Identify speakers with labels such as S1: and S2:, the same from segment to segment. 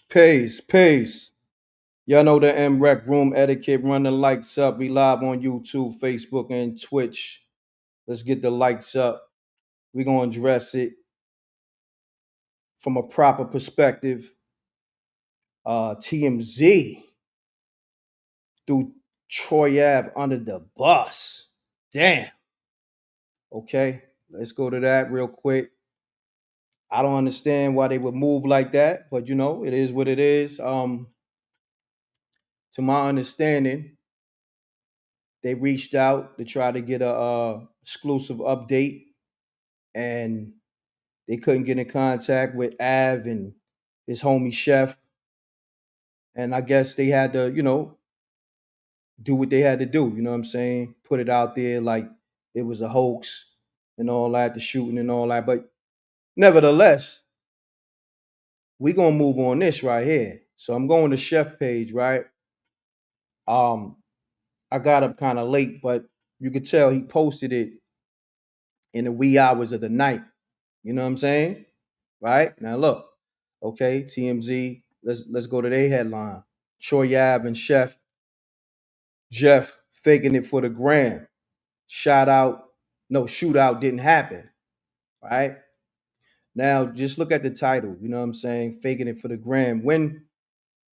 S1: Peace. Y'all know the M.Reck room etiquette. Run the likes up. We live on YouTube, Facebook, and Twitch. Let's get the likes up. We're going to address it from a proper perspective. TMZ threw Troy Ave under the bus. Damn. Okay, let's go to that real quick. I don't understand why they would move like that, but it is what it is. To my understanding, they reached out to try to get a exclusive update, and they couldn't get in contact with Av and his homie Chef. And I guess they had to, do what they had to do. You know what I'm saying? Put it out there like it was a hoax and all that, the shooting and all that. But nevertheless, we gonna move on this right here. So I'm going to Chef page, right? Um, I got up kind of late, but you could tell he posted it in the wee hours of the night. You know what I'm saying? Right? Now look, okay, TMZ, let's go to their headline. Troy Ave and Chef Jeff faking it for the gram. Shootout didn't happen. Right? Now just look at the title, you know what I'm saying? Faking it for the gram. When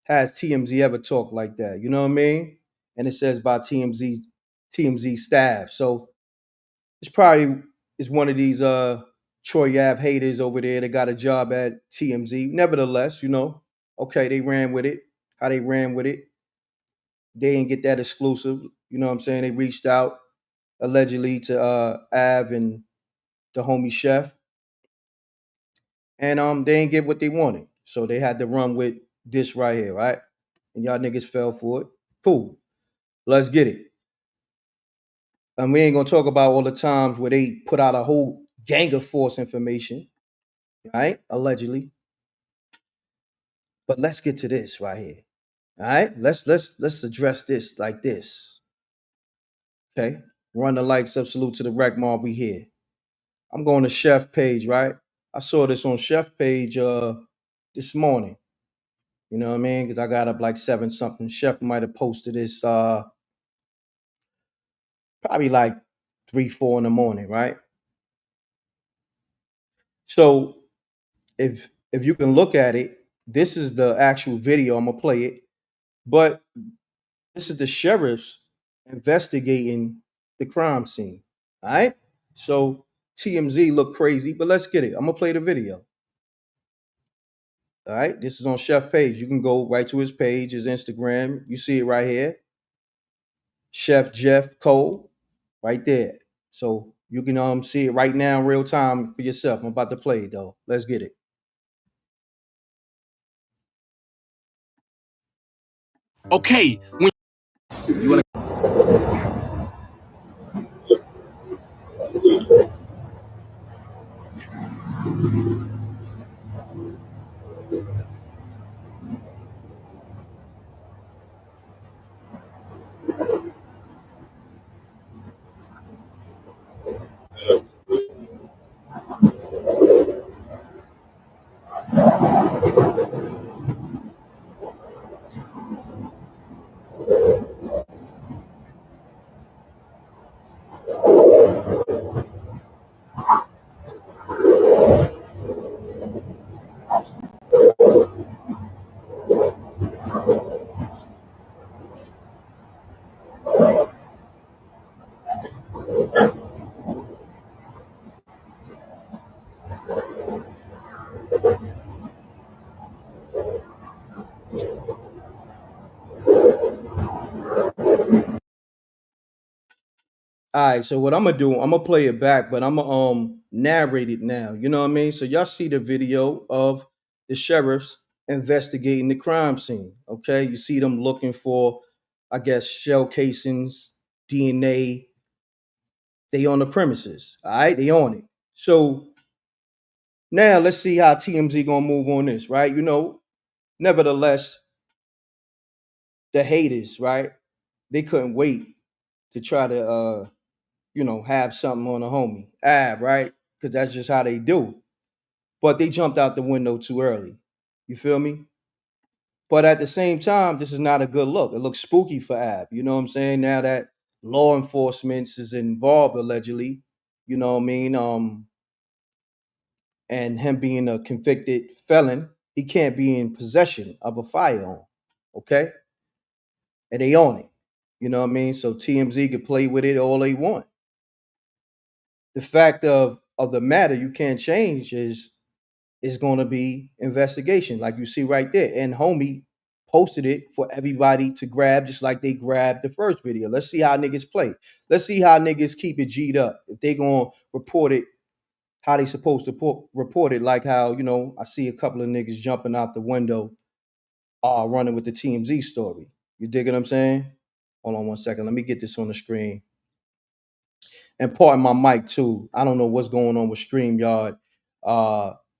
S1: has TMZ ever talked like that? You know what I mean? And it says by TMZ staff. So it's probably is one of these Troy Ave haters over there that got a job at TMZ. Nevertheless, okay, they ran with it. How they ran with it. They didn't get that exclusive. You know what I'm saying? They reached out allegedly to Av and the homie Chef. And they didn't get what they wanted. So they had to run with this right here, right? And y'all niggas fell for it. Cool. Let's get it. And we ain't gonna talk about all the times where they put out a whole gang of false information, right? Allegedly. But let's get to this right here. All right, let's address this like this. Okay, run the likes up. Salute to the rec mob. We here. I'm going to Chef page, right? I saw this on Chef page this morning. You know what I mean? Because I got up like 7 something. Chef might have posted this probably like 3, 4 in the morning, right? So if you can look at it, this is the actual video. I'm gonna play it, but this is the sheriffs investigating the crime scene. All right. So TMZ look crazy, but let's get it. I'm gonna play the video. All right. This is on Chef page. You can go right to his page, his Instagram. You see it right here. Chef Jeff Cole, right there. So you can see it right now in real time for yourself. I'm about to play it though. Let's get it.
S2: Okay, when you want
S1: All right, so what I'm gonna do, I'm gonna play it back, but I'm gonna narrate it now. You know what I mean? So y'all see the video of the sheriffs investigating the crime scene. Okay, you see them looking for, I guess, shell casings, DNA. They on the premises. All right, they on it. So now let's see how TMZ gonna move on this, right? Nevertheless, the haters, right? They couldn't wait to try to have something on a homie. Right? Because that's just how they do. But they jumped out the window too early. You feel me? But at the same time, this is not a good look. It looks spooky for Ab. You know what I'm saying? Now that law enforcement is involved allegedly, you know what I mean? And him being a convicted felon, he can't be in possession of a firearm. Okay? And they own it. You know what I mean? So TMZ can play with it all they want. The fact of the matter you can't change is going to be investigation, like you see right there. And homie posted it for everybody to grab, just like they grabbed the first video. Let's see how niggas play. Let's see how niggas keep it G'd up. If they gonna report it how they supposed to report it, like how I see a couple of niggas jumping out the window, running with the TMZ story. You dig what I'm saying? Hold on one second. Let me get this on the screen. And pardon my mic too. I don't know what's going on with StreamYard.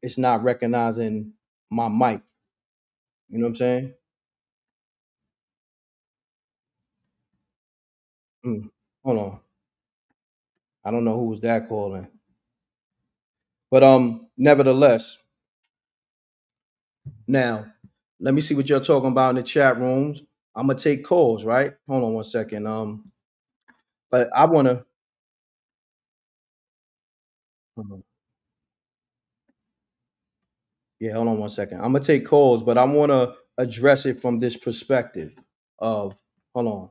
S1: It's not recognizing my mic. You know what I'm saying? Mm, hold on. I don't know who was that calling. But nevertheless, now let me see what you're talking about in the chat rooms. I'm gonna take calls, right? Hold on one second. But I wanna hold on. Yeah, hold on one second. I'm gonna take calls, but I wanna address it from this perspective of hold on.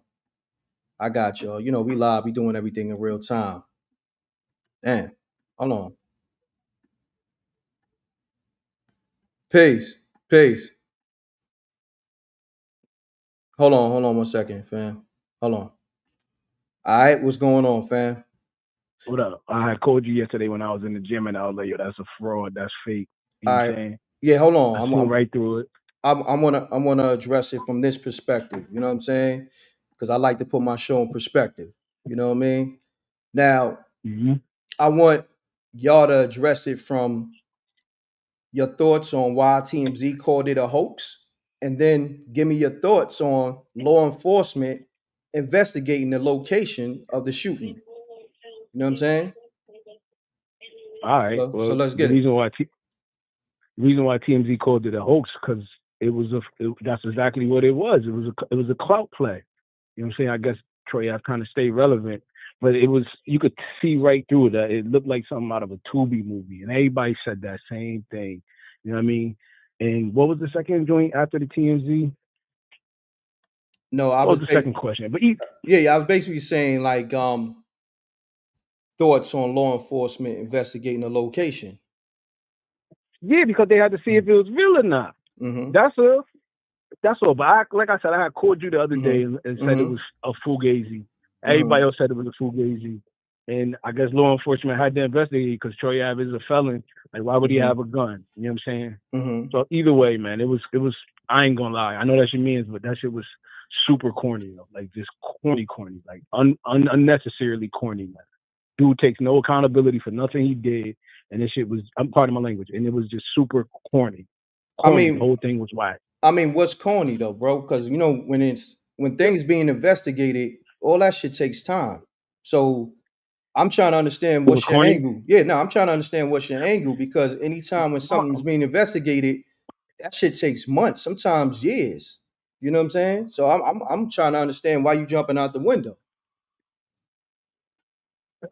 S1: I got y'all. We live, we doing everything in real time. Damn. Hold on. Peace. Peace. Hold on one second, fam. Hold on. All right, what's going on, fam?
S3: What up? I had called you yesterday when I was in the gym, and I was like, "Yo, that's a fraud. That's fake." You
S1: All
S3: know what
S1: right.
S3: I'm saying?
S1: Yeah, hold
S3: I
S1: on.
S3: seen right through it.
S1: I'm gonna address it from this perspective. You know what I'm saying? Because I like to put my show in perspective. You know what I mean? Now,
S3: Hmm.
S1: I want y'all to address it from your thoughts on why TMZ called it a hoax, and then give me your thoughts on law enforcement investigating the location of the shooting. You know what I'm saying?
S3: All right.
S1: So
S3: Well,
S1: let's get it.
S3: the reason why TMZ called it a hoax because that's exactly what it was. It was a clout play. You know what I'm saying? I guess Troy I've kind of stayed relevant, but you could see right through it. It looked like something out of a Tubi movie, and everybody said that same thing. You know what I mean? And what was the second joint after the TMZ?
S1: No, I
S3: What
S1: was
S3: was the second question?
S1: yeah, I was basically saying like thoughts on law enforcement investigating the location.
S3: Yeah, because they had to see if it was real or not.
S1: Mm-hmm.
S3: That's a That's all. But like I said, I had called you the other day
S1: Mm-hmm.
S3: and said it
S1: Mm-hmm.
S3: was a fugazi. Everybody
S1: Mm-hmm.
S3: else said it was a fugazi. And I guess law enforcement had to investigate because Troy Ave is a felon. Like, why would he
S1: Mm-hmm.
S3: have a gun? You know what I'm saying?
S1: Mm-hmm.
S3: So either way, man, it was. I ain't gonna lie. I know that's your means, but that shit was super corny, though. Like just corny, like unnecessarily corny, man. Dude takes no accountability for nothing he did, and this shit was. I'm part of my language, and it was just super corny.
S1: I
S3: Corny. The
S1: mean,
S3: whole thing was whack.
S1: what's corny though, bro? Because when
S3: Yep.
S1: things being investigated, all that shit takes time. So I'm trying to understand
S3: It was
S1: what's your
S3: corny.
S1: angle. Yeah, no, I'm trying to understand what's your angle because anytime when something's being investigated, that shit takes months, sometimes years. You know what I'm saying? So I'm trying to understand why you jumping out the window.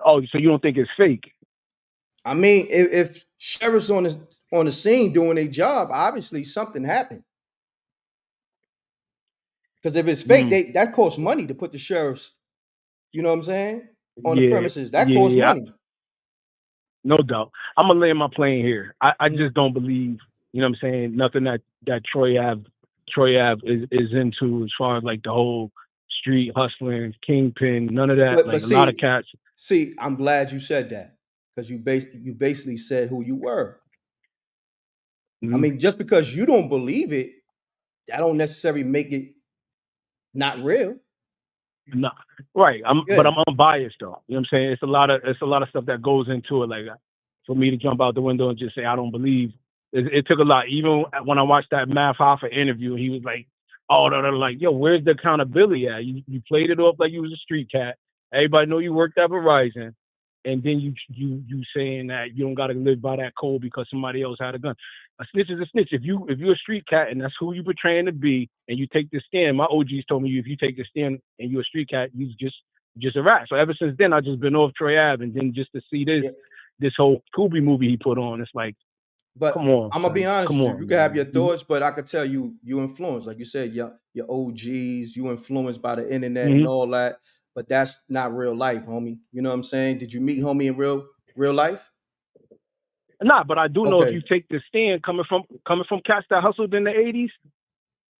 S3: Oh, so you don't think it's fake?
S1: I mean, if sheriffs on the scene doing their job, obviously something happened. Because if it's fake,
S3: Mm.
S1: that costs money to put the sheriffs. You know what I'm saying? On the
S3: Yeah,
S1: premises, that costs
S3: yeah,
S1: money.
S3: no doubt. I'm gonna lay my plane here. I
S1: Mhm.
S3: just don't believe, you know what I'm saying, nothing that Troy Ave is into as far as like the whole street hustling, kingpin, none of that.
S1: But
S3: Like a lot of cats.
S1: I'm glad you said that because you basically said who you were. I
S3: Mm,
S1: mean, just because you don't believe it, that don't necessarily make it not real.
S3: no, right. But
S1: Yeah.
S3: I'm unbiased though. You know what I'm saying? It's a lot of stuff that goes into it. Like for me to jump out the window and just say I don't believe. It took a lot. Even when I watched that Math Hoffa interview, he was like, "Oh, they're like, yo, where's the accountability at? You played it off like you was a street cat. Everybody know you worked at Verizon, and then you saying that you don't got to live by that code because somebody else had a gun. A snitch is a snitch. If you're a street cat and that's who you portraying to be, and you take the stand, my OGs told me if you take the stand and you're a street cat, you just a rat. So ever since then, I just been off Troy Ave, and then just to see
S1: Yeah.
S3: this whole Scooby movie he put on, it's like,
S1: But
S3: come on,
S1: I'm gonna be
S3: son,
S1: honest
S3: come
S1: with you. You
S3: on,
S1: can have
S3: man.
S1: your thoughts, but I could tell you influenced. Like you said, your OGs, you influenced by the internet and
S3: Mm-hmm.
S1: all that. But that's not real life, homie. You know what I'm saying? Did you meet homie in real life?
S3: Nah, but I do know if
S1: Okay.
S3: you take the stand, coming from cats that hustled in the '80s,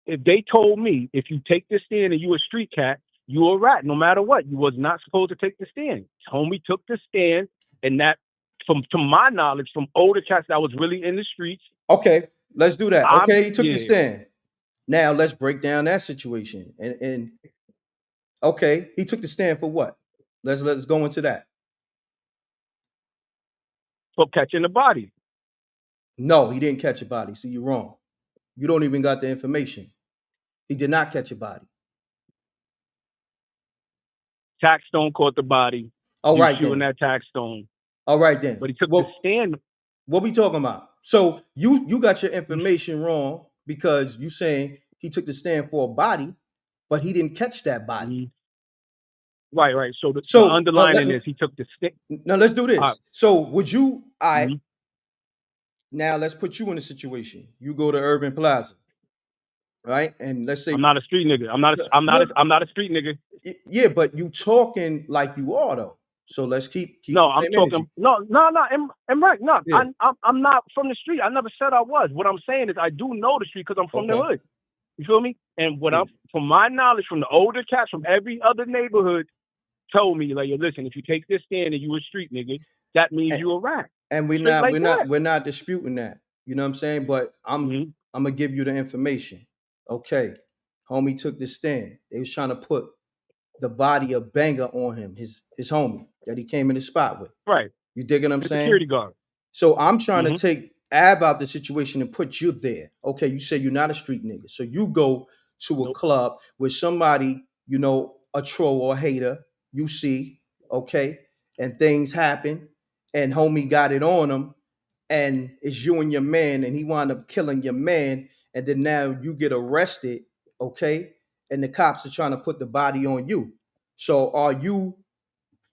S3: if they told me if you take the stand and you a street cat, you a rat, no matter what. You was not supposed to take the stand. Homie took the stand, and that, from to my knowledge, from older cats that was really in the streets,
S1: Okay. Let's do that.
S3: I'm
S1: Okay, he took the
S3: yeah.
S1: stand. Now let's break down that situation. And okay, he took the stand for what? Let's go into that.
S3: For catching the body.
S1: No, he didn't catch a body. See, you're wrong. You don't even got the information. He did not catch a body.
S3: Taxstone caught the body.
S1: All
S3: He was
S1: right
S3: shooting
S1: then.
S3: that Taxstone.
S1: All right then.
S3: But he took the
S1: Well,
S3: stand.
S1: what we talking about? So you got your information wrong because you saying he took the stand for a body, but he didn't catch that body.
S3: Mhm. Right. So the
S1: So
S3: underlining is he took the stick.
S1: now let's do this. So would you? I
S3: Mhm.
S1: now let's put you in a situation. You go to Urban Plaza, right? And let's say
S3: I'm not a street nigga.
S1: no, no,
S3: I'm not a street nigga.
S1: yeah, but you talking like you are though. So let's keep
S3: No,
S1: the
S3: I'm
S1: same
S3: talking.
S1: energy.
S3: No. M.Reck, no.
S1: Yeah.
S3: I'm not from the street. I never said I was. What I'm saying is I do know the street because I'm from the
S1: Okay.
S3: hood. You feel me? And what
S1: Yeah.
S3: I'm, from my knowledge, from the older cats from every other neighborhood, told me like, yo, listen, if you take this stand and you a street nigga, that means
S1: And,
S3: you a rat.
S1: and
S3: Straight like that.
S1: we're not disputing that. You know what I'm saying? But
S3: Mm-hmm.
S1: I'm gonna give you the information. Okay. Homie took the stand. They was trying to put the body of Banger on him, his homie that he came in the spot with.
S3: Right.
S1: You digging what I'm
S3: The
S1: saying?
S3: security guard.
S1: So I'm trying to
S3: Mm-hmm.
S1: take Av out the situation and put you there. Okay, you say you're not a street nigga. So you go to a
S3: Nope.
S1: club with somebody, you know, a troll or a hater, you see, okay, and things happen, and homie got it on him, and it's you and your man, and he wound up killing your man, and then now you get arrested, okay, and the cops are trying to put the body on you. So are you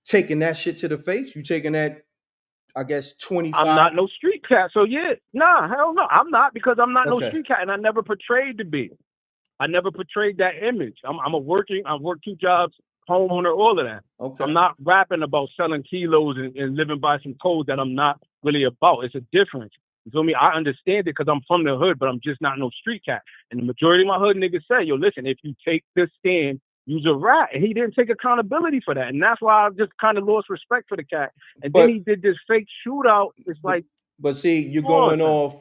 S1: taking that shit to the face? You taking that, I guess,
S3: I'm
S1: 25?
S3: not no street cat. So yeah, nah, hell no. I'm not, because I'm not no
S1: Okay.
S3: street cat, and I never portrayed to be. I never portrayed that image. I work two jobs, homeowner, all of that.
S1: Okay.
S3: I'm not rapping about selling kilos and living by some code that I'm not really about. It's a difference. You feel me? I understand it because I'm from the hood, but I'm just not no street cat. And the majority of my hood niggas say, yo, listen, if you take this stand, you's a rat. And he didn't take accountability for that. And that's why I just kind of lost respect for the cat. And then
S1: But
S3: he did this fake shootout. It's
S1: but
S3: like,
S1: but see, you're going
S3: awesome.
S1: off,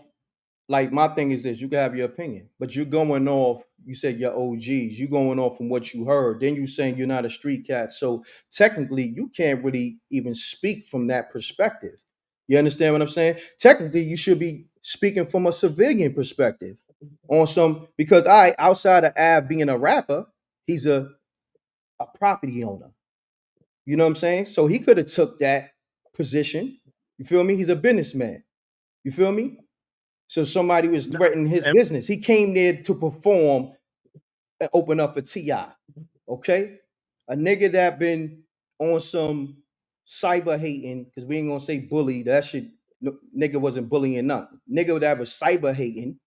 S1: like my thing is this, you can have your opinion, but you're going off, you said your OGs, you're going off from what you heard. Then you saying you're not a street cat. So technically you can't really even speak from that perspective. You understand what I'm saying? Technically, you should be speaking from a civilian perspective on some because I outside of Av being a rapper, he's a property owner. You know what I'm saying? So he could have took that position. You feel me? He's a businessman. You feel me? So somebody was threatening his
S3: And
S1: business. He came there to perform and open up for Ti. Okay, a nigga that been on some cyber hating because we ain't gonna say bully. That shit, no, nigga wasn't bullying nothing. Nigga that was cyber hating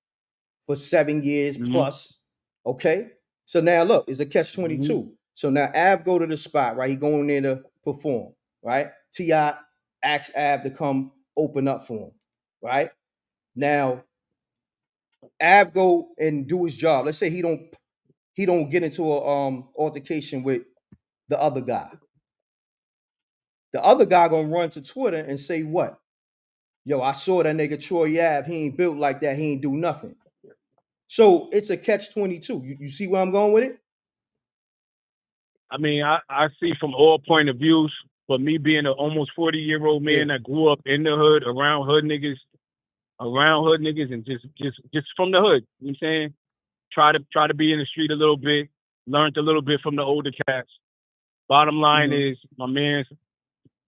S1: for 7 years
S3: mhm,
S1: plus. Okay, so now look, it's a catch
S3: mhm.
S1: 22. So now Av go to the spot, right? He going there to perform, right? Ti asks Av to come open up for him, right? Now Av go and do his job. Let's say he don't get into a altercation with the other guy. The other guy gonna run to Twitter and say what? Yo, I saw that nigga Troy Ave. He ain't built like that. He ain't do nothing. So it's a catch 22. You see where I'm going with it?
S3: I mean, I see from all point of views. But me being an almost 40-year-old
S1: Yeah.
S3: man that grew up in the hood, around hood niggas, and just from the hood. You know what I'm saying? Try to be in the street a little bit. Learned a little bit from the older cats. Bottom line
S1: Mhm.
S3: is, my man,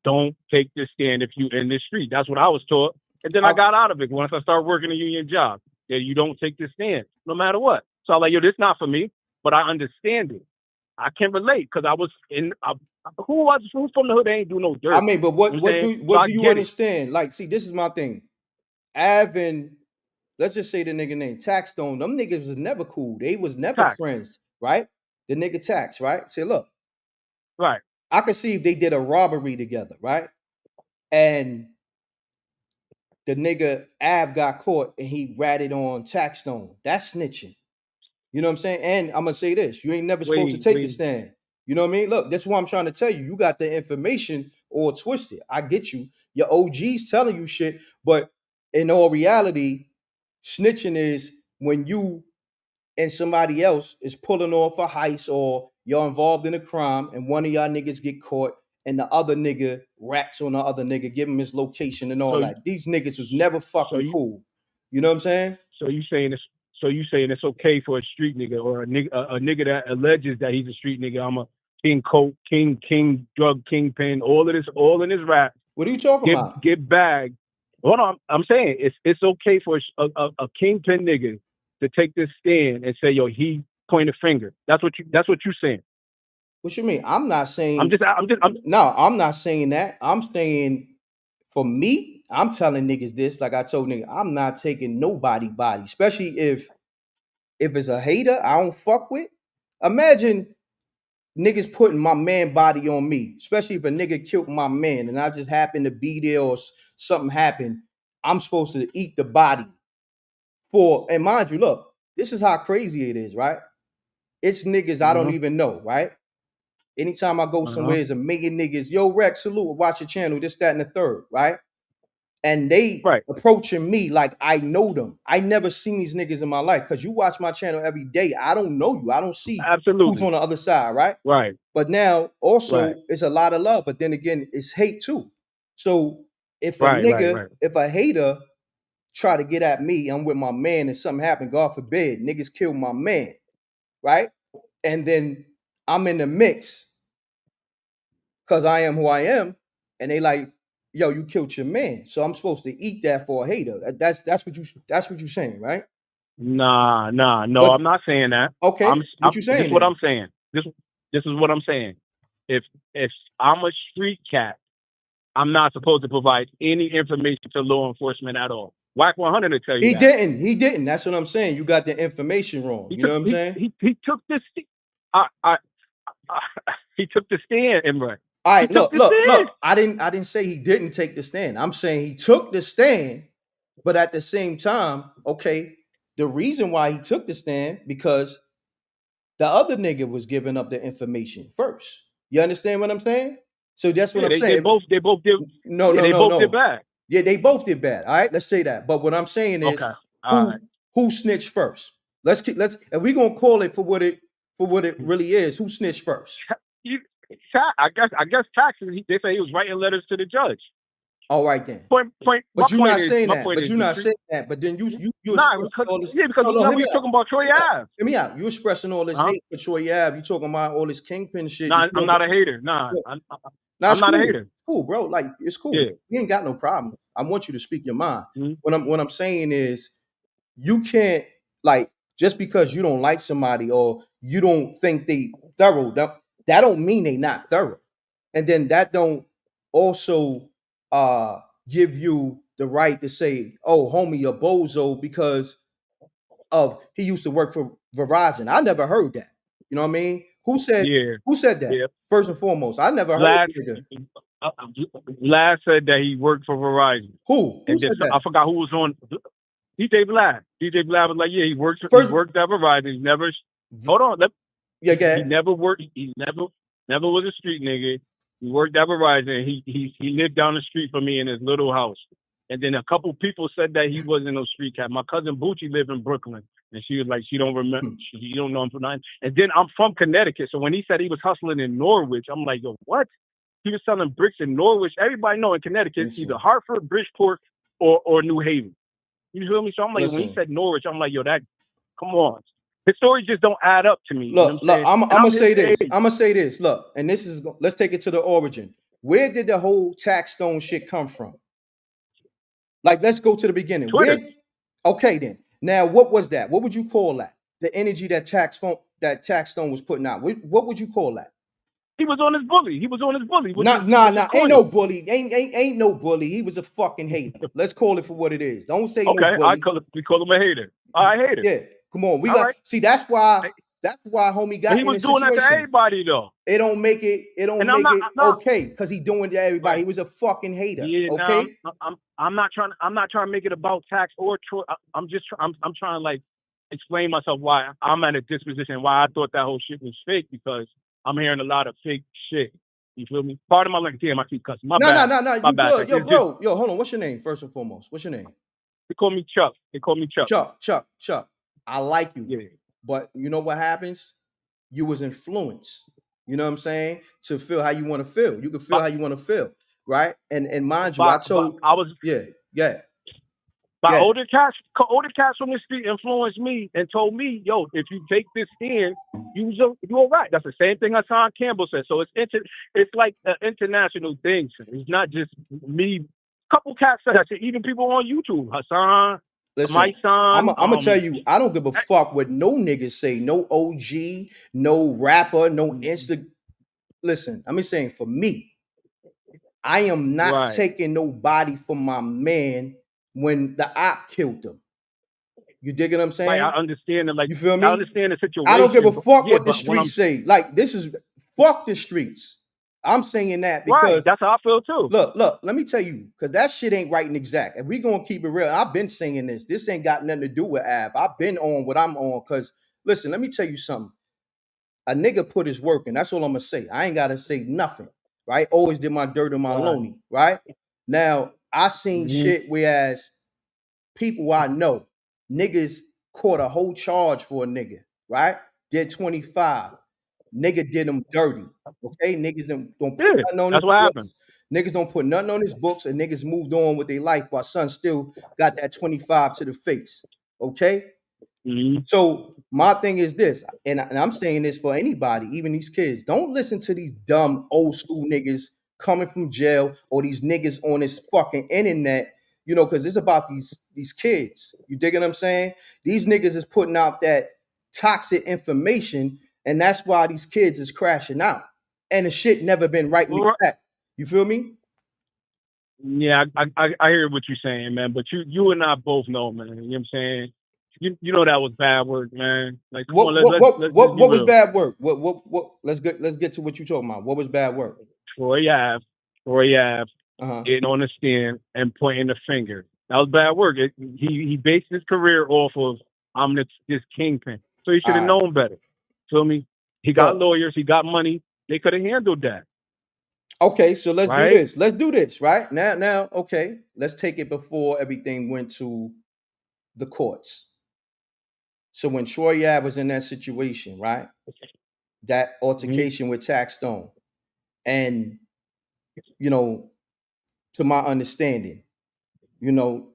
S3: don't take this stand if you in this street. That's what I was taught. And then I got out of it once I started working a union job. Yeah, you don't take this stand no matter what. So I'm like, yo, this not for me, but I understand it. I can relate because I was in. Who from the hood ain't do no
S1: I
S3: dirt?
S1: mean, but
S3: You know what I'm saying? So
S1: what
S3: I
S1: do you
S3: get it.
S1: understand? Like, see, this is my thing. Avin, let's just say the nigga named Taxstone, them niggas was never cool. They was never
S3: Tax,
S1: friends, right? The nigga Tax, right? Say, look,
S3: right?
S1: I could see if they did a robbery together, right? And the nigga Av got caught and he ratted on Taxstone. That's snitching. You know what I'm saying? And I'm gonna say this: you ain't never supposed to take the
S3: Wait.
S1: stand. You know what I mean? Look, that's what I'm trying to tell you. You got the information all twisted. I get you. Your OG's telling you shit, but in all reality, snitching is when you and somebody else is pulling off a heist or you're involved in a crime and one of y'all niggas get caught and the other nigga rats on the other nigga, give him his location and all
S3: So
S1: that. These niggas was never
S3: so
S1: fucking
S3: you
S1: cool. You know what I'm saying?
S3: so you saying it's it's okay for a street nigga or a nigga that alleges that he's a street nigga. I'm a king coke, king drug kingpin, all in his rap.
S1: What are you talking about?
S3: Get bagged. Hold on, I'm saying it's okay for a kingpin nigga to take this stand and say, yo, he point a finger. That's what you saying.
S1: What you mean? I'm not
S3: I'm
S1: saying
S3: just I'm just I'm
S1: no, I'm not saying that. I'm saying for me, I'm telling niggas this, like I told niggas, I'm not taking nobody body, especially if it's a hater I don't fuck with. Imagine niggas putting my man body on me, especially if a nigga killed my man and I just happen to be there or something happened. I'm supposed to eat the body for, and mind you, look, this is how crazy it is, right? It's niggas I don't
S3: uh-huh,
S1: even know, right? Anytime I go somewhere,
S3: uh-huh.
S1: there's a million niggas, yo, Rex, salute, watch your channel, this, that, and the third, right? And they
S3: Right.
S1: approaching me like I know them. I never seen these niggas in my life because you watch my channel every day. I don't know you. I don't see who's on
S3: Absolutely.
S1: the other side, right?
S3: Right.
S1: But now
S3: Right.
S1: also it's a lot of love, but then again, it's hate too. So
S3: Right.
S1: if a hater try to get at me, I'm with my man and something happened, God forbid, niggas kill my man, right? And then I'm in the mix because I am who I am, and they like, yo, you killed your man, so I'm supposed to eat that for a hater. That's what you saying, right?
S3: Nah. No,
S1: But
S3: I'm not saying that.
S1: okay, what you
S3: This
S1: saying
S3: is what
S1: then?
S3: I'm saying. This is what I'm saying. If I'm a street cat, I'm not supposed to provide any information to law enforcement at all. Whack 100 to tell you
S1: He
S3: that.
S1: didn't. He didn't. That's what I'm saying. You got the information wrong. You know what I'm saying?
S3: He took this. I he took the stand, M.Reck.
S1: All
S3: He
S1: right,
S3: took
S1: look,
S3: the
S1: look,
S3: stand.
S1: look. I didn't say he didn't take the stand. I'm saying he took the stand, but at the same time, okay, the reason why he took the stand because the other nigga was giving up the information first. You understand what I'm saying? So that's what
S3: Yeah,
S1: I'm saying.
S3: they both did.
S1: No,
S3: Yeah,
S1: no,
S3: they
S1: no,
S3: both did
S1: no.
S3: bad.
S1: Yeah, they both did bad. All right, let's say that. But what I'm saying is,
S3: Okay, all right.
S1: who who snitched first? Let's and we're gonna call it for what it really is. Who snitched first?
S3: You, I guess taxes. They say he was writing letters to the judge.
S1: All right then.
S3: Point.
S1: But you're not saying
S3: My
S1: that.
S3: point
S1: But
S3: is
S1: you're
S3: the
S1: not
S3: street.
S1: saying that. But then you
S3: Nah,
S1: expressing
S3: because
S1: all this.
S3: yeah, because
S1: No, no,
S3: now
S1: hear
S3: we
S1: me
S3: were
S1: out.
S3: talking about Troy
S1: Hear me out.
S3: Ave.
S1: Hear me out. You expressing all this
S3: Huh?
S1: hate for Troy Ave. You talking about all this kingpin shit.
S3: Nah, I'm not a hater. Nah,
S1: Now
S3: I'm
S1: it's
S3: not a
S1: cool.
S3: hater.
S1: Cool, bro. Like it's cool.
S3: Yeah.
S1: We ain't got no problem. I want you to speak your mind.
S3: Mhm.
S1: What I'm saying is you can't like just because you don't like somebody or you don't think they thorough, that don't mean they not thorough. And then that don't also uh give you the right to say, oh homie, you're bozo because of he used to work for Verizon. I never heard that. You know what I mean?
S3: Yeah.
S1: Who said that?
S3: Yeah.
S1: First and foremost, I never heard
S3: Last,
S1: the nigga.
S3: uh, last said that he worked for Verizon,
S1: Who? Who
S3: and then
S1: said
S3: I
S1: that?
S3: forgot who was on. DJ Vlad. DJ Vlad was like, yeah, he
S1: First,
S3: worked at Verizon. He never. Hold on.
S1: yeah,
S3: He
S1: guy.
S3: never worked. He never was a street nigga. He worked at Verizon. He lived down the street from me in his little house. And then a couple people said that he wasn't no street cat. My cousin Bucci lived in Brooklyn, and she was like, she don't remember, she don't know him from nothing. And then I'm from Connecticut, so when he said he was hustling in Norwich, I'm like, yo, what? He was selling bricks in Norwich. Everybody know in Connecticut, it's either
S1: Listen,
S3: Hartford, Bridgeport, or New Haven. You feel me? So I'm like, when he
S1: listen.
S3: said Norwich, I'm like, yo, that, come on. His story just don't add up to me. You know what I'm
S1: Look.
S3: saying?
S1: I'm
S3: And
S1: gonna
S3: I'm his
S1: say this.
S3: age.
S1: I'm gonna say this. Look, and this is let's take it to the origin. Where did the whole tax stone shit come from? Like, let's go to the beginning.
S3: Twitter.
S1: Okay, then. Now, what was that? What would you call that? The energy that Tax Stone was putting out. What would you call that?
S3: He was on his bully. He was on his bully, which
S1: Nah,
S3: is
S1: nah,
S3: which is
S1: nah. Ain't
S3: corny.
S1: no bully. Ain't no bully. He was a fucking hater. Let's call it for what it is. Don't say no
S3: Okay,
S1: bully.
S3: we call him a hater. I hate it.
S1: Yeah, come on. We
S3: All
S1: got
S3: right.
S1: see. That's why homie
S3: But
S1: got
S3: he
S1: in
S3: was
S1: a
S3: doing that to
S1: situation.
S3: everybody though.
S1: It don't make it. It don't
S3: And I'm
S1: make
S3: not,
S1: it
S3: I'm not
S1: okay because he doing it to everybody.
S3: right.
S1: He was a fucking hater.
S3: Yeah,
S1: Okay.
S3: no, I'm not trying to make it about Tax or Troy. I'm trying to like explain myself why I'm at a disposition, why I thought that whole shit was fake, because I'm hearing a lot of fake shit. You feel me? Part of my like, damn, I keep cussing. My
S1: No, no,
S3: bad.
S1: no, no.
S3: My
S1: You
S3: bad.
S1: good?
S3: Tax.
S1: Yo,
S3: It's just
S1: bro. Yo, hold on. What's your name first and foremost? What's your name?
S3: they call me Chuck. They call me Chuck.
S1: Chuck. I like you,
S3: Yeah.
S1: but you know what happens? You was influenced. You know what I'm saying? To feel how you want to feel. You can feel
S3: But
S1: how you want to feel, right? And mind you, I
S3: but
S1: told
S3: I was
S1: yeah, yeah,
S3: But
S1: yeah.
S3: older cats from the street influenced me and told me, yo, if you take this stand, you're all right. That's the same thing Hassan Campbell said. So it's like an international thing. It's not just me. Couple cats said that shit. Even people on YouTube, Hassan, my
S1: Listen, I'm
S3: son.
S1: gonna tell you, I don't give a fuck what no niggas say. No OG, no rapper, no Insta. Listen, I'm just saying for me, I am not
S3: Right.
S1: taking nobody from my man when the op killed him. You dig what I'm
S3: Right. I
S1: saying?
S3: understand it. Like,
S1: You feel
S3: I
S1: me?
S3: understand the
S1: I don't give a
S3: situation. But
S1: fuck
S3: yeah,
S1: what the
S3: but when
S1: streets
S3: I'm
S1: say. Like, this is fuck the streets. I'm saying that
S3: right,
S1: because
S3: that's how I feel too.
S1: look, let me tell you, because that shit ain't right and exact. And we gonna keep it real. I've been saying this. This ain't got nothing to do with Av. I've been on what I'm on. Cause listen, let me tell you something. A nigga put his work in. That's all I'm gonna say. I ain't gotta say nothing. Right? Always did my dirt and my
S3: Right.
S1: loney. Right? Now, I seen
S3: Mm-hmm.
S1: shit whereas people I know, niggas caught a whole charge for a nigga, right? Did 25. Nigga did them dirty. Okay? Niggas don't put
S3: Yeah,
S1: nothing on his
S3: that's what happened.
S1: books. Niggas don't put nothing on his books, and niggas moved on with their life while son still got that 25 to the face. Okay?
S3: Mm-hmm.
S1: So my thing is this, and I'm saying this for anybody, even these kids. Don't listen to these dumb old school niggas coming from jail or these niggas on this fucking internet, because it's about these kids. You dig what I'm saying? These niggas is putting out that toxic information, and that's why these kids is crashing out. And the shit never been right and exact. You feel me?
S3: Yeah, I hear what you're saying, man. But you and I both know, man. You know what I'm saying? You know that was bad work, man. Like, come on,
S1: What what what
S3: let's just
S1: what
S3: be
S1: what was
S3: real.
S1: bad work? What let's get to what you talking about. What was bad work?
S3: Troy Ave, Troy Ave,
S1: Uh-huh.
S3: getting on the stand and pointing the finger. That was bad work. He based his career off of I'm this kingpin, so he
S1: All
S3: should have
S1: right.
S3: known better. Feel me? He got
S1: Look,
S3: lawyers, he got money. They could have handled that,
S1: okay, so let's do
S3: right?
S1: this. Let's do this, right? Now, okay. Let's take it before everything went to the courts. So when Troy Ave was in that situation, right? That
S3: Mm-hmm.
S1: altercation with Tax Stone, and you know, to my understanding, you know,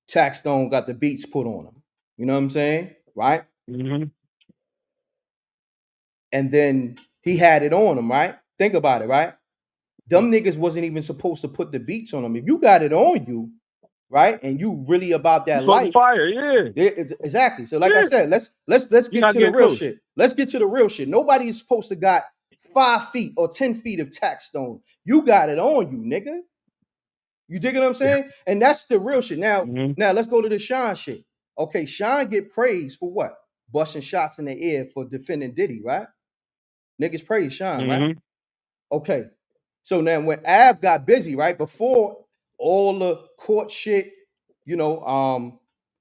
S1: Tax Stone got the beats put on him. You know what I'm saying? Right?
S3: Mm-hmm.
S1: And then he had it on him, right? Think about it, right? Them niggas wasn't even supposed to put the beats on him. If you got it on you, right, and you really about
S3: You
S1: that
S3: supposed to
S1: life,
S3: fire, yeah,
S1: yeah, exactly. So, like I
S3: yeah.
S1: said, let's
S3: You're
S1: get
S3: not
S1: to the
S3: getting
S1: real
S3: close.
S1: shit. Let's get to the real shit. Nobody is supposed to got 5 feet or 10 feet of tax stone. You got it on you, nigga. You dig what I'm saying? And that's the real shit. Now,
S3: Mm-hmm.
S1: now let's go to the Sean shit. Okay, Sean get praised for what? Busting shots in the air for defending Diddy, right? Niggas praise Sean, right?
S3: Mm-hmm.
S1: Okay. So now when Av got busy, right, before all the court shit,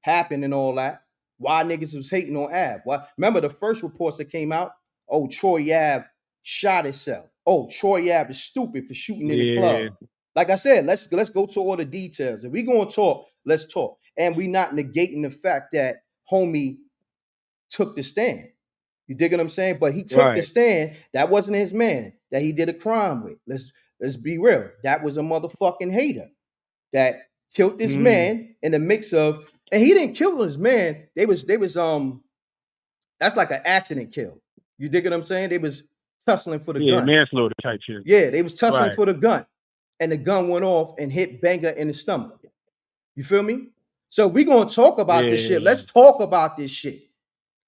S1: happened and all that, why niggas was hating on Av? Why? Remember the first reports that came out? Oh, Troy Ave shot himself. Oh, Troy Ave is stupid for shooting in the club.
S3: Yeah,
S1: Like I said, let's go to all the details. If we gonna talk, let's talk. And we not negating the fact that homie took the stand. You dig what I'm saying? But he took the
S3: right.
S1: stand. That wasn't his man that he did a crime with. Let's be real. That was a motherfucking hater that killed this
S3: Mm.
S1: man in the mix of, and he didn't kill his man. They was that's like an accident kill. You dig what I'm saying? They was tussling for the
S3: Yeah,
S1: gun.
S3: manslaughter type shit.
S1: Yeah, they was tussling
S3: Right.
S1: for the gun, and the gun went off and hit Banger in the stomach. You feel me? So we gonna talk about this shit. Let's talk about this shit.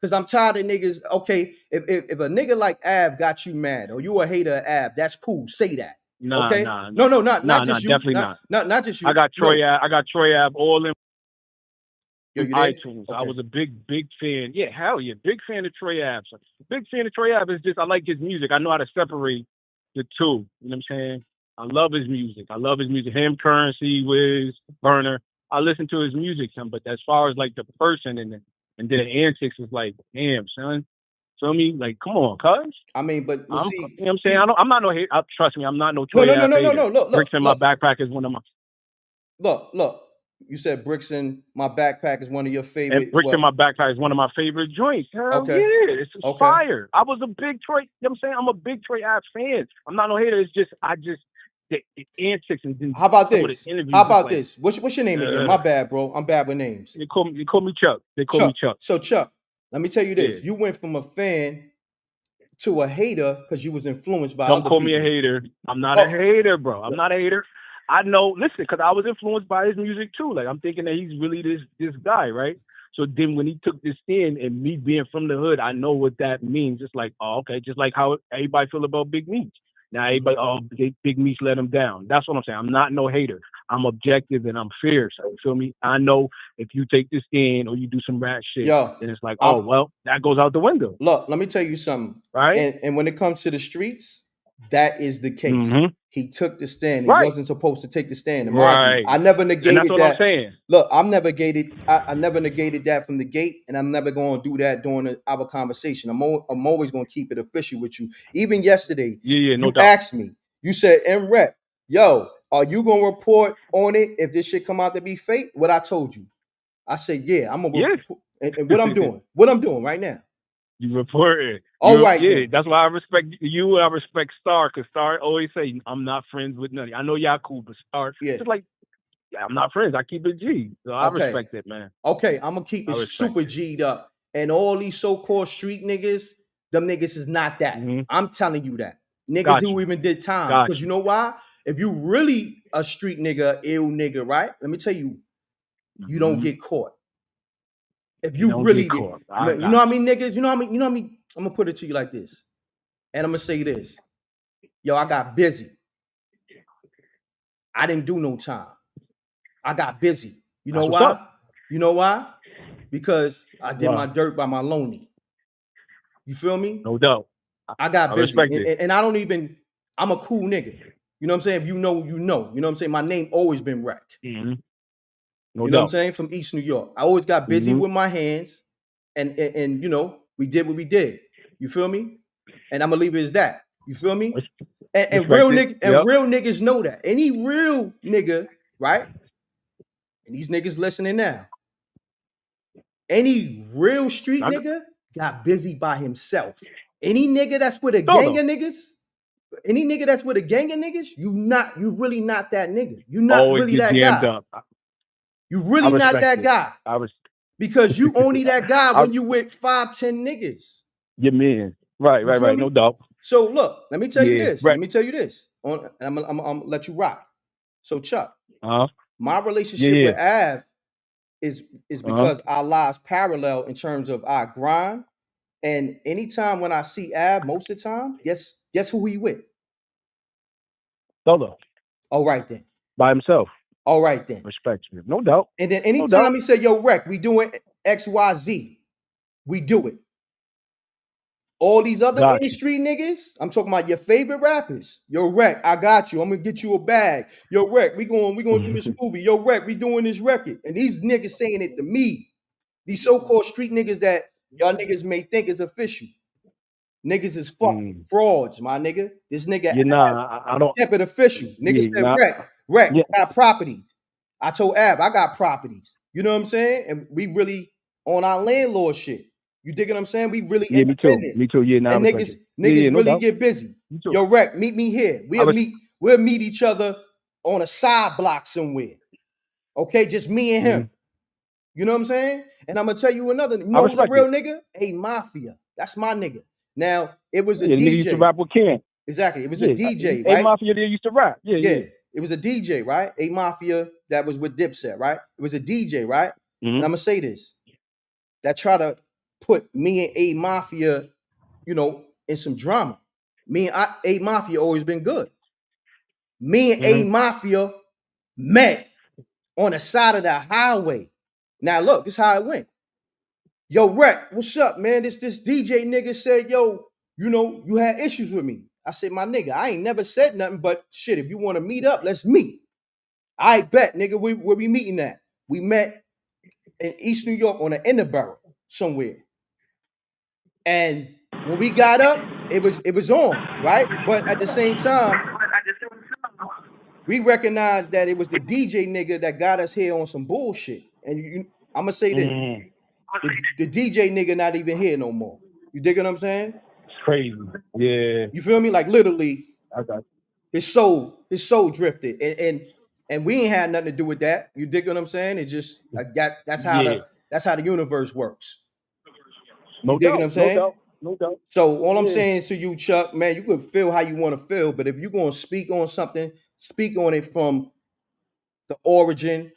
S1: Cause I'm tired of niggas. Okay, if a nigga like Av got you mad or you a hater of Av, that's cool. Say that. Okay? No, not just you.
S3: Definitely not.
S1: Not just you.
S3: I got Troy Ave all in
S1: Yo, you
S3: iTunes.
S1: okay.
S3: I was a big fan. Yeah, hell yeah, big fan of Troy Ave. So, big fan of Troy Ave is just I like his music. I know how to separate the two. You know what I'm saying? I love his music. Him, Currency, Wiz, Burner. I listen to his music, but as far as like the person and then the antics is like, damn, son. Feel me? Like, come on, cuz.
S1: I mean, but
S3: You know
S1: see,
S3: what I'm saying? I'm not no hate. Trust me, I'm not no Troy
S1: no.
S3: hater.
S1: Look,
S3: Bricks in my backpack is one of my.
S1: Look. You said bricks in my backpack is one of your favorite.
S3: And bricks in my backpack is one of my favorite joints. Hell
S1: okay.
S3: Yeah, it's fire. I was a big Troy. You know what I'm saying? I'm a big Troy Ave fan. I'm not no hater. It's just the antics and
S1: how about this? This? What's your name again? My bad, bro. I'm bad with names.
S3: They call me Chuck. Me Chuck.
S1: So Chuck, let me tell you this. Yeah. You went from a fan to a hater because you was influenced by.
S3: Don't call me a hater. I'm not a hater, bro. I'm not a hater. I know. Listen, because I was influenced by his music too. Like I'm thinking that he's really this guy, right? So then when he took this stand and me being from the hood, I know what that means. It's like, oh, okay, just like how everybody feel about Big Meech. Now everybody, Big Meech let him down. That's what I'm saying. I'm not no hater. I'm objective and I'm fair. So you feel me? I know if you take this stand or you do some rat shit, then it's like, oh well, that goes out the window.
S1: Look, let me tell you something.
S3: Right?
S1: And when it comes to the streets, that is the case. Mm-hmm. He took the stand. He wasn't supposed to take the stand. And mind you, I never negated
S3: and that's what I'm saying.
S1: Look, I never negated that from the gate, and I'm never going to do that during our conversation. I'm always going to keep it official with you. Even yesterday,
S3: no
S1: you
S3: doubt.
S1: asked me. You said, M.Reck, yo, are you going to report on it if this shit come out to be fake? What I told you. I said, yeah, I'm going to report. And what I'm doing. What I'm doing right now.
S3: You report it.
S1: All right.
S3: Yeah,
S1: then.
S3: That's why I respect you. I respect Star, because Star always say, I'm not friends with none. I know y'all cool, but Star, just like, I'm not friends. I keep it G. So I respect it, man.
S1: Okay, I'm going to keep it super G'd up. And all these so-called street niggas, them niggas is not that. Mm-hmm. I'm telling you that. Niggas who even did time. Because you know why? If you really a street nigga, ill nigga, right? Let me tell you, you don't get caught. If you really did, you know what I mean, niggas? You know what I mean? I'm gonna put it to you like this, and I'm gonna say this. Yo, I got busy. I didn't do no time. I got busy. You know why? You know why? Because I did my dirt by my lonely. You feel me?
S3: No doubt.
S1: I got busy, and I don't even. I'm a cool nigga. You know what I'm saying? If you know, you know. You know what I'm saying? My name always been M.Reck.
S3: Mm-hmm.
S1: You know what I'm saying? From East New York. I always got busy with my hands, and you know, we did what we did. You feel me? And I'm gonna leave it as that. You feel me? And real niggas know that. Any real nigga, right? And these niggas listening now. Any real street nigga got busy by himself. Any nigga that's with a gang of niggas, any nigga that's with a gang of niggas, you really not that nigga. You not
S3: always
S1: really that guy. Up. You really not that guy. Because you only that guy when you with 5, 10 niggas.
S3: Yeah, man. Right. No doubt.
S1: So look, let me tell you this. Let me tell you this. I'm gonna let you rock. So Chuck, my relationship with Av is because our lives parallel in terms of our grind. And anytime when I see Av, most of the time, guess who he with?
S3: Solo.
S1: All right then.
S3: By himself.
S1: All right then.
S3: Respect you. No doubt.
S1: And then anytime he said, yo, Reck, we doing XYZ, we do it. All these other industry niggas, I'm talking about your favorite rappers. Yo, Reck, I got you. I'm gonna get you a bag. Yo, Reck, we gonna do this movie. Yo, Reck, we doing this record. And these niggas saying it to me. These so-called street niggas that y'all niggas may think is official. Niggas is fucking frauds, my nigga. This nigga,
S3: I don't
S1: kept it official. Niggas said, Reck, I got property. I told Ab, I got properties. You know what I'm saying? And we really on our landlord shit. You dig what I'm saying? We really independent.
S3: Me too. Yeah, now
S1: and niggas really get busy. Yo, Reck, meet me here. We'll meet each other on a side block somewhere. Okay, just me and him. You know what I'm saying? And I'm gonna tell you another. You know who's a real nigga? A Mafia. That's my nigga. Now it was a DJ.
S3: Used to rap with Ken.
S1: Exactly. It was a DJ, right?
S3: A Mafia they used to rap. Yeah.
S1: It was a DJ, right? A Mafia that was with Dipset, right? It was a DJ, right? And
S3: Mm-hmm.
S1: I'm gonna say this, that try to put me and A Mafia, in some drama. Me and A Mafia always been good. Me and A
S3: Mm-hmm.
S1: Mafia met on the side of the highway. Now look, this is how it went. Yo, Rec, what's up, man? This DJ nigga said, yo, you had issues with me. I said, my nigga, I ain't never said nothing, but shit, if you want to meet up, let's meet. I bet, nigga, where we meeting at? We met in East New York on the inner borough somewhere. And when we got up, it was on, right? But at the same time, we recognized that it was the DJ nigga that got us here on some bullshit. And I'm gonna say this:
S3: Mm-hmm.
S1: the DJ nigga not even here no more. You dig what I'm saying?
S3: It's crazy. Yeah.
S1: You feel me? Like literally,
S3: I got
S1: his soul drifted, and we ain't had nothing to do with that. You dig what I'm saying? It just that's how
S3: yeah.
S1: the universe works. You
S3: No
S1: dig what
S3: doubt.
S1: I'm
S3: No
S1: saying?
S3: doubt. No doubt.
S1: So all I'm
S3: Yeah.
S1: saying to you, Chuck, man, you can feel how you want to feel, but if you're gonna speak on something, speak on it from the origin,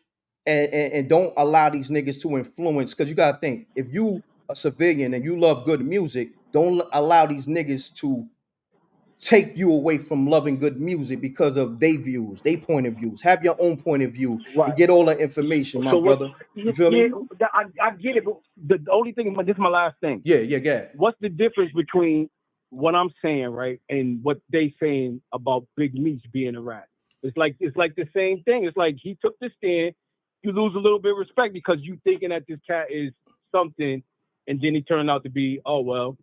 S1: and don't allow these niggas to influence. Because you gotta think, if you a civilian and you love good music, don't allow these niggas to take you away from loving good music because of their views, their point of views. Have your own point of view
S3: Right.
S1: and get all the information, my
S3: So what?
S1: brother. You feel
S3: Yeah,
S1: me?
S3: I get it. But the only thing, this is my last thing.
S1: Yeah, yeah, yeah.
S3: What's the difference between what I'm saying, right, and what they saying about Big Meech being a rat? It's like the same thing. It's like he took the stand. You lose a little bit of respect because you thinking that this cat is something, and then he turned out to be, oh well.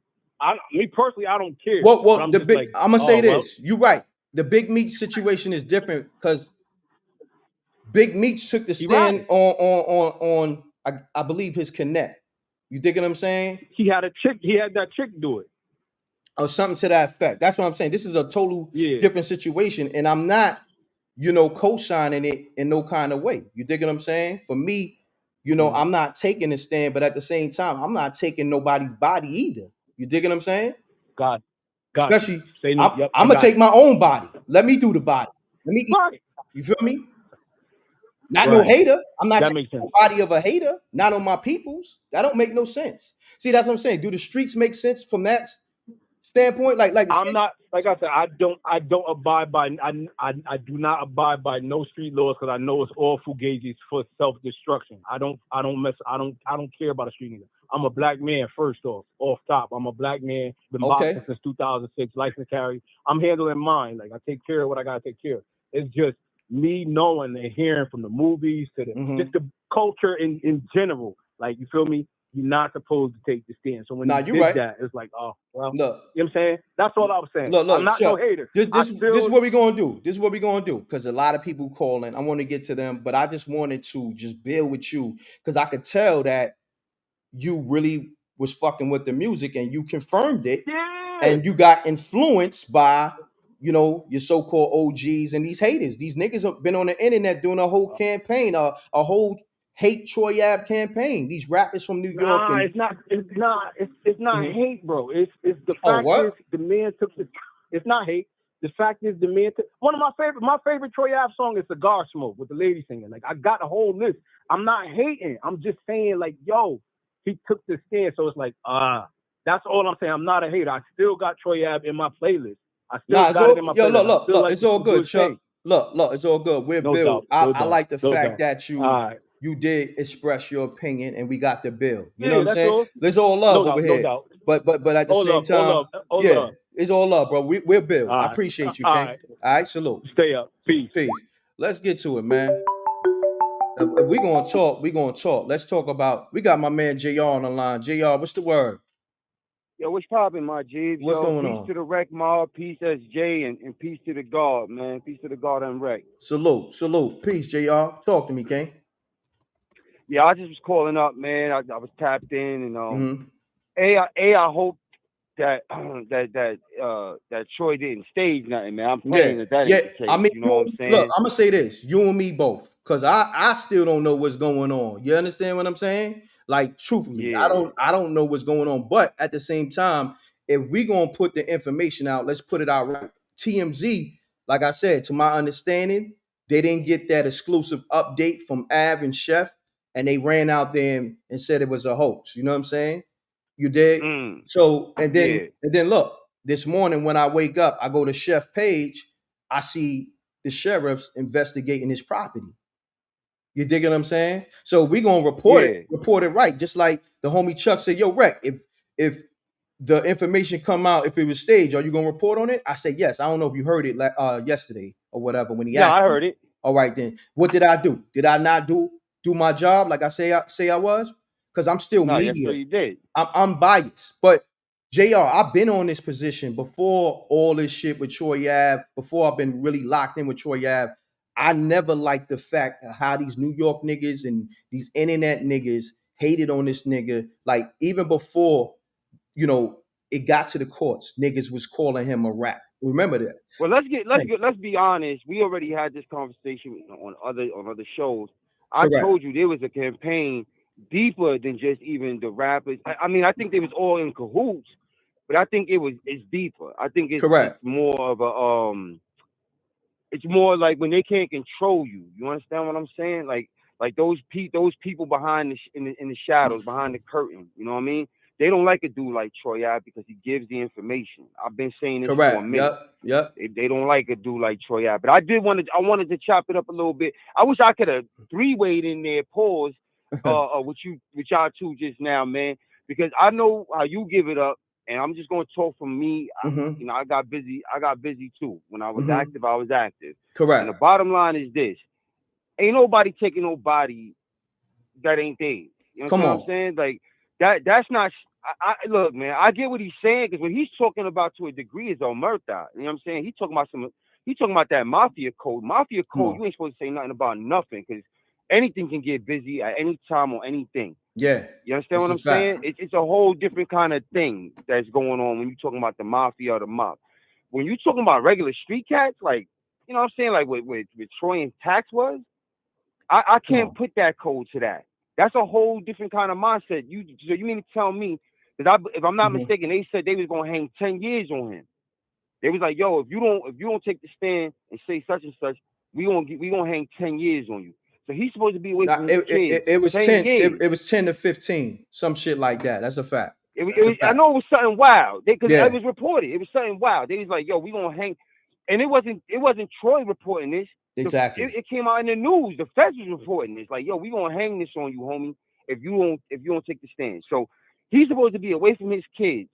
S3: Me personally, I don't care, but
S1: Well,
S3: I'm
S1: the
S3: just
S1: big.
S3: like,
S1: I'm gonna say
S3: oh well.
S1: this. You're right. The Big Meech situation is different because Big Meech took the
S3: He
S1: stand
S3: ratted.
S1: on I believe his connect. You dig what I'm saying?
S3: He had a chick. He had that chick do it.
S1: Or something to that effect. That's what I'm saying. This is a total
S3: Yeah.
S1: different situation, and I'm not, co-signing it in no kind of way. You dig what I'm saying? For me,
S3: Mhm.
S1: I'm not taking a stand, but at the same time, I'm not taking nobody's body either. You dig what I'm saying?
S3: Got got you.
S1: Especially,
S3: Say no.
S1: I'm,
S3: Yep, I
S1: I'm gonna
S3: got
S1: take
S3: it.
S1: my own body. Let me do the body. Let me eat.
S3: Right.
S1: You feel me? Not no
S3: Right.
S1: hater. I'm not
S3: That
S1: taking
S3: makes
S1: the
S3: sense.
S1: body of a hater. Not on my peoples. That don't make no sense. See, that's what I'm saying. Do the streets make sense from that standpoint? Like the
S3: I'm
S1: street.
S3: not like I said. I don't abide by. I do not abide by no street laws because I know it's all fugazis for self destruction. I don't mess. I don't care about a street nigga. I'm a black man first off top. I'm a black man. Been
S1: Okay.
S3: boxing since 2006. License carry. I'm handling mine. Like I take care of what I gotta take care of. It's just me knowing and hearing from the movies to the
S1: Mm-hmm.
S3: just the culture in general. Like you feel me? You're not supposed to take the stand. So when
S1: Nah,
S3: he
S1: you
S3: did
S1: right.
S3: that, it's like, oh well.
S1: Look,
S3: You know what I'm saying? That's all I was saying. I'm
S1: look,
S3: not no
S1: Chuck.
S3: hater.
S1: This
S3: I
S1: this this is
S3: still,
S1: what we're gonna do. This is what we're gonna do. Because a lot of people calling. I want to get to them, but I just wanted to just build with you because I could tell that you really was fucking with the music and you confirmed it,
S3: yeah.
S1: and you got influenced by your so-called OGs and these haters. These niggas have been on the internet doing a whole campaign, a whole hate Troy Ave campaign. These rappers from New York
S3: Nah,
S1: and
S3: it's not. It's not. It's not
S1: Mhm.
S3: hate, bro. It's the
S1: Oh,
S3: fact is
S1: what?
S3: the man took the. It's not hate. The fact is the man took one of my favorite Troy Ave song is Cigar Smoke with the lady singing. Like I got a whole list. I'm not hating. I'm just saying like yo, he took the stand. So it's like that's all I'm saying. I'm not a hater. I still got Troy Ave in my playlist. I still
S1: Nah, it's
S3: got it
S1: all
S3: in my
S1: yo.
S3: playlist.
S1: Look,
S3: I
S1: look,
S3: still
S1: look.
S3: like
S1: It's
S3: to
S1: all
S3: do
S1: good,
S3: his thing.
S1: Chuck. Look. It's all good. We're
S3: No
S1: build.
S3: doubt. No
S1: I
S3: doubt.
S1: like the
S3: No
S1: fact
S3: doubt.
S1: that
S3: All right.
S1: you did express your opinion, and we got the bill. You know
S3: Yeah,
S1: what I'm
S3: that's
S1: saying?
S3: all.
S1: There's all
S3: No
S1: love over
S3: doubt. No
S1: here.
S3: doubt.
S1: But at the
S3: All
S1: same
S3: love. All
S1: time,
S3: love. All
S1: yeah,
S3: love.
S1: it's all love, bro. We're
S3: All
S1: build. I
S3: right.
S1: appreciate you,
S3: All
S1: King.
S3: right.
S1: All right, salute.
S3: Stay up. Peace.
S1: Peace. Let's get to it, man. If we gonna talk, we gonna talk. Let's talk about. We got my man Jr. on the line. Jr. What's the word?
S4: Yo, what's poppin', my Jeeves?
S1: What's
S4: Yo,
S1: going
S4: peace
S1: on?
S4: to the Wreck Mob, peace SJ, and peace to the God, man. Peace to the God M.Reck.
S1: Salute. Peace, Jr. Talk to me, King.
S4: Yeah, I just was calling up, man. I was tapped in, and
S1: Mm-hmm.
S4: I hope that that Troy didn't stage nothing, man. I'm
S1: Yeah,
S4: praying that that
S1: yeah.
S4: ain't the
S1: I
S4: case.
S1: mean,
S4: You know what I'm
S1: look,
S4: saying?
S1: I'm gonna say this: you and me both, because I still don't know what's going on. You understand what I'm saying? Like, truthfully,
S4: Yeah.
S1: I don't know what's going on. But at the same time, if we gonna put the information out, let's put it out right. TMZ, like I said, to my understanding, they didn't get that exclusive update from Av and Chef, and they ran out there and said it was a hoax. You know what I'm saying? You did.
S4: Mm,
S1: So
S4: yeah,
S1: and then look, this morning when I wake up, I go to Chef page, I see the sheriffs investigating his property. You dig what I'm saying? So we gonna
S4: yeah.
S1: report it right. Just like the homie Chuck said, yo, Rec, if the information come out, if it was staged, are you gonna report on it? I said yes. I don't know if you heard it yesterday or whatever when he
S4: No,
S1: asked
S4: I
S1: me.
S4: heard it.
S1: All right, then. What did I do? Did I not do my job like I was? Because I'm still
S4: No, yes, sir,
S1: media.
S4: you did.
S1: I'm unbiased. But JR, I've been on this position before all this shit with Troy Ave, before I've been really locked in with Troy Ave. I never liked the fact of how these New York niggas and these internet niggas hated on this nigga. Like even before, you know, it got to the courts, niggas was calling him a rat. Remember that?
S4: Well,
S1: Right.
S4: let's be honest. We already had this conversation on other shows. I
S1: Correct.
S4: told you there was a campaign deeper than just even the rappers. I mean, I think they was all in cahoots, but I think it's deeper. I think it's
S1: Correct.
S4: more of a it's more like when they can't control you. You understand what I'm saying? Like those people behind in the shadows, behind the curtain. You know what I mean? They don't like a dude like Troy Ave because he gives the information. I've been saying this for a
S1: Correct.
S4: minute.
S1: Yep. Yep.
S4: They don't like a dude like Troy Ave. But I wanted to chop it up a little bit. I wish I could have three-wayed in there, pause, with y'all two just now, man, because I know how you give it up, and I'm just gonna talk from me.
S1: Mm-hmm.
S4: I got busy. I got busy too. When I was
S1: Mm-hmm.
S4: active, I was active. And the
S1: Correct.
S4: bottom line is this: ain't nobody taking nobody that ain't theirs. You
S1: Come
S4: understand what I'm
S1: on.
S4: saying? Like that. That's not. I look, man. I get what he's saying because what he's talking about to a degree is omerta. You know what I'm saying? He's talking about some. He's talking about that mafia code. Mafia
S1: Come
S4: code.
S1: on.
S4: You ain't supposed to say nothing about nothing because anything can get busy at any time on anything.
S1: Yeah.
S4: You understand
S1: It's
S4: what
S1: a
S4: I'm
S1: fact.
S4: saying? It's a whole different kind of thing that's going on when you're talking about the mafia or the mob. When you're talking about regular street cats, like you know what I'm saying, like with Troy and Tax was, I
S1: Come
S4: can't
S1: on.
S4: put that code to that. That's a whole different kind of mindset. You mean to tell me that if I'm not
S1: Mm-hmm.
S4: mistaken, they said they was gonna hang 10 years on him. They was like, yo, if you don't take the stand and say such and such, we gonna hang 10 years on you. So he's supposed to be away
S1: Now,
S4: from his kids
S1: it was 10.
S4: 10 years.
S1: It was 10 to 15, some shit like that. That's a fact. That's a
S4: I
S1: fact.
S4: know it was something wild because it
S1: Yeah.
S4: was reported. It was something wild. They was like, "Yo, we gonna hang," and it wasn't Troy reporting this.
S1: Exactly.
S4: It came out in the news. The feds was reporting this. Like, "Yo, we gonna hang this on you, homie, if you don't take the stand." So he's supposed to be away from his kids,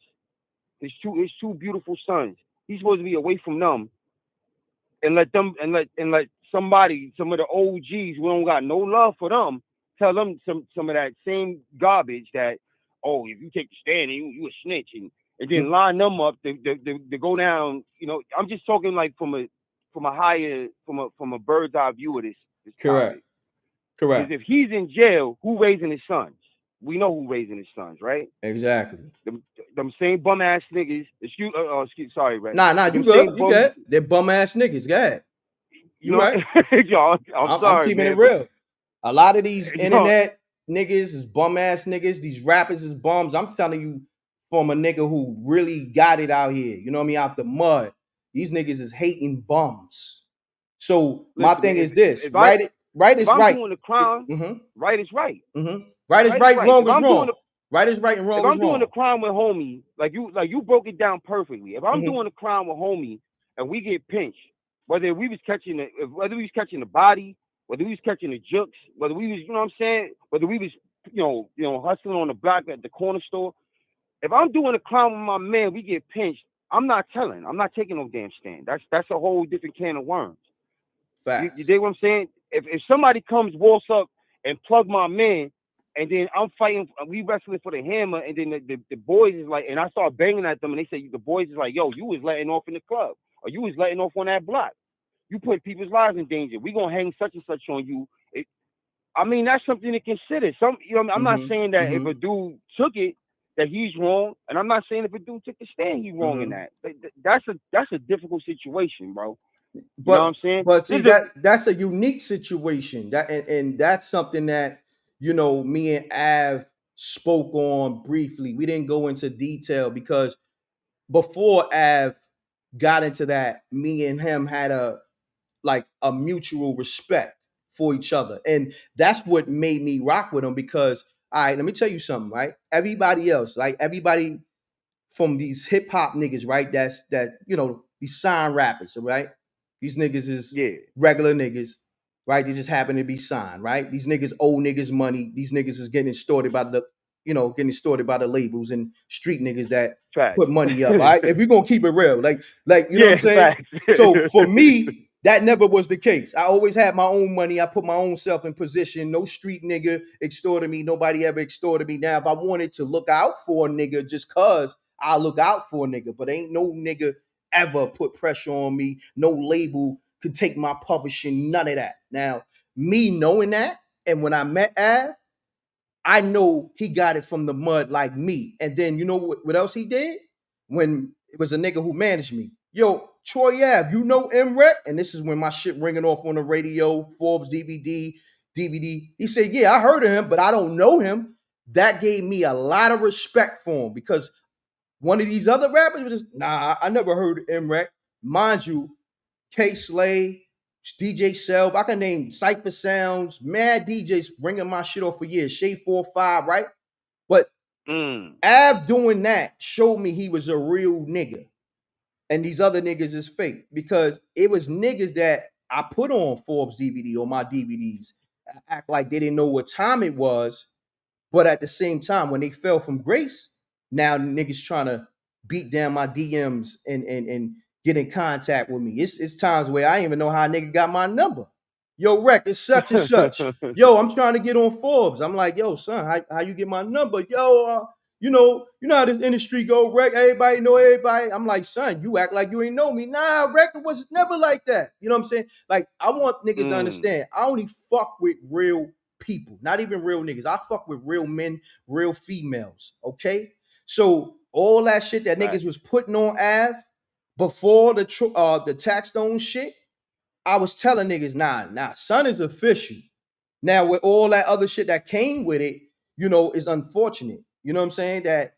S4: his two beautiful sons. He's supposed to be away from them and let them and let somebody, some of the OGs who don't got no love for them, tell them some of that same garbage that, oh, if you take the stand, you a snitch, and then line them up to go down. You know, I'm just talking like from a higher from a bird's eye view of this
S1: Correct.
S4: topic. Because
S1: Correct.
S4: if he's in jail, who raising his sons? We know who raising his sons, right?
S1: Exactly.
S4: Them, them same bum ass niggas. Sorry, Red.
S1: Nah,
S4: But
S1: you
S4: them
S1: good.
S4: same
S1: You
S4: bum,
S1: good. They're bum ass niggas. Go ahead.
S4: you
S1: You
S4: know,
S1: right.
S4: y'all. I'm
S1: I'm
S4: sorry,
S1: keeping it
S4: man, but
S1: real. A lot of these
S4: you know,
S1: internet niggas is bum ass niggas. These rappers is bums. I'm telling you, from a nigga who really got it out here. You know what I mean? Out the mud. These niggas is hating bums. So my
S4: listen,
S1: thing
S4: man.
S1: is this:
S4: If I
S1: right
S4: if
S1: is
S4: I'm
S1: right.
S4: doing the crime,
S1: Mm-hmm.
S4: right is right.
S1: Mm-hmm. Right is
S4: Right is
S1: right.
S4: right.
S1: Wrong is wrong. Right is right and
S4: If
S1: wrong is
S4: I'm doing the
S1: wrong.
S4: crime with homie, like you broke it down perfectly. If I'm
S1: Mm-hmm.
S4: doing the crime with homie and we get pinched, whether we was catching the body, whether we was catching the jukes, whether we was, you know what I'm saying, whether we was, hustling on the block at the corner store. If I'm doing a crime with my man, we get pinched. I'm not telling. I'm not taking no damn stand. That's a whole different can of worms. You
S1: Facts.
S4: dig what I'm saying? If somebody comes, walks up and plug my man, and then I'm fighting, we wrestling for the hammer, and then the boys is like, and I start banging at them, and they say the boys is like, yo, you was letting off in the club, or you was letting off on that block. You put people's lives in danger. We gonna hang such and such on you. I mean, that's something to consider. I'm not
S1: Mm-hmm.
S4: saying that if
S1: Mm-hmm.
S4: a dude took it that he's wrong, and I'm not saying if a dude took the stand he's wrong in
S1: Mm-hmm.
S4: that. That's a difficult situation, bro. You know what I'm
S1: but
S4: saying?
S1: but see
S4: This is a
S1: that's a unique situation that and that's something that me and Av spoke on briefly. We didn't go into detail because before Av got into that, me and him had a like a mutual respect for each other. And that's what made me rock with him because, all right, let me tell you something, right? Everybody else, like everybody from these hip hop niggas, right? These sign rappers, right? These niggas is
S4: Yeah.
S1: regular niggas, right? They just happen to be signed, right? These niggas owe niggas money. These niggas is getting extorted by the labels and street niggas that
S4: Facts.
S1: put money up. All right. If we're gonna keep it real, like you know what
S4: Yeah,
S1: I'm saying?
S4: facts.
S1: So for me, that never was the case. I always had my own money. I put my own self in position. No street nigga extorted me. Nobody ever extorted me. Now, if I wanted to look out for a nigga just cause I look out for a nigga, but ain't no nigga ever put pressure on me. No label could take my publishing, none of that. Now, me knowing that, and when I met Av, I know he got it from the mud like me. And then you know what else he did? When it was a nigga who managed me. Yo, Troy Ave, you know M.Reck? And this is when my shit ringing off on the radio, Forbes DVD. He said, yeah, I heard of him, but I don't know him. That gave me a lot of respect for him because one of these other rappers was just, nah, I never heard M.Reck. Mind you, K Slay, DJ Self, I can name Cypher Sounds, mad DJs bringing my shit off for years, Shade 45, right? But Av doing that showed me he was a real nigga. And these other niggas is fake because it was niggas that I put on Forbes DVD or my DVDs act like they didn't know what time it was. But at the same time, when they fell from grace, now niggas trying to beat down my DMs and get in contact with me. It's times where I ain't even know how a nigga got my number. Yo, Rec, it's such and such. Yo, I'm trying to get on Forbes. I'm like, yo, son, how you get my number? Yo, you know how this industry go, Rec. Everybody know everybody. I'm like, son, you act like you ain't know me. Nah, Rec, it was never like that. You know what I'm saying? Like, I want niggas to understand. I only fuck with real people, not even real niggas. I fuck with real men, real females. Okay, so all that shit that niggas was putting on Av before the tax stone shit, I was telling niggas, nah, son is official. Now with all that other shit that came with it, is unfortunate. You know what I'm saying? That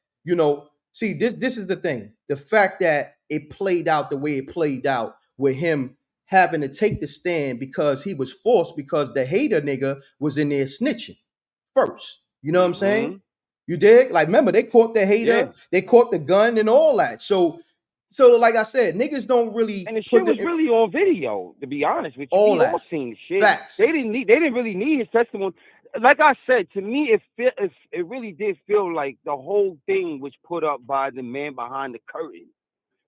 S1: see this is the thing. The fact that it played out the way it played out with him having to take the stand because he was forced because the hater nigga was in there snitching first. You know what I'm saying? You dig? Like, remember, they caught the hater, they caught the gun and all that. So like I said, niggas don't really
S4: and the shit was really on video, to be honest with you.
S1: All
S4: we
S1: that.
S4: all seen the shit.
S1: Facts.
S4: They didn't really need his testimony. Like I said, to me, it really did feel like the whole thing was put up by the man behind the curtain.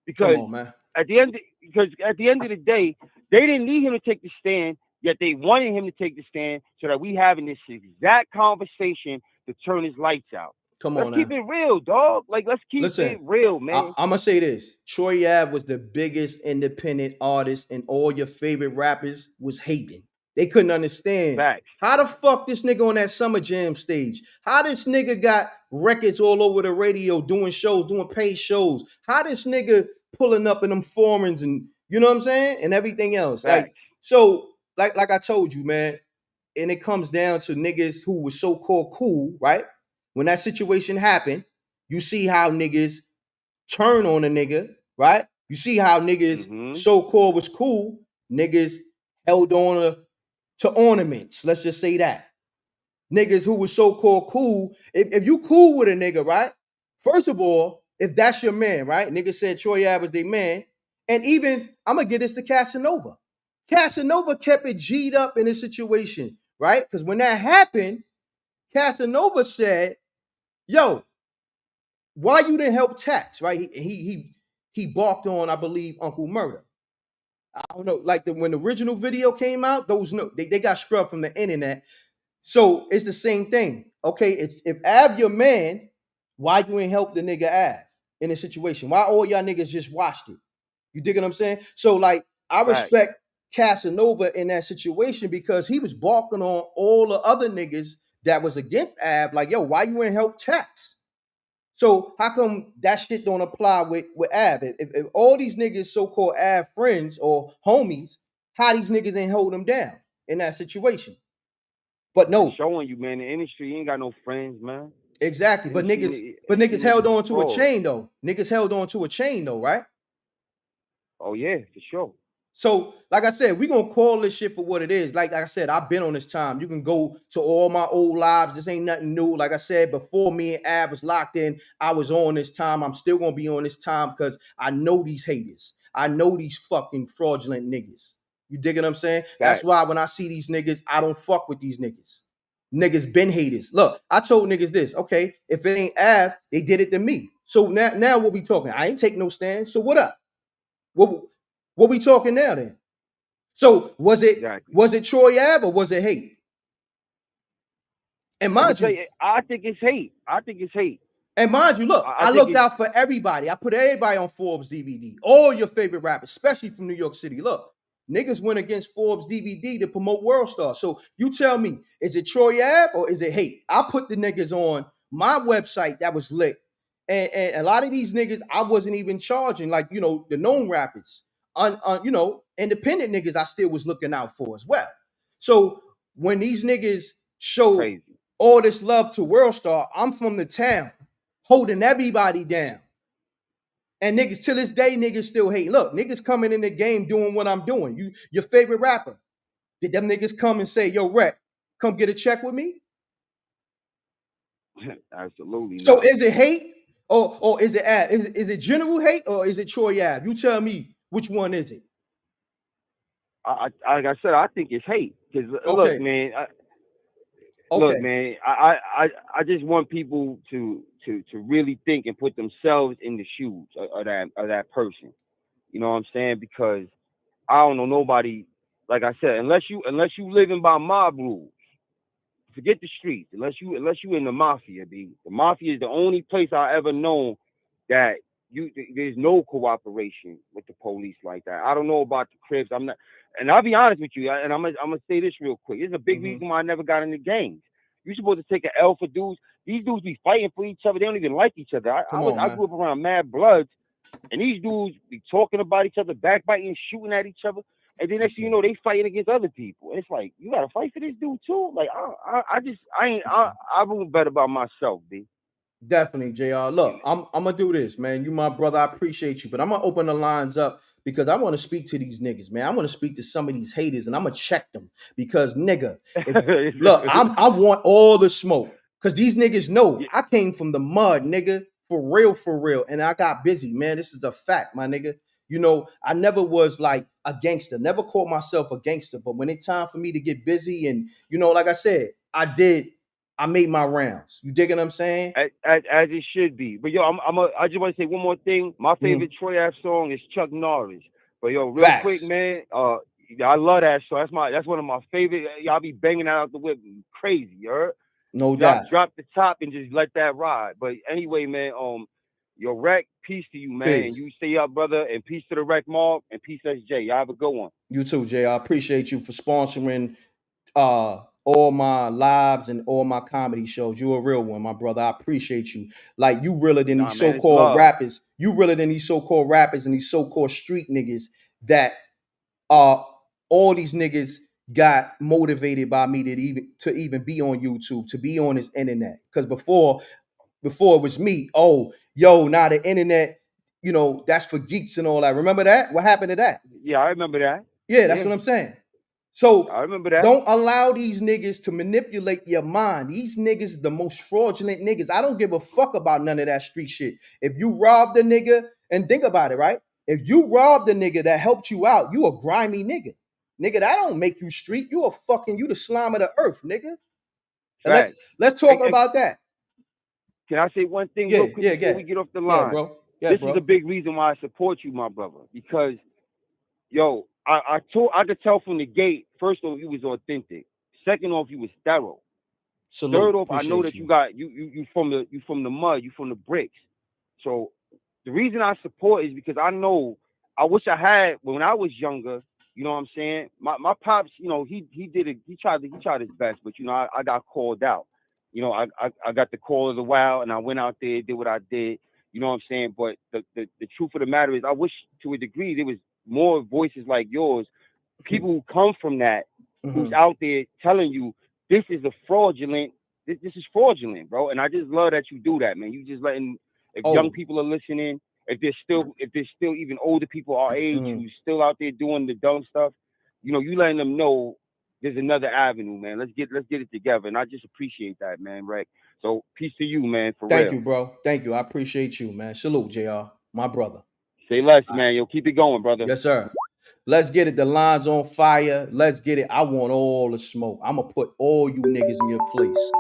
S4: Because
S1: Come on, man.
S4: at the end of the day, they didn't need him to take the stand, yet they wanted him to take the stand so that we having this exact conversation to turn his lights out.
S1: Come
S4: Let's
S1: on
S4: keep
S1: now.
S4: it real, dog. Like, let's keep it real, man.
S1: I'm gonna say this: Troy Ave was the biggest independent artist, and all your favorite rappers was hating. They couldn't understand
S4: Facts.
S1: how the fuck this nigga on that Summer Jam stage. How this nigga got records all over the radio, doing shows, doing paid shows. How this nigga pulling up in them forums and you know what I'm saying, and everything else.
S4: Facts.
S1: Like I told you, man. And it comes down to niggas who was so-called cool, right? When that situation happened, you see how niggas turn on a nigga, right? You see how niggas so-called was cool. Niggas held on to ornaments. Let's just say that. Niggas who was so-called cool. If you cool with a nigga, right? First of all, if that's your man, right? Nigga said Troy Ave was their man. And even, I'm going to get this to Casanova. Casanova kept it G'd up in this situation, right? Because when that happened, Casanova said, yo, why you didn't help Tax, right? He balked on, I believe, Uncle Murder. I don't know, like when the original video came out, they got scrubbed from the internet. So it's the same thing. Okay, if Av your man, why you ain't help the nigga Av in a situation? Why all y'all niggas just watched it? You dig what I'm saying? So like I respect Casanova in that situation because he was balking on all the other niggas that was against Av. Like, yo, why you ain't help Tax? So how come that shit don't apply with Av? If all these niggas so-called Av friends or homies, how these niggas ain't hold them down in that situation? But no,
S4: I'm showing you, man, the industry ain't got no friends, man.
S1: Exactly. But niggas held on to a chain though. Niggas held on to a chain though, right?
S4: Oh yeah, for sure.
S1: So, like I said, we're gonna call this shit for what it is. Like I said, I've been on this time. You can go to all my old lives. This ain't nothing new. Like I said, before me and Ab was locked in, I was on this time. I'm still gonna be on this time because I know these haters. I know these fucking fraudulent niggas. You dig what I'm saying? That's
S4: Facts.
S1: why when I see these niggas, I don't fuck with these niggas. Niggas been haters. Look, I told niggas this. Okay, if it ain't Av, they did it to me. So now what we talking? I ain't take no stand. So what up? What what we talking now then? So
S4: Exactly.
S1: was it Troy Ave or was it hate? And
S4: I'm gonna
S1: mind
S4: tell
S1: you,
S4: you, I think it's hate. I think it's hate.
S1: look,
S4: I
S1: I
S4: think
S1: looked
S4: it's
S1: out for everybody. I put everybody on Forbes DVD. All your favorite rappers, especially from New York City. Look, niggas went against Forbes DVD to promote World Star. So you tell me, is it Troy Ave or is it hate? I put the niggas on my website that was lit. And a lot of these niggas, I wasn't even charging, like, the known rappers. Independent niggas, I still was looking out for as well. So when these niggas show
S4: crazy.
S1: all this love to World Star, I'm from the town, holding everybody down. And niggas, till this day, niggas still hate. Look, niggas coming in the game doing what I'm doing. Your favorite rapper. Did them niggas come and say, yo, Rec, come get a check with me?
S4: Absolutely
S1: So
S4: not.
S1: is it hate or is it is it general hate or is it Troy Ave? You tell me which one is it?
S4: Like I said, I think it's hate. Cause look,
S1: Okay,
S4: man, look,
S1: okay.
S4: man, I just want people to really think and put themselves in the shoes of that person. You know what I'm saying? Because I don't know nobody. Like I said, unless you living by mob rules, forget the streets. Unless you in the mafia, B. The mafia is the only place I ever known that there's no cooperation with the police like that. I don't know about the Crips. I'm not, and I'll be honest with you. And I'm gonna say this real quick. It's a big
S1: Hmm.
S4: reason why I never got into gangs. You're supposed to take an L for dudes. These dudes be fighting for each other. They don't even like each other.
S1: Come on,
S4: I
S1: man.
S4: grew up around mad bloods, and these dudes be talking about each other, backbiting, shooting at each other. And then next thing you
S1: Listen,
S4: know, they fighting against other people. And it's like, you gotta fight for this dude too. Like I just I ain't
S1: listen.
S4: I won't bet about myself, B.
S1: Definitely, JR. Look, I'm gonna do this, man. You my brother, I appreciate you, but I'm gonna open the lines up because I want to speak to these niggas, man. I want to speak to some of these haters and I'm gonna check them because nigga, if look, I want all the smoke. Cause these niggas know
S4: Yeah,
S1: I came from the mud, nigga. For real. And I got busy, man. This is a fact, my nigga. I never was like a gangster, never called myself a gangster. But when it's time for me to get busy, and like I said, I made my rounds. You dig what I'm saying?
S4: as it should be. But yo, I just want to say one more thing. My favorite
S1: Mhm.
S4: Troy Ave song is Chuck Norris. But yo, real quick,
S1: Facts.
S4: man, I love that song. That's one of my favorite. Y'all be banging that out the whip, crazy. You heard?
S1: No
S4: Drop
S1: doubt.
S4: drop the top and just let that ride. But anyway, man, your Rec, peace to you, man, and
S1: Peace.
S4: you stay up, brother, and peace to the Rec Mob, and peace SJ. Y'all have a good one.
S1: You too, Jay. I appreciate you for sponsoring all my lives and all my comedy shows. You a real one, my brother. I appreciate you. Like you realer than
S4: Nah,
S1: these
S4: man, it's
S1: so-called
S4: love.
S1: rappers. You realer than these so-called rappers and these so-called street niggas that uh all these niggas got motivated by me to even be on YouTube, to be on this internet. Because before it was me. Oh, yo, now the internet, that's for geeks and all that. Remember that? What happened to that?
S4: Yeah, I remember that.
S1: Yeah, that's
S4: Yeah,
S1: what I'm saying. So
S4: I remember that.
S1: don't allow these niggas to manipulate your mind. These niggas is the most fraudulent niggas. I don't give a fuck about none of that street shit. If you robbed a nigga, and think about it, right? If you robbed a nigga that helped you out, you a grimy nigga. Nigga, that don't make you street. You the slime of the earth, nigga. And let's
S4: Facts.
S1: let's talk
S4: And
S1: about that.
S4: can I say one thing real
S1: Yeah,
S4: quick
S1: yeah,
S4: before
S1: yeah.
S4: we get off the
S1: Yeah,
S4: line?
S1: bro. Yeah,
S4: This is a
S1: bro.
S4: big reason why I support you, my brother, because yo, I could tell from the gate. First off, you was authentic. Second off, you was thorough. Third
S1: Salute.
S4: off, I know
S1: Appreciate
S4: that you
S1: you.
S4: got you from the mud, you from the bricks. So the reason I support is because I know I wish I had when I was younger. You know what I'm saying? My pops, he did it. He tried his best, but I got called out. I got the call of the wild, and I went out there, did what I did. You know what I'm saying? But the truth of the matter is, I wish to a degree there was more voices like yours, people who come from that, who's
S1: Hmm.
S4: out there telling you this is a fraudulent, this is fraudulent, bro. And I just love that you do that, man. You just letting, if young
S1: Oh,
S4: people are listening, if there's still even older people our age who's still out there doing the dumb stuff, you letting them know there's another avenue, man. Let's get it together, and I just appreciate that, man. Right. So peace to you, man, for
S1: Thank
S4: real.
S1: you, bro. Thank you. I appreciate you, man. Salute, JR, my brother.
S4: Say less,
S1: All right.
S4: man. Yo, keep it going, brother.
S1: Yes, sir. Let's get it. The line's on fire. Let's get it. I want all the smoke. I'm going to put all you niggas in your place.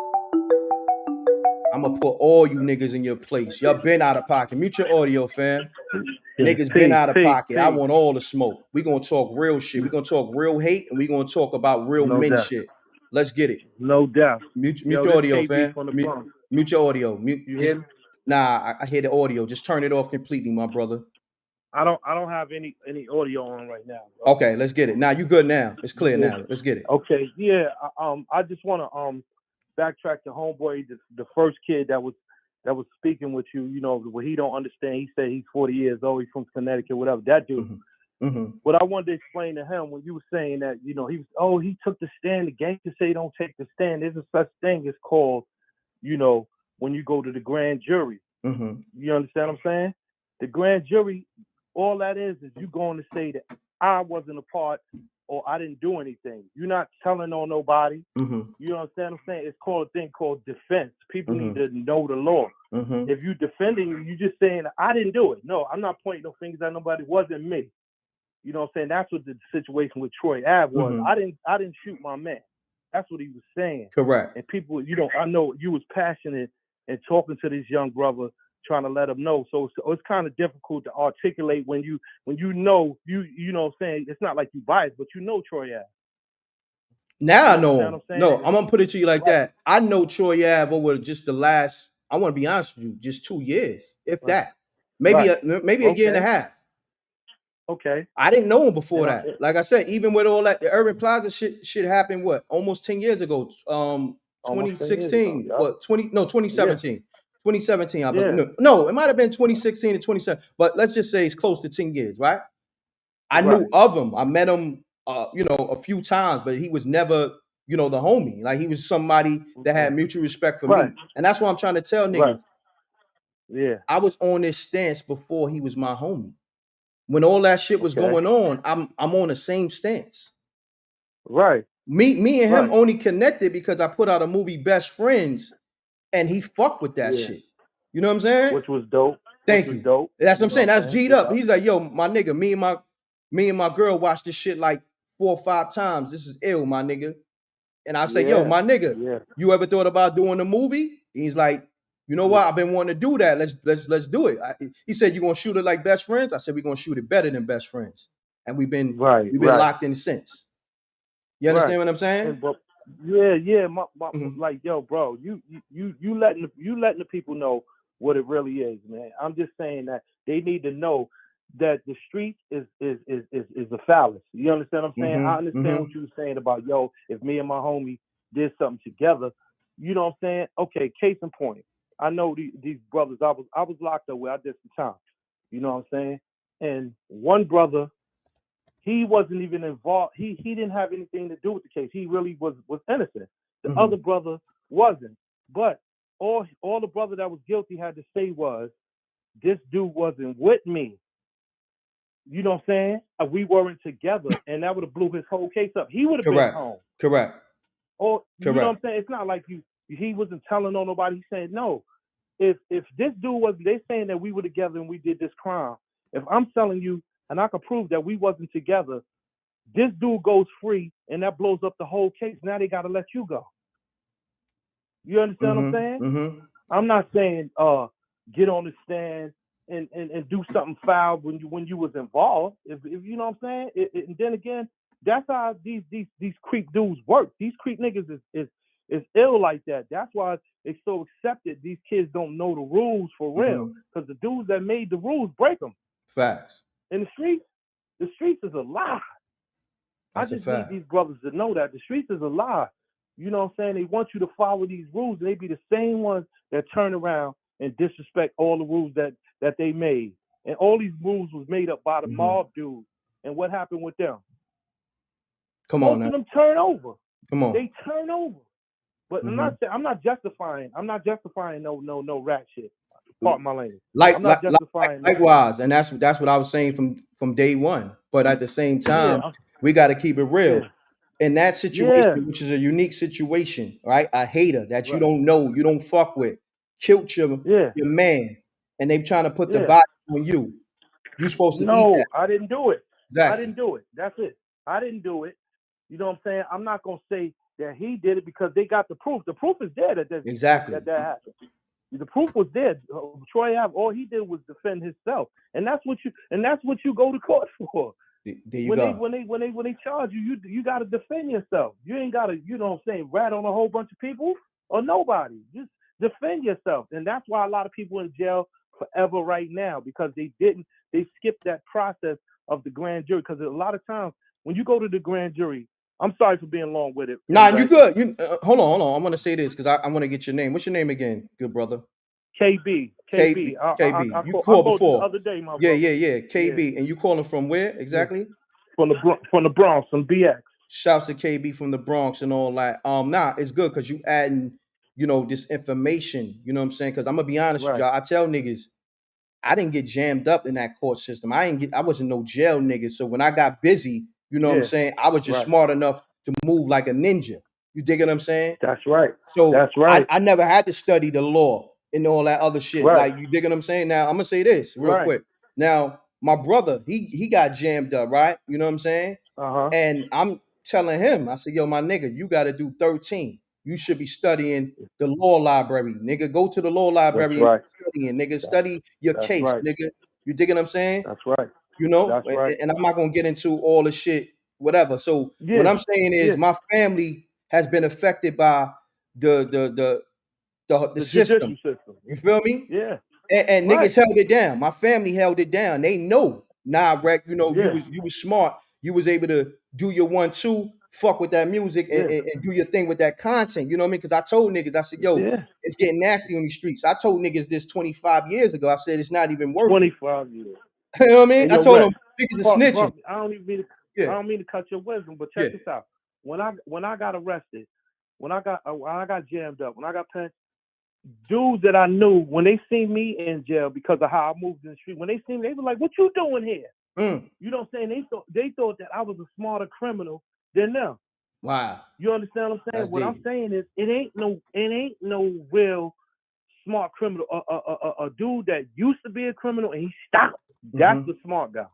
S1: I'm going to put all you niggas in your place. Y'all been out of pocket. Mute your audio, fam.
S3: Yeah,
S1: Niggas been
S3: peace,
S1: out of
S3: peace,
S1: pocket. I
S3: peace.
S1: want all the smoke. We going to talk real shit. We going to talk real hate, and we going to talk about real
S3: No
S1: men
S3: doubt.
S1: shit. Let's get it.
S3: No doubt.
S1: Mute
S3: Yo,
S1: your
S3: this
S1: audio,
S3: KB
S1: fam.
S3: from the Bronx.
S1: Mute your audio.
S3: You hear me?
S1: Nah, I hear the audio. Just turn it off completely, my brother.
S3: I don't have any audio on right now, bro.
S1: Okay, let's get it. Now you good now. It's clear now. Let's get it.
S3: Okay, yeah. I just want to backtrack to homeboy, the first kid that was speaking with you. Where he don't understand. He said he's 40 years old. He's from Connecticut, whatever. That dude. What I wanted to explain to him when you were saying that, he took the stand. The gangsters say don't take the stand. There's a such thing as called, when you go to the grand jury. You understand what I'm saying? The grand jury, all that is you going to say that I wasn't a part or I didn't do anything. You're not telling on nobody. You understand what I'm saying? It's called a thing called defense. People need to know the law. If you're defending, you're just saying I didn't do it. No, I'm not pointing no fingers at nobody. It wasn't me. You know what I'm saying? That's what the situation with Troy Ave was. I didn't shoot my man. That's what he was saying.
S1: Correct.
S3: And people, I know you was passionate and talking to this young brother, trying to let him know. So it's kind of difficult to articulate when you know what I'm saying. It's not like you biased, but Troy Ave.
S1: Now I know him. No, I'm gonna put it to you like that. I know Troy Ave over just the last, I want to be honest with you, just 2 years, if that. Maybe a year and a half.
S3: Okay.
S1: I didn't know him before that. Like I said, even with all that, the Urban Plaza shit happened almost 10 years ago. 2016.
S3: Ago,
S1: 2017. 2017, I believe. No, it might have been 2016 to 2017, but let's just say it's close to 10 years, right? I knew of him. I met him a few times, but he was never, the homie. Like he was somebody that had mutual respect for me. And that's what I'm trying to tell niggas.
S3: Yeah.
S1: I was on this stance before he was my homie. When all that shit was going on, I'm on the same stance.
S3: Right.
S1: Me and him only connected because I put out a movie Best Friends and he fucked with that shit. You know what I'm saying?
S3: Which was dope.
S1: Thank you.
S3: Dope.
S1: That's what I'm saying. That's G'd up. He's like, yo, my nigga, me and my girl watched this shit like 4 or 5 times. This is ill, my nigga. And I say, yo, my nigga, you ever thought about doing a movie? He's like, you know what? I've been wanting to do that. Let's do it. He said, you gonna shoot it like Best Friends? I said, we're gonna shoot it better than Best Friends. And we've been locked in since. You understand what I'm saying?
S3: Like, yo, bro, you letting the people know what it really is, man. I'm just saying that they need to know that the street is a fallacy. You understand what I'm saying? I understand what you were saying about, yo, if me and my homie did something together, you know what I'm saying? Okay, case in point. I know these brothers. I was locked up where I did some time. You know what I'm saying? And one brother, he wasn't even involved. He didn't have anything to do with the case. He really was innocent. The other brother wasn't. But all the brother that was guilty had to say was, this dude wasn't with me. You know what I'm saying? We weren't together, and that would have blew his whole case up. He would have been home.
S1: Correct.
S3: Or you know what I'm saying? It's not like he wasn't telling on nobody. He said no. If this dude was, they saying that we were together and we did this crime. If I'm telling you, and I can prove that we wasn't together, this dude goes free, and that blows up the whole case. Now they got to let you go. You understand what I'm saying? I'm not saying get on the stand and do something foul when you was involved. If you know what I'm saying. And then again, that's how these creep dudes work. These creep niggas is ill like that. That's why they so accepted. These kids don't know the rules for real, because the dudes that made the rules break them.
S1: Facts.
S3: In the streets is a lie.
S1: That's
S3: I just need these brothers to know that the streets is a lie. You know what I'm saying? They want you to follow these rules. They be the same ones that turn around and disrespect all the rules that they made. And all these rules was made up by the mob dudes. And what happened with them? Most of them turn over. They turn over. But I'm not justifying no rat shit.
S5: pardon my language.
S1: Like,
S5: I'm not justifying that.
S1: likewise, and that's what I was saying from day one. But at the same time, we got to keep it real.
S5: Yeah.
S1: In that situation,
S5: Yeah.
S1: which is a unique situation, right? A hater that you
S5: Right.
S1: don't know, you don't fuck with, killed your
S5: Yeah.
S1: man, and they trying to put the
S5: Yeah.
S1: body on you. You supposed to eat that.
S5: No, I didn't do it. I
S1: Exactly.
S5: didn't do it. That's it. I didn't do it. You know what I'm saying? I'm not gonna say that he did it because they got the proof. The proof is there that
S1: Exactly.
S5: that happened. The proof was there. Troy Ave, all he did was defend himself, and that's what you go to court for.
S1: There you go.
S5: When they charge you, you got to defend yourself. You ain't got to, you know what I'm saying, rat on a whole bunch of people or nobody. Just defend yourself, and that's why a lot of people in jail forever right now, because they skipped that process of the grand jury. Because a lot of times when you go to the grand jury, I'm sorry for being long with it.
S1: Nah, you
S5: M.Reck.
S1: good. You hold on. I want to say this because I want to get your name. What's your name again, good brother?
S5: KB.
S1: KB. You
S5: I
S1: called
S5: called you the
S1: before.
S5: other day, my
S1: Yeah,
S5: brother.
S1: yeah. KB, and you calling from where exactly?
S5: From the Bronx, from BX.
S1: Shouts to KB from the Bronx and all that. Nah, it's good because you adding, this information. You know what I'm saying? Because I'm gonna be honest with
S5: Right.
S1: y'all. I tell niggas, I didn't get jammed up in that court system. I wasn't no jail nigga. So when I got busy, you know what I'm saying, I was just
S5: Right.
S1: smart enough to move like a ninja. You dig what I'm saying?
S5: That's right.
S1: So
S5: That's right.
S1: I never had to study the law and all that other shit.
S5: Right.
S1: Like, you dig what I'm saying? Now I'm gonna say this real
S5: Right.
S1: quick. Now, my brother, he got jammed up, right? You know what I'm saying? And I'm telling him, I said, yo, my nigga, you got to do 13. You should be studying the law library, nigga. Go to the law library
S5: That's
S1: and
S5: right.
S1: studying, nigga. Study your
S5: That's
S1: case,
S5: right.
S1: nigga. You dig what I'm saying?
S5: That's right.
S1: You know,
S5: That's right.
S1: and I'm not gonna get into all the shit, whatever. So what
S5: Yeah.
S1: I'm saying is,
S5: Yeah.
S1: my family has been affected by the
S5: The
S1: system.
S5: judicial system.
S1: You feel me?
S5: Yeah.
S1: And
S5: Right.
S1: niggas held it down. My family held it down. They know. Nah, Reck,
S5: Yeah.
S1: you was smart. You was able to do your 1-2, fuck with that music and,
S5: Yeah.
S1: and do your thing with that content. You know what I mean? Because I told niggas, I said, yo,
S5: Yeah.
S1: it's getting nasty on these streets. I told niggas this 25 years ago. I said it's not even worth it.
S5: 25 years.
S1: You know what I mean?
S5: And
S1: I
S5: you're
S1: told
S5: right.
S1: them niggas are snitching.
S5: I don't even mean to,
S1: Yeah.
S5: I don't mean to cut your wisdom, but
S1: Yeah.
S5: check this out. When I got arrested, when I got jammed up, when I got pinched, dudes that I knew, when they seen me in jail because of how I moved in the street, when they seen me, they were like, "What you doing here?" You know what I'm saying? They thought that I was a smarter criminal than them.
S1: Wow.
S5: You understand what I'm saying?
S1: That's
S5: What I'm
S1: deep.
S5: saying is, it ain't no real smart criminal. A dude that used to be a criminal and he stopped. That's the smart guy.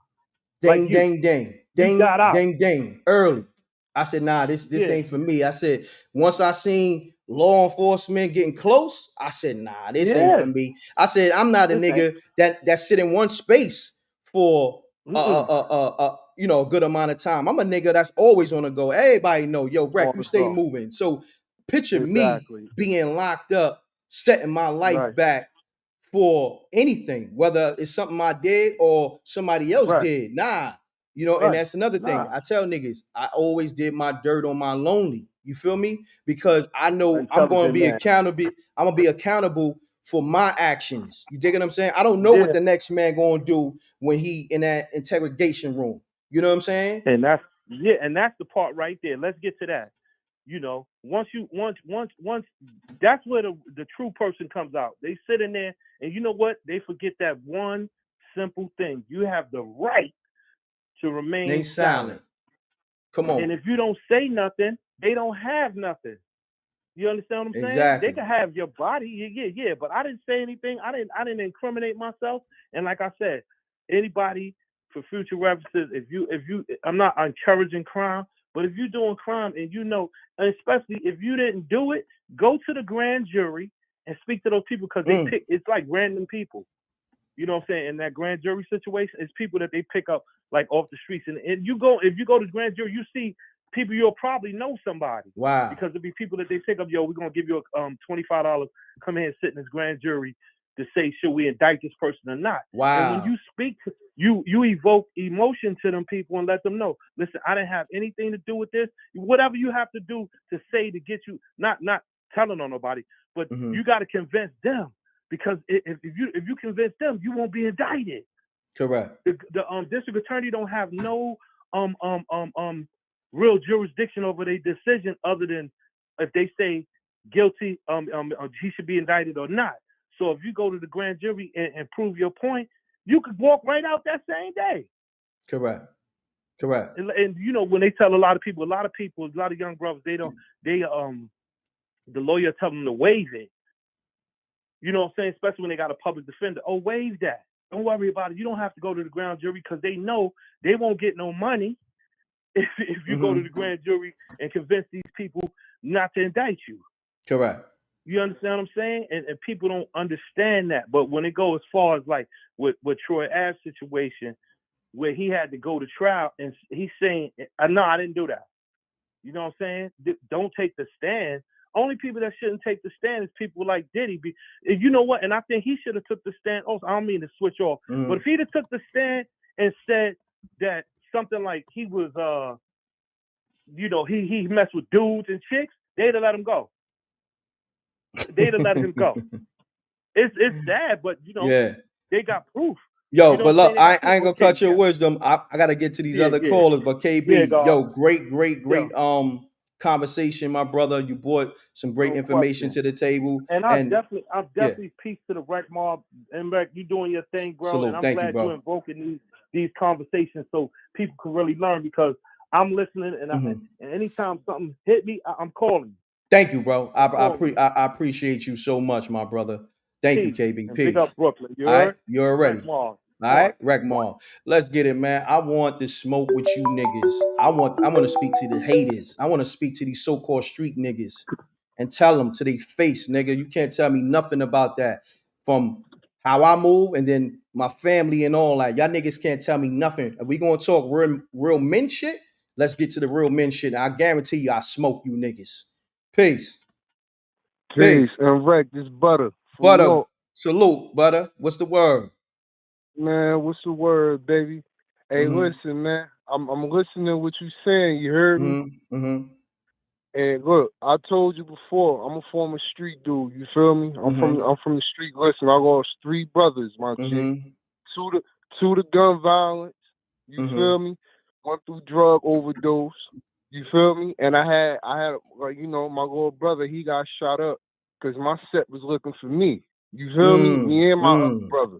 S1: Ding,
S5: Like you.
S1: ding, ding.
S5: You
S1: Ding,
S5: got out.
S1: ding, ding. Early. I said, nah, this
S5: Yeah.
S1: ain't for me. I said, once I seen law enforcement getting close, I said, nah, this ain't for me. I said, I'm not a
S5: This
S1: nigga that sit in one space for a good amount of time. I'm a nigga that's always on the go. Everybody know, yo, Reck,
S5: On
S1: you
S5: the
S1: stay
S5: go.
S1: moving. So picture me
S5: Exactly.
S1: being locked up, setting my life
S5: Right.
S1: back for anything, whether it's something I did or somebody else
S5: Right.
S1: did. Nah. And
S5: Right.
S1: that's another thing.
S5: Nah.
S1: I tell niggas, I always did my dirt on my lonely. You feel me? Because I know I'm gonna
S5: Intelligent
S1: be
S5: man.
S1: accountable. I'm gonna be accountable for my actions. You dig what I'm saying? I don't know what the next man gonna do when he in that interrogation room. You know what I'm saying?
S5: And that's the part right there. Let's get to that. Once that's where the true person comes out. They sit in there and you know what? They forget that one simple thing. You have the right to remain silent.
S1: Come on.
S5: And if you don't say nothing, they don't have nothing. You understand what I'm saying?
S1: Exactly.
S5: They can have your body, yeah. But I didn't say anything. I didn't incriminate myself. And like I said, anybody, for future references, if you, I'm not encouraging crime, but if you're doing crime and especially if you didn't do it, go to the grand jury and speak to those people because they pick. It's like random people. You know what I'm saying? In that grand jury situation, it's people that they pick up like off the streets. And if you go to the grand jury, you see people you'll probably know somebody.
S1: Wow.
S5: Because it'll be people that they pick up, yo, we're gonna give you a $25, come here and sit in this grand jury to say should we indict this person or not.
S1: Wow.
S5: And when you speak to you evoke emotion to them people and let them know, listen, I didn't have anything to do with this. Whatever you have to do to say to get you, not telling on nobody, but you got to convince them. Because if you convince them, you won't be indicted.
S1: Correct.
S5: The district attorney don't have no real jurisdiction over their decision other than if they say guilty, he should be indicted or not. So if you go to the grand jury and prove your point, you could walk right out that same day.
S1: Correct. Correct.
S5: And you know, when they tell a lot of young brothers, the lawyer tell them to waive it. You know what I'm saying? Especially when they got a public defender. Oh, waive that. Don't worry about it. You don't have to go to the grand jury because they know they won't get no money if you go to the grand jury and convince these people not to indict you.
S1: Correct.
S5: You understand what I'm saying? And people don't understand that. But when it goes as far as like with Troy Ave's situation, where he had to go to trial and he's saying, no, I didn't do that. You know what I'm saying? Don't take the stand. Only people that shouldn't take the stand is people like Diddy. You know what? And I think he should have took the stand. Also, I don't mean to switch off, but if he'd have took the stand and said that something like he was, he messed with dudes and chicks, they'd have let him go. They'd have let him go. It's sad, but they got proof.
S1: Yo,
S5: you know
S1: but look, I ain't gonna cut your
S5: yeah.
S1: wisdom. I gotta get to these other callers, but KB, yo, great conversation, my brother. You brought some great information to the table,
S5: and I've definitely peace to the Rec Mob. M.Reck, you doing your thing, bro.
S1: Salute.
S5: And I'm
S1: Thank
S5: glad
S1: you,
S5: you're invoking these conversations so people can really learn, because I'm listening, and anytime something hit me, I'm calling.
S1: Thank you, bro. I appreciate you so much, my brother. Thank you, KB.
S5: And
S1: Peace.
S5: big up Brooklyn.
S1: All right, you're ready.
S5: Rec Mob.
S1: All right, Rec Mall. Let's get it, man. I want to smoke with you niggas. I want to speak to the haters. I want to speak to these so-called street niggas and tell them to their face, nigga, you can't tell me nothing about that. From how I move and then my family and all that. Y'all niggas can't tell me nothing. If we gonna talk real men shit, let's get to the real men shit. I guarantee you I smoke you niggas. Peace.
S6: Peace. M.Reck, this Butter from
S1: Butter.
S6: York.
S1: Salute, Butter. What's the word?
S6: Man, what's the word, baby? Hey, listen, man. I'm listening to what you saying. You heard me? And look, I told you before, I'm a former street dude. You feel me? I'm from the street. Listen, I lost 3 brothers, my chick. Two to gun violence. You feel me? 1 through drug overdose. You feel me? And I had like, my little brother, he got shot up because my set was looking for me. You feel me? Me and my other brother.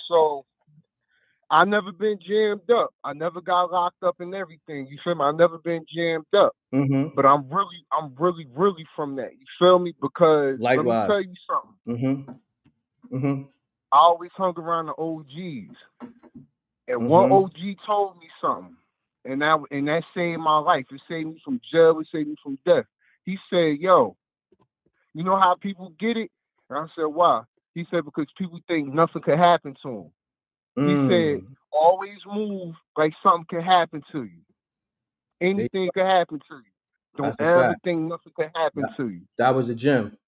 S6: So I never been jammed up. I never got locked up and everything. You feel me? I never been jammed up. But I'm really from that. You feel me? Because let me tell you something. I always hung around the OGs. And one OG told me something. And that saved my life. It saved me from jail. It saved me from death. He said, yo, you know how people get it? And I said, why? He said, because people think nothing could happen to them. He said, always move like something can happen to you. Anything could happen to you. Don't ever think nothing can happen to you.
S1: That was a gem.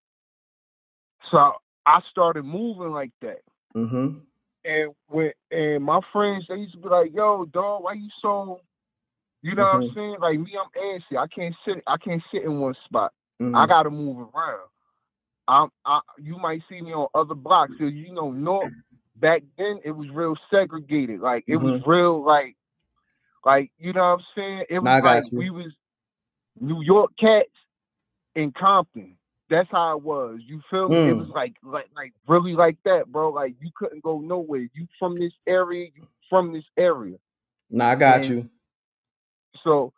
S6: So I started moving like that. And my friends, they used to be like, yo, dog, why you so, you know what I'm saying? Like me, I'm antsy. I can't sit in one spot. I gotta move around. You might see me on other blocks. So, North, back then it was real segregated. Like it was real like you know what I'm saying? It was like we was New York cats in Compton. That's how it was. You feel me? It was like really like that, bro. Like you couldn't go nowhere. You from this area,
S1: Nah, I got you.
S6: So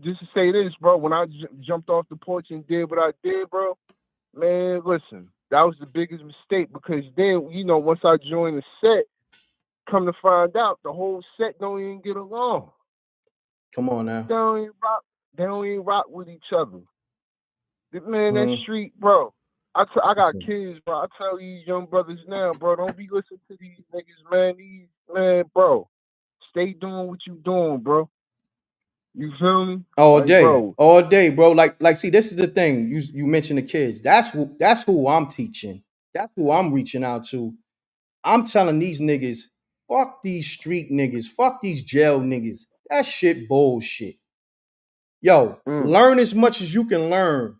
S6: just to say this, bro, when I jumped off the porch and did what I did, bro, man, listen, that was the biggest mistake, because then, once I joined the set, come to find out, the whole set don't even get along.
S1: Come on now.
S6: They don't even rock with each other. Man, that street, bro. I got kids, bro. I tell these young brothers now, bro, don't be listening to these niggas, man. Bro, stay doing what you doing, bro. You feel me?
S1: All day, bro. Like, see, this is the thing. You mentioned the kids. That's who I'm teaching. That's who I'm reaching out to. I'm telling these niggas, fuck these street niggas, fuck these jail niggas. That shit bullshit. Yo, learn as much as you can learn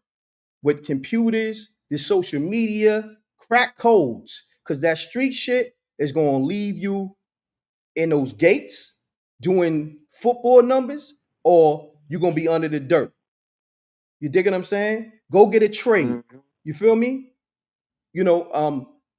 S1: with computers, the social media, crack codes. Cause that street shit is gonna leave you in those gates doing football numbers, or you're gonna be under the dirt. You dig what I'm saying? Go get a trade. You feel me?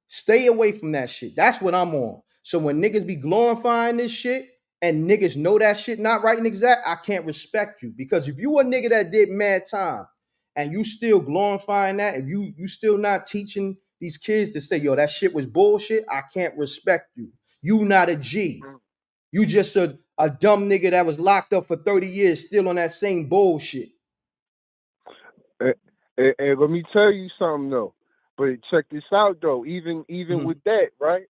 S1: Stay away from that shit. That's what I'm on. So when niggas be glorifying this shit and niggas know that shit not right and exact, I can't respect you. Because if you a nigga that did mad time and you still glorifying that, if you still not teaching these kids to say, yo, that shit was bullshit, I can't respect you. You not a G. You just a dumb nigga that was locked up for 30 years still on that same bullshit.
S6: And let me tell you something though. But check this out though. Even with that, right?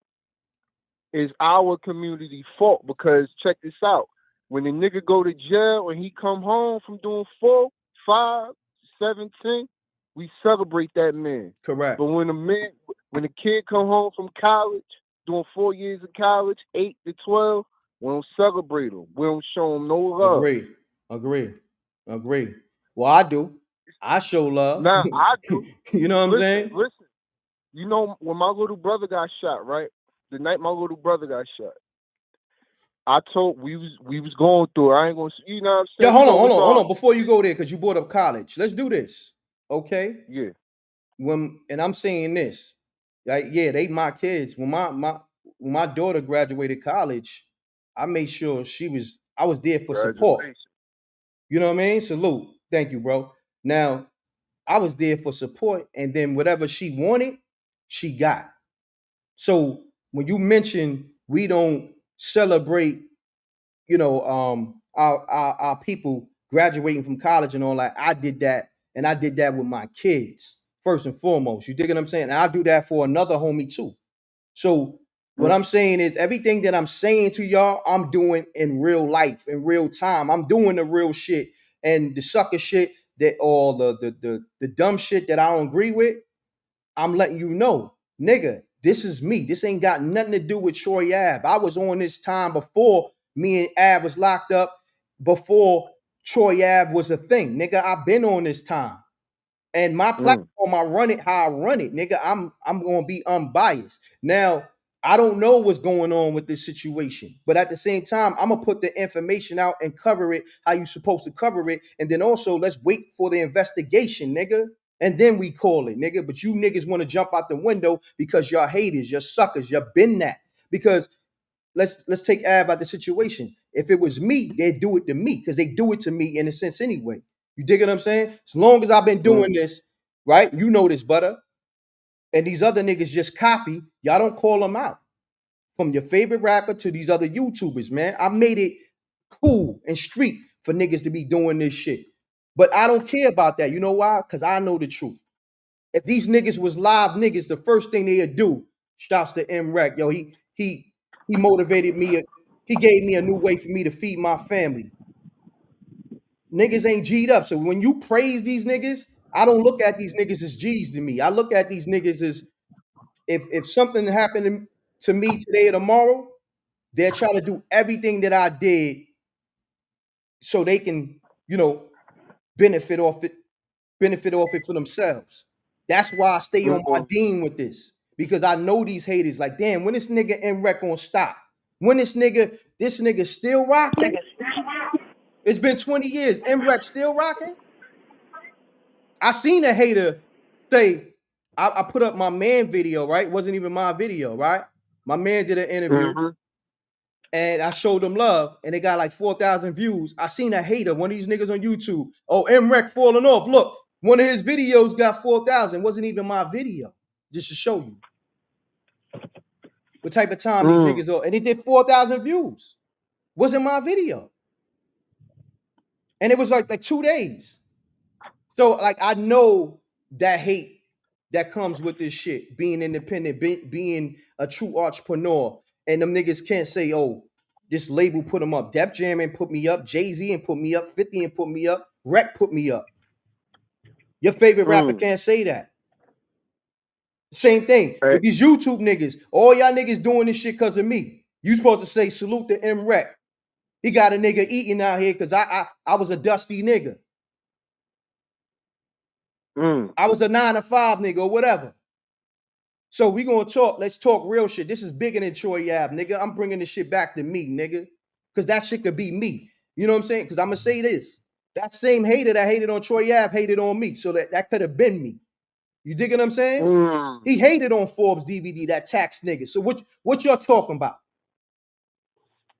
S6: Is our community fault, because check this out. When the nigga go to jail and he come home from doing 4, 5, 7, 10, we celebrate that man.
S1: Correct.
S6: But when the kid come home from college, doing 4 years of college, 8 to 12, we don't celebrate him. We don't show him no love.
S1: Agree. Well, I do. I show love.
S6: Now I do.
S1: You know what I'm saying?
S6: Listen. You know, when my little brother got shot, right? The night my little brother got shot, I told we was going through it. I ain't gonna, you know what I'm saying?
S1: Yeah, hold on. Before you go there, because you brought up college, let's do this, okay?
S6: Yeah.
S1: And I'm saying this, like, yeah, they my kids. When my daughter graduated college, I made sure I was there for support. You know what I mean? Salute. Thank you, bro. Now, I was there for support, and then whatever she wanted, she got. So when you mention we don't celebrate, our people graduating from college and all that, I did that, and I did that with my kids first and foremost. You dig what I'm saying? And I do that for another homie too. So what I'm saying is everything that I'm saying to y'all, I'm doing in real life, in real time. I'm doing the real shit, and the sucker shit that all the dumb shit that I don't agree with, I'm letting you know, nigga, this is me. This ain't got nothing to do with Troy Ave. I was on this time before me and Ave was locked up, before Troy Ave was a thing. Nigga, I've been on this time. And my platform, I run it how I run it, nigga. I'm gonna be unbiased. Now, I don't know what's going on with this situation, but at the same time, I'm gonna put the information out and cover it how you supposed to cover it. And then also, let's wait for the investigation, nigga. And then we call it, nigga. But you niggas want to jump out the window because y'all haters, you're suckers, you've been that. Because let's take Av out the situation. If it was me, they'd do it to me because they do it to me in a sense anyway. You dig what I'm saying? As long as I've been doing this, right? You know this, butter. And these other niggas just copy. Y'all don't call them out. From your favorite rapper to these other YouTubers, man. I made it cool and street for niggas to be doing this shit. But I don't care about that. You know why? Because I know the truth. If these niggas was live niggas, the first thing they'd do, shouts to M.Reck. Yo, he motivated me. He gave me a new way for me to feed my family. Niggas ain't G'd up. So when you praise these niggas, I don't look at these niggas as G's to me. I look at these niggas as if something happened to me today or tomorrow, they're trying to do everything that I did so they can, benefit off it for themselves. That's why I stay on my beam with this. Because I know these haters, like, damn, when this nigga M.Reck gonna stop? When this nigga still rocking? It's been 20 years. M.Reck still rocking? I seen a hater say, I put up my man video, right? It wasn't even my video, right? My man did an interview and I showed them love and they got like 4,000 views. I seen a hater, one of these niggas on YouTube. Oh, M.Reck falling off. Look, one of his videos got 4,000. Wasn't even my video. Just to show you what type of time these niggas are. And it did 4,000 views. Wasn't my video. And it was like 2 days. So like I know that hate that comes with this shit, being independent, being a true entrepreneur. And them niggas can't say, oh, this label put them up. Def Jam and put me up. Jay-Z and put me up. 50 and put me up. Wreck put me up. Your favorite rapper can't say that. Same thing with these YouTube niggas. All y'all niggas doing this shit because of me. You supposed to say salute to M.Reck. He got a nigga eating out here because I was a dusty nigga. I was a 9 to 5 nigga or whatever. So we gonna talk. Let's talk real shit. This is bigger than Troy Ave, nigga. I'm bringing this shit back to me, nigga, because that shit could be me. You know what I'm saying? Because I'm gonna say this: that same hater that hated on Troy Ave hated on me, so that could have been me. You dig what I'm saying? He hated on Forbes DVD, that tax nigga. So what y'all talking about?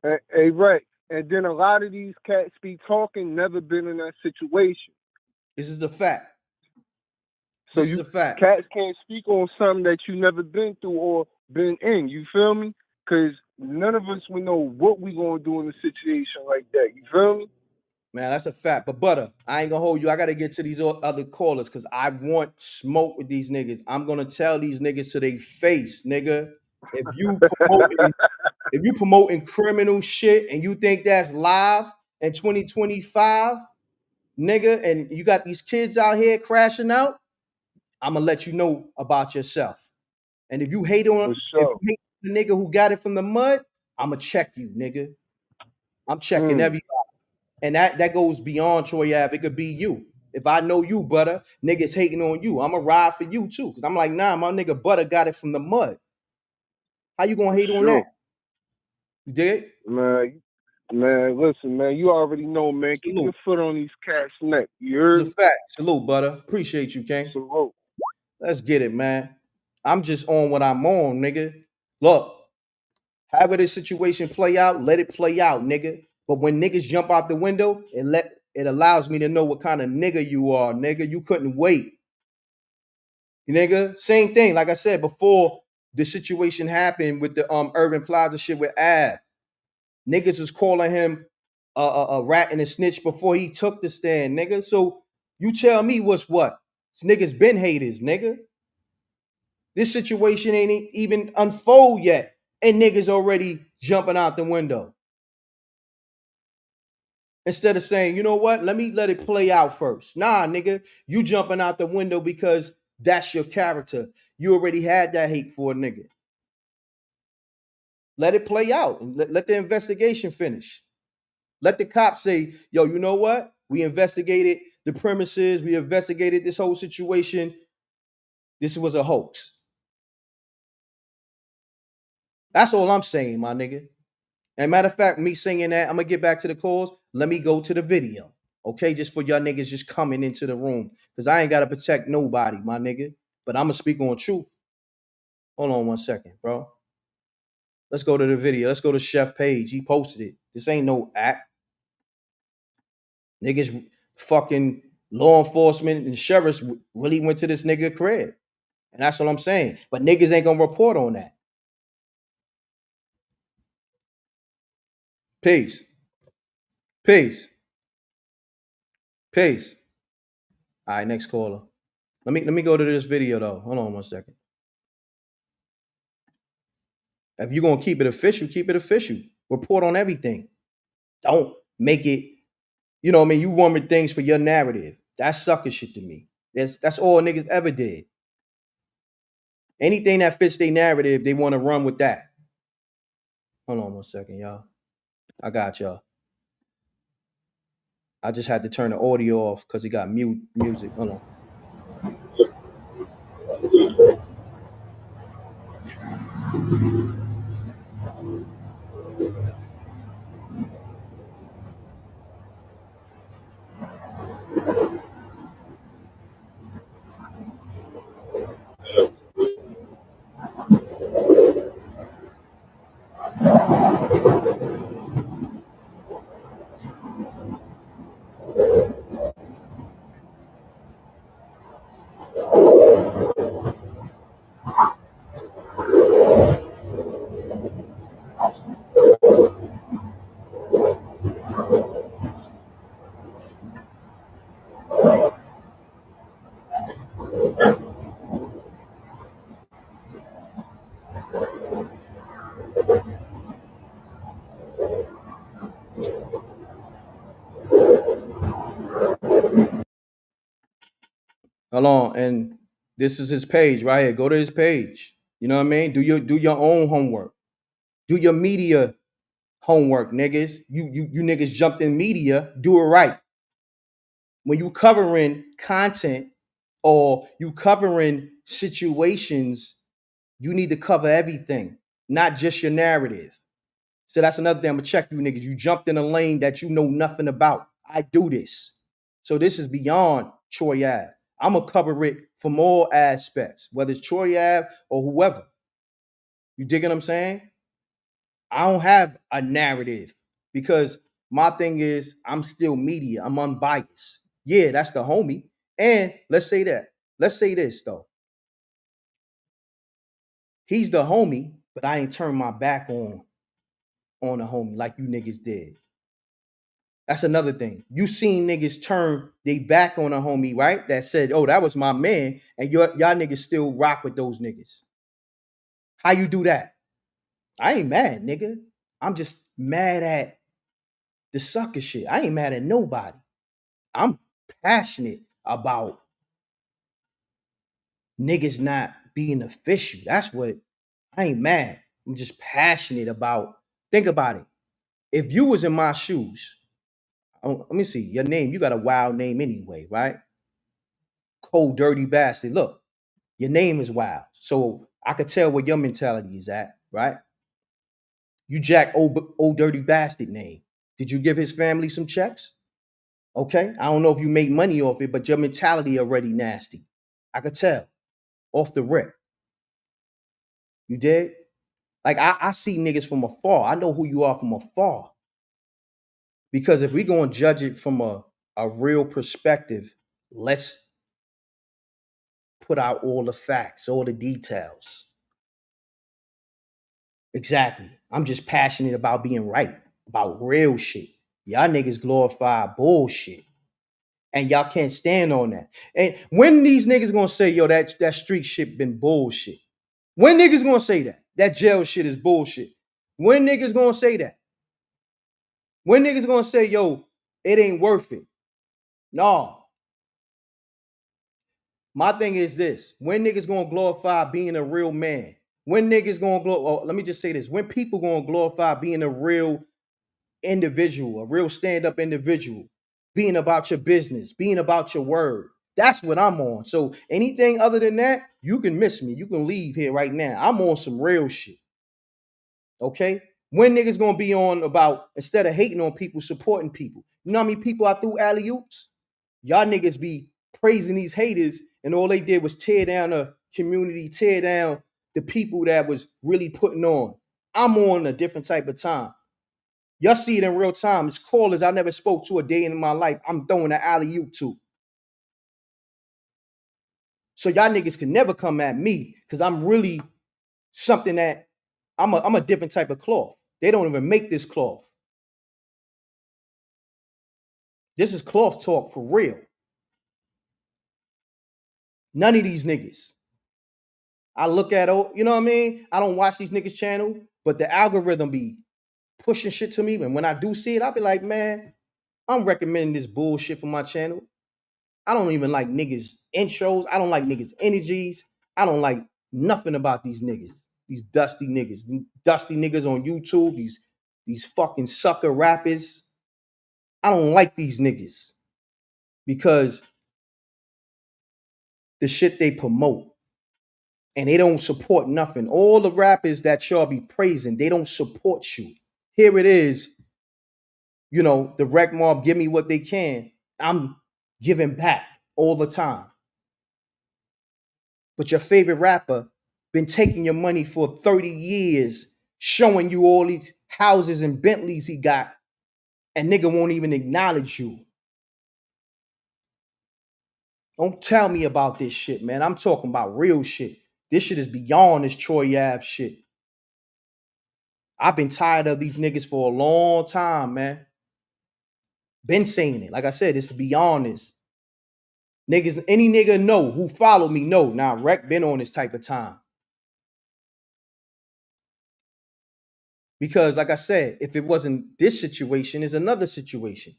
S6: Hey, right. And then a lot of these cats be talking, never been in that situation.
S1: This is the fact.
S6: So
S1: this is the fact.
S6: Cats can't speak on something that you never been through or been in. You feel me? Because none of us would know what we gonna do in a situation like that. You feel me?
S1: Man, that's a fact. But Butter, I ain't gonna hold you. I gotta get to these other callers because I want smoke with these niggas. I'm gonna tell these niggas to their face, nigga. If you promoting criminal shit and you think that's live in 2025, nigga, and you got these kids out here crashing out, I'm gonna let you know about yourself. And if you hate on the nigga who got it from the mud, I'm gonna check you, nigga. I'm checking everybody. And that goes beyond Troy Ave. It could be you. If I know you, Butter, niggas hating on you, I'ma ride for you too. Cause I'm like, nah, my nigga Butter got it from the mud. How you gonna hate on that? You dig?
S6: Man, listen, man, you already know, man. Keep your foot on these cats' neck. You heard?
S1: It's a fact. Salute, Butter. Appreciate you, King.
S6: Salute.
S1: Let's get it, man. I'm just on what I'm on, nigga. Look, however this situation play out, let it play out, nigga. But when niggas jump out the window, it allows me to know what kind of nigga you are, nigga. You couldn't wait. Nigga, same thing. Like I said before, the situation happened with the Irving Plaza shit with Av. Niggas was calling him a rat and a snitch before he took the stand, nigga. So you tell me what's what? This niggas been haters, nigga. This situation ain't even unfold yet, and niggas already jumping out the window. Instead of saying, you know what, let it play out first. Nah, nigga, you jumping out the window because that's your character. You already had that hate for a nigga. Let it play out and let the investigation finish. Let the cops say, yo, you know what? We investigated the premises. We investigated this whole situation. This was a hoax. That's all I'm saying, my nigga. And matter of fact, me saying that, I'm going to get back to the calls. Let me go to the video. Okay, just for y'all niggas just coming into the room. Because I ain't got to protect nobody, my nigga. But I'm going to speak on truth. Hold on 1 second, bro. Let's go to the video. Let's go to Chef Page. He posted it. This ain't no act. Niggas fucking law enforcement and sheriffs really went to this nigga crib. And that's what I'm saying. But niggas ain't going to report on that. Peace. Peace. Peace. All right, next caller. Let me go to this video though. Hold on 1 second. If you're gonna keep it official, keep it official. Report on everything. Don't make it, you know what I mean? You run with things for your narrative. That's sucker shit to me. That's all niggas ever did. Anything that fits their narrative, they want to run with that. Hold on 1 second, y'all. I got y'all. I just had to turn the audio off because it got music. Hold on. Hold on, and this is his page right here. Go to his page. You know what I mean? Do your own homework. Do your media homework, niggas. You niggas jumped in media. Do it right. When you covering content or you covering situations, you need to cover everything, not just your narrative. So that's another thing. I'm gonna check you niggas. You jumped in a lane that you know nothing about. I do this. So this is beyond Troy Ave. I'm gonna cover it from all aspects, whether it's Troy Ave or whoever. You dig what I'm saying? I don't have a narrative because my thing is I'm still media. I'm unbiased. Yeah, that's the homie. And let's say that. Let's say this though. He's the homie, but I ain't turned my back on the homie like you niggas did. That's another thing. You seen niggas turn they back on a homie, right? That said, oh, that was my man, and y'all niggas still rock with those niggas. How you do that? I ain't mad, nigga. I'm just mad at the sucker shit. I ain't mad at nobody. I'm passionate about niggas not being official. That's what I ain't mad. I'm just passionate about. Think about it. If you was in my shoes, let me see your name. You got a wild name anyway, right? Cold, dirty bastard. Look, your name is wild, so I could tell where your mentality is at, right? You jack old dirty bastard name. Did you give his family some checks? Okay, I don't know if you make money off it, but your mentality already nasty. I could tell off the rip. You did? Like I see niggas from afar. I know who you are from afar. Because if we gonna judge it from a real perspective, let's put out all the facts, all the details. Exactly. I'm just passionate about being right, about real shit. Y'all niggas glorify bullshit. And y'all can't stand on that. And when these niggas gonna say, yo, that street shit been bullshit? When niggas gonna say that? That jail shit is bullshit. When niggas gonna say that? When niggas gonna say, yo, it ain't worth it? No. My thing is this. When niggas gonna glorify being a real man? When niggas gonna let me just say this. When people gonna glorify being a real individual, a real stand-up individual, being about your business, being about your word. That's what I'm on. So anything other than that, you can miss me. You can leave here right now. I'm on some real shit. Okay? When niggas gonna be on about instead of hating on people, supporting people? You know how many people I threw alley oops? Y'all niggas be praising these haters, and all they did was tear down the community, tear down the people that was really putting on. I'm on a different type of time. Y'all see it in real time. It's callers I never spoke to a day in my life. I'm throwing an alley oop to. So y'all niggas can never come at me because I'm really something that I'm a different type of cloth. They don't even make this cloth. This is cloth talk for real. None of these niggas. I look at, you know what I mean? I don't watch these niggas' channel, but the algorithm be pushing shit to me. And when I do see it, I'll be like, man, I'm recommending this bullshit for my channel. I don't even like niggas intros. I don't like niggas energies. I don't like nothing about these niggas. These dusty niggas. Dusty niggas on YouTube. These fucking sucker rappers. I don't like these niggas because the shit they promote. And they don't support nothing. All the rappers that y'all be praising, they don't support you. Here it is, you know, the rec mob give me what they can. I'm giving back all the time. But your favorite rapper been taking your money for 30 years, showing you all these houses and Bentleys he got, and nigga won't even acknowledge you. Don't tell me about this shit, man. I'm talking about real shit. This shit is beyond this Troy Ave shit. I've been tired of these niggas for a long time, man. Been saying it. Like I said, it's beyond this. Niggas, any nigga know who follow me know. Now, Rec been on this type of time. Because, like I said, if it wasn't this situation, it's another situation.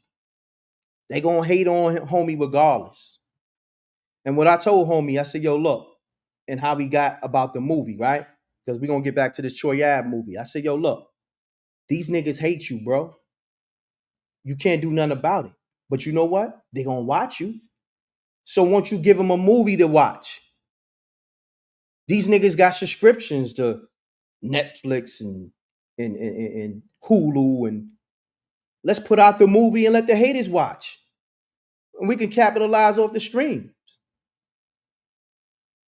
S1: They gonna hate on homie regardless. And what I told homie, I said, yo, look, and how we got about the movie, right? Because we're gonna get back to this Troy Ave movie. I said, yo, look, these niggas hate you, bro. You can't do nothing about it. But you know what? They gonna watch you. So once you give them a movie to watch, these niggas got subscriptions to Netflix and Hulu, and let's put out the movie and let the haters watch. And we can capitalize off the stream.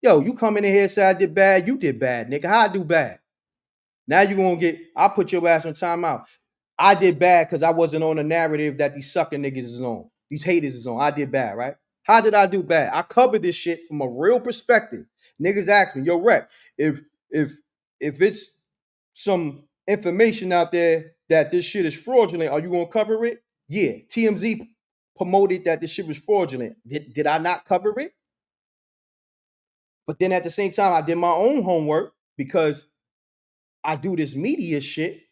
S1: Yo, you come in here and say I did bad, you did bad, nigga. How I do bad? Now you gonna get, I'll put your ass on timeout. I did bad because I wasn't on the narrative that these sucker niggas is on. These haters is on. I did bad, right? How did I do bad? I covered this shit from a real perspective. Niggas ask me, yo, Rec, if if it's some information out there that this shit is fraudulent, are you gonna cover it? Yeah. TMZ promoted that this shit was fraudulent. Did I not cover it? But then at the same time, I did my own homework because I do this media shit.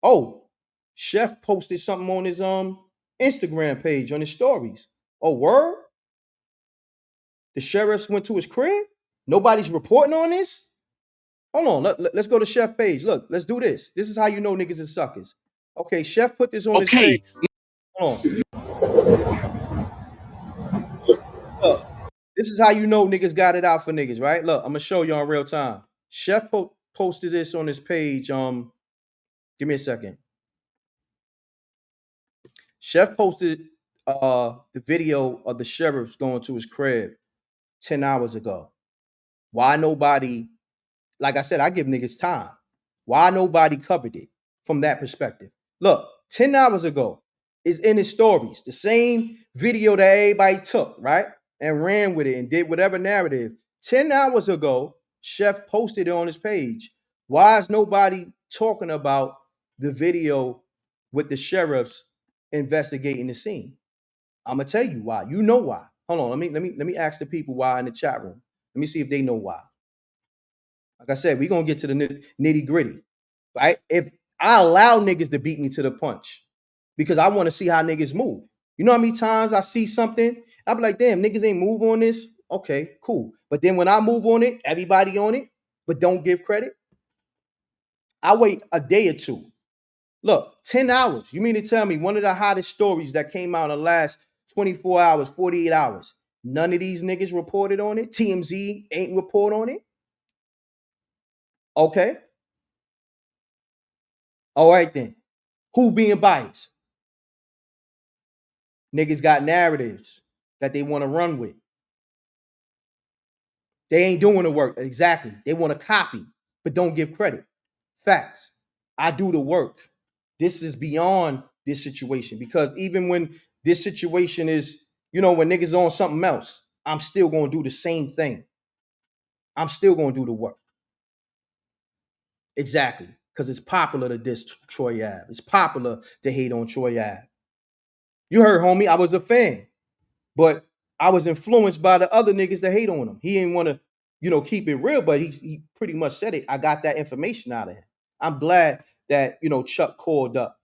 S1: Oh, Chef posted something on his Instagram page on his stories. Oh, word? The sheriffs went to his crib? Nobody's reporting on this? Hold on, let's go to Chef page. Look, let's do this. This is how you know niggas is suckers. Okay, Chef put this on his page.
S2: Okay,
S1: Hold on. Look, this is how you know niggas got it out for niggas, right? Look, I'm gonna show you on real time. Chef posted this on his page. Give me a second. Chef posted the video of the sheriffs going to his crib 10 hours ago. Why nobody, like I said, I give niggas time. Why nobody covered it from that perspective? Look, 10 hours ago is in his stories. The same video that everybody took, right? And ran with it and did whatever narrative. 10 hours ago, Chef posted it on his page. Why is nobody talking about the video with the sheriffs investigating the scene? I'm gonna tell you why. You know why. Hold on. Let me ask the people why in the chat room. Let me see if they know why. Like I said, we're gonna get to the nitty gritty, right? If I allow niggas to beat me to the punch because I want to see how niggas move. You know how many times I see something, I'll be like, damn, niggas ain't move on this. Okay, cool. But then when I move on it, everybody on it, but don't give credit. I wait a day or two. Look, 10 hours. You mean to tell me one of the hottest stories that came out in the last 24 hours, 48 hours, none of these niggas reported on it? TMZ ain't report on it? Okay. All right then. Who being biased? Niggas got narratives that they want to run with. They ain't doing the work. Exactly. They want to copy, but don't give credit. Facts. I do the work. This is beyond this situation because even when this situation is, when niggas on something else, I'm still going to do the same thing. I'm still going to do the work. Exactly. Because it's popular to diss Troy Ave. It's popular to hate on Troy Ave. You heard, homie, I was a fan, but I was influenced by the other niggas that hate on him. He didn't want to, keep it real, but he pretty much said it. I got that information out of him. I'm glad that, Chuck called up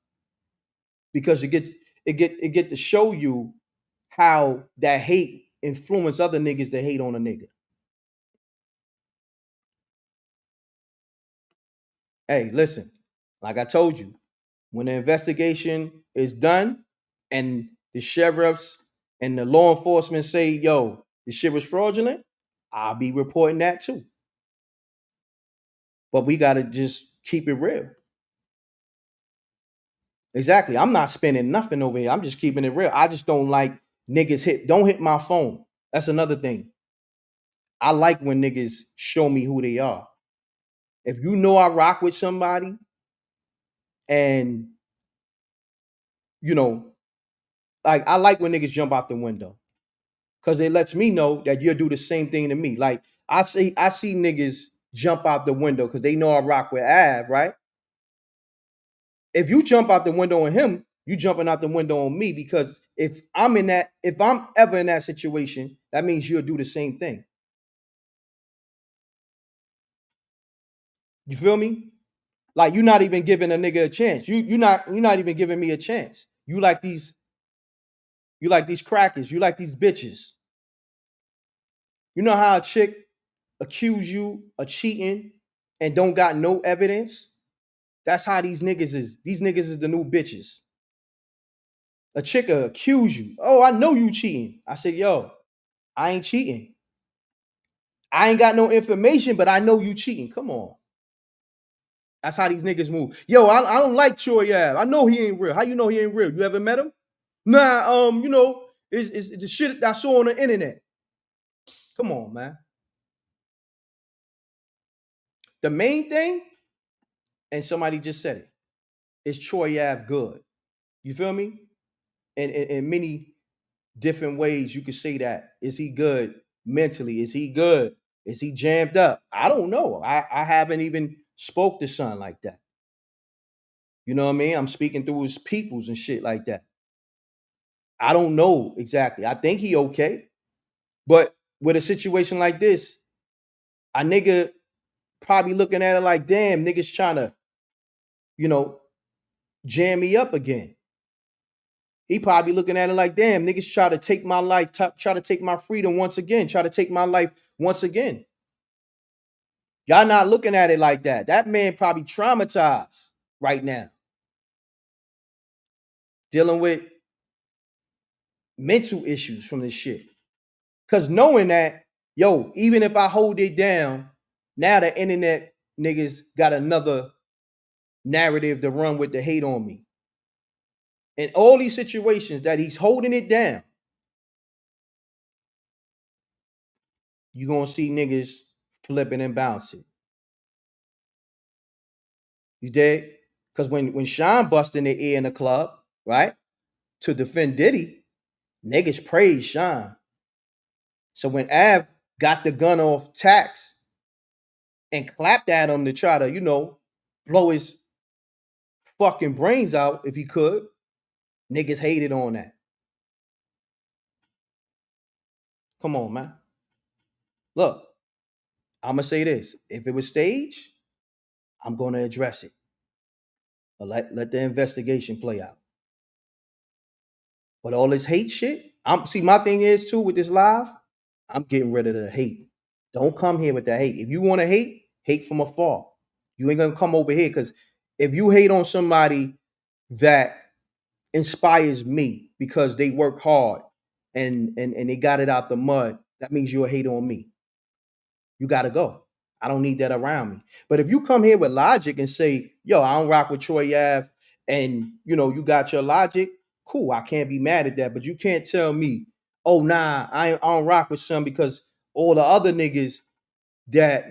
S1: because it get to show you how that hate influence other niggas that hate on a nigga. Hey, listen, like I told you, when the investigation is done and the sheriffs and the law enforcement say, yo, the shit was fraudulent, I'll be reporting that too. But we got to just keep it real. Exactly. I'm not spending nothing over here. I'm just keeping it real. I just don't like niggas don't hit my phone. That's another thing. I like when niggas show me who they are. If you know I rock with somebody and, like I like when niggas jump out the window because it lets me know that you'll do the same thing to me. Like I see niggas jump out the window because they know I rock with Av, right? If you jump out the window on him, you jumping out the window on me because if I'm ever in that situation, that means you'll do the same thing. You feel me? Like you're not even giving a nigga a chance. You're not even giving me a chance. You like these crackers. You like these bitches. You know how a chick accuse you of cheating and don't got no evidence? That's how these niggas is. These niggas is the new bitches. A chick will accuse you. Oh, I know you cheating. I said, yo, I ain't cheating. I ain't got no information, but I know you cheating. Come on. That's how these niggas move. Yo, I don't like Troy Ave. I know he ain't real. How you know he ain't real? You ever met him? Nah, it's the shit that I saw on the internet. Come on, man. The main thing, and somebody just said it, is Troy Ave good. You feel me? And in many different ways you could say that. Is he good mentally? Is he good? Is he jammed up? I don't know. I haven't even spoke to son like that. You know what I mean? I'm speaking through his peoples and shit like that. I don't know exactly. I think he okay. But with a situation like this, a nigga probably looking at it like, damn, niggas trying to, you know, jam me up again. He probably looking at it like, damn, niggas try to take my life, try to take my freedom once again, try to take my life once again. Y'all not looking at it like that. That man probably traumatized right now, dealing with mental issues from this shit. Cause knowing that, yo, even if I hold it down, now the internet niggas got another narrative to run with the hate on me. In all these situations that he's holding it down, you gonna see niggas flipping and bouncing. You dig? Because when Sean bust in the ear in the club, right, to defend Diddy, niggas praise Sean. So when Av got the gun off Tax and clapped at him to try to, blow his fucking brains out if he could, niggas hated on that. Come on, man. Look, I'm gonna say this. If it was staged, I'm gonna address it. But let the investigation play out. But all this hate shit, my thing is too with this live, I'm getting rid of the hate. Don't come here with that hate. If you want to hate from afar. You ain't gonna come over here because if you hate on somebody that inspires me because they work hard and they got it out the mud, that means you're a hater on me. You gotta go. I don't need that around me. But if you come here with logic and say, yo, I don't rock with Troy Ave, and you got your logic, cool. I can't be mad at that. But you can't tell me, oh nah, I don't rock with some because all the other niggas that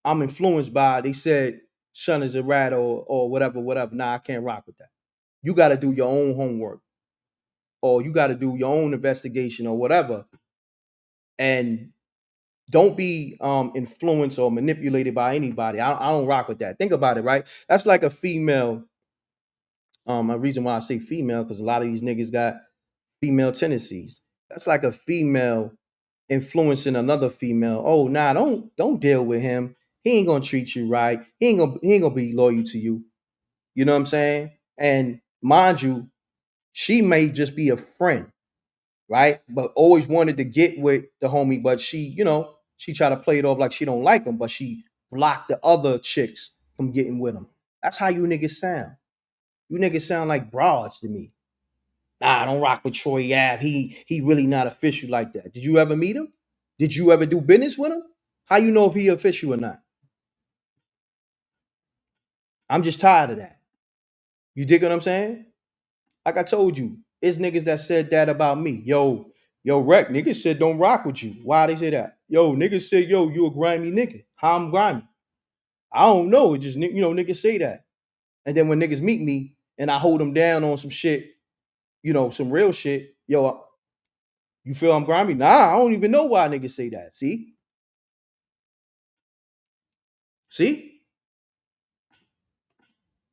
S1: I'm influenced by, they said Son is a rat or whatever, whatever. Nah, I can't rock with that. You gotta do your own homework, or you gotta do your own investigation or whatever. And don't be influenced or manipulated by anybody. I don't rock with that. Think about it, right? That's like a female. A reason why I say female, because a lot of these niggas got female tendencies. That's like a female influencing another female. Oh, nah, don't deal with him. He ain't gonna treat you right. He ain't gonna be loyal to you. You know what I'm saying? And mind you, she may just be a friend, right? But always wanted to get with the homie, but she tried to play it off like she don't like him, but she blocked the other chicks from getting with him. That's how you niggas sound. You niggas sound like broads to me. Nah, I don't rock with Troy Ave. He really not official like that. Did you ever meet him? Did you ever do business with him? How you know if he official or not? I'm just tired of that. You dig what I'm saying? Like I told you, it's niggas that said that about me. Yo, Wreck, niggas said don't rock with you. Why they say that? Yo, niggas said, yo, you a grimy nigga. How I'm grimy? I don't know. It just, niggas say that. And then when niggas meet me and I hold them down on some shit, some real shit, yo, you feel I'm grimy? Nah, I don't even know why niggas say that. See? See?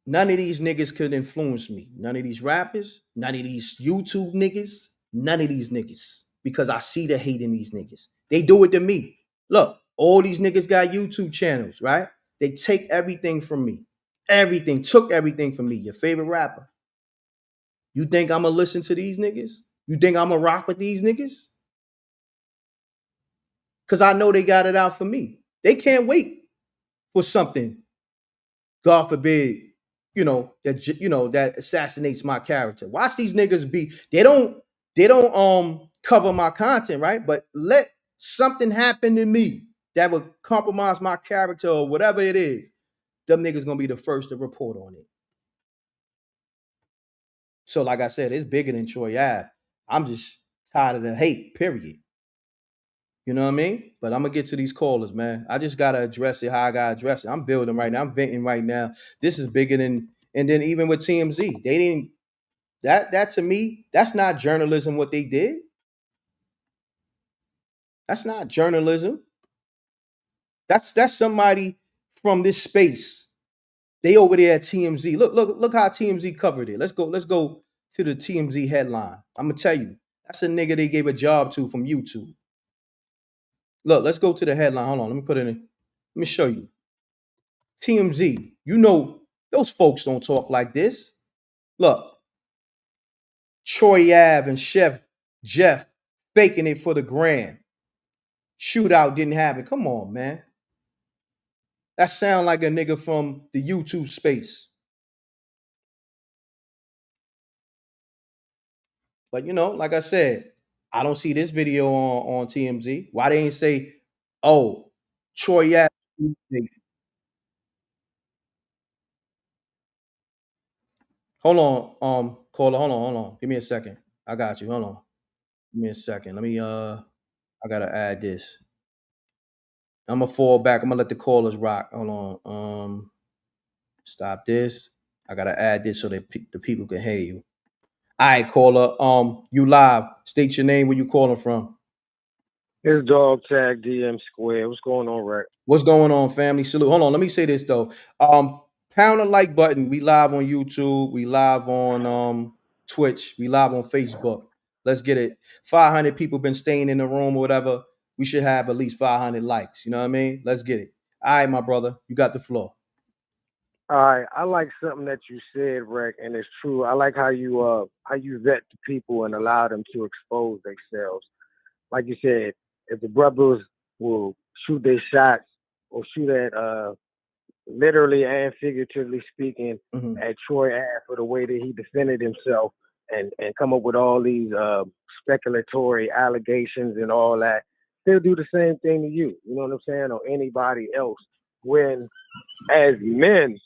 S1: None of these niggas could influence me. None of these rappers, none of these YouTube niggas, none of these niggas. Because I see the hate in these niggas. They do it to me. Look, all these niggas got YouTube channels, right? They take everything from me. Everything, took everything from me. Your favorite rapper. You think I'm gonna listen to these niggas? You think I'm gonna rock with these niggas? Because I know they got it out for me. They can't wait for something, God forbid, that assassinates my character. Watch these niggas be. They don't cover my content, right? But let something happen to me that would compromise my character or whatever it is. Them niggas gonna be the first to report on it. So, like I said, it's bigger than Troy Ave. I'm just tired of the hate. Period. You know what I mean? But I'm gonna get to these callers, man. I just gotta address it how I gotta address it. I'm building right now. I'm venting right now. This is bigger than. And then even with TMZ, they didn't. That to me, that's not journalism. What they did, that's not journalism. That's somebody from this space. They over there at TMZ. Look how TMZ covered it. Let's go to the TMZ headline. I'm gonna tell you, that's a nigga they gave a job to from YouTube. Look, let's go to the headline. Hold on, let me put it in. Let me show you. TMZ. You know those folks don't talk like this. Look, Troy Ave and Chef Jeff faking it for the gram. Shootout didn't happen. Come on, man. That sound like a nigga from the YouTube space. But like I said, I don't see this video on TMZ. Why they ain't say, oh, Troy Ave. Hold on, caller. Hold on. Give me a second. I got you. Hold on. Give me a second. Let me I gotta add this. I'm gonna fall back. I'm gonna let the callers rock. Hold on. Stop this. I gotta add this so that the people can hear you. All right, caller. You live. State your name. Where you calling from?
S7: It's Dog Tag DM Square. What's going on, Reck?
S1: What's going on, family? Salute. Hold on. Let me say this though. Pound the like button. We live on YouTube. We live on Twitch. We live on Facebook. Let's get it. 500 people been staying in the room or whatever. We should have at least 500 likes. You know what I mean? Let's get it. All right, my brother. You got the floor.
S7: All right, I like something that you said, Reck, and it's true. I like how you vet the people and allow them to expose themselves. Like you said, if the brothers will shoot their shots or shoot at literally and figuratively speaking at Troy Ave for the way that he defended himself and come up with all these speculatory allegations and all that, they'll do the same thing to you. You know what I'm saying? Or anybody else. When as men,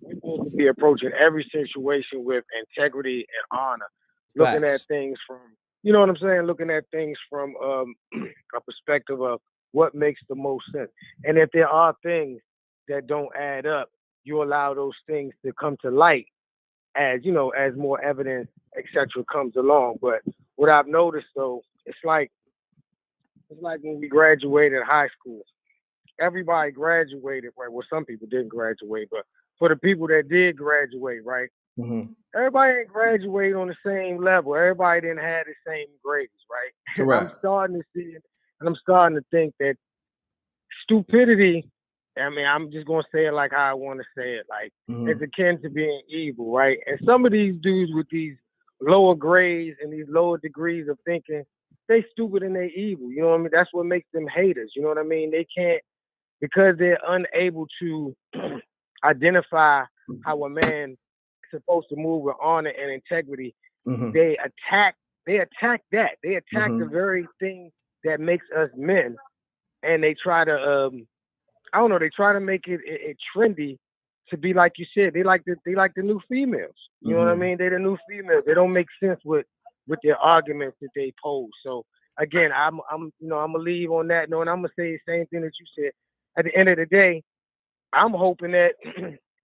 S7: we're supposed to be approaching every situation with integrity and honor, looking at
S1: Facts.
S7: things from, you know what I'm saying? Looking at things from a perspective of what makes the most sense. And if there are things that don't add up, you allow those things to come to light as, as more evidence, etc., comes along. But what I've noticed though, it's like when we graduated high school. Everybody graduated, right? Well, some people didn't graduate, but for the people that did graduate, right? Everybody didn't graduate on the same level. Everybody didn't have the same grades, right?
S1: Correct.
S7: And I'm starting to see it, and I'm starting to think that stupidity, I mean, I'm just going to say it like how I want to say it, like it's akin to being evil, right? And some of these dudes with these lower grades and these lower degrees of thinking, they stupid and they evil. You know what I mean? That's what makes them haters. You know what I mean? They can't, because they're unable to identify how a man is supposed to move with honor and integrity. They attack that. They attack the very thing that makes us men. And they try to I don't know, they try to make it trendy to be like you said. They like the new females. You know what I mean? They're the new females. They don't make sense with their arguments that they pose. So again, I'm gonna leave on that note, and I'm gonna say the same thing that you said. At the end of the day, I'm hoping that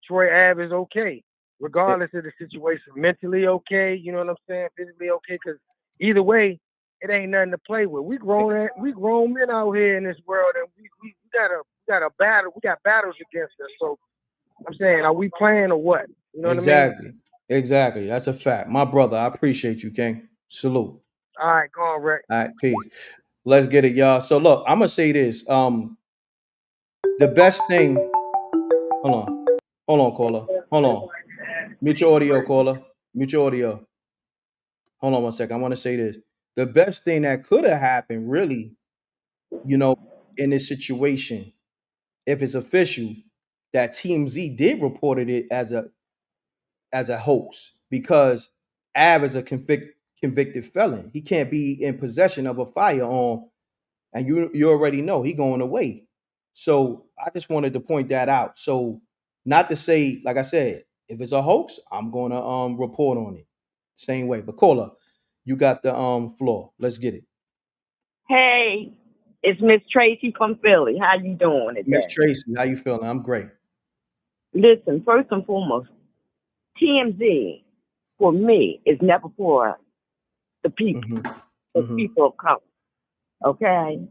S7: Troy Ave is okay, regardless of the situation. Mentally okay, you know what I'm saying? Physically okay, because either way, it ain't nothing to play with. We grown men out here in this world, and we got a battle. We got battles against us. So I'm saying, are we playing or what? You know what I mean?
S1: Exactly. That's a fact. My brother, I appreciate you, King. Salute.
S7: All right, go on, Rick.
S1: All right, peace. Let's get it, y'all. So look, I'm gonna say this. The best thing. Hold on, caller. Hold on. Mute your audio, caller. Mute your audio. Hold on one second. I want to say this. The best thing that could have happened, really, in this situation, if it's official, that TMZ did reported it as a hoax because Av is a convicted felon. He can't be in possession of a firearm, and you already know he going away. So I just wanted to point that out. So not to say, like I said, if it's a hoax, I'm gonna report on it. Same way. But caller, you got the floor. Let's get it.
S8: Hey, It's Miss Tracy from Philly. How you doing
S1: Miss
S8: today?
S1: Tracy, how you feeling? I'm great.
S8: Listen, first and foremost, TMZ for me is never for the people, the people of color. Okay.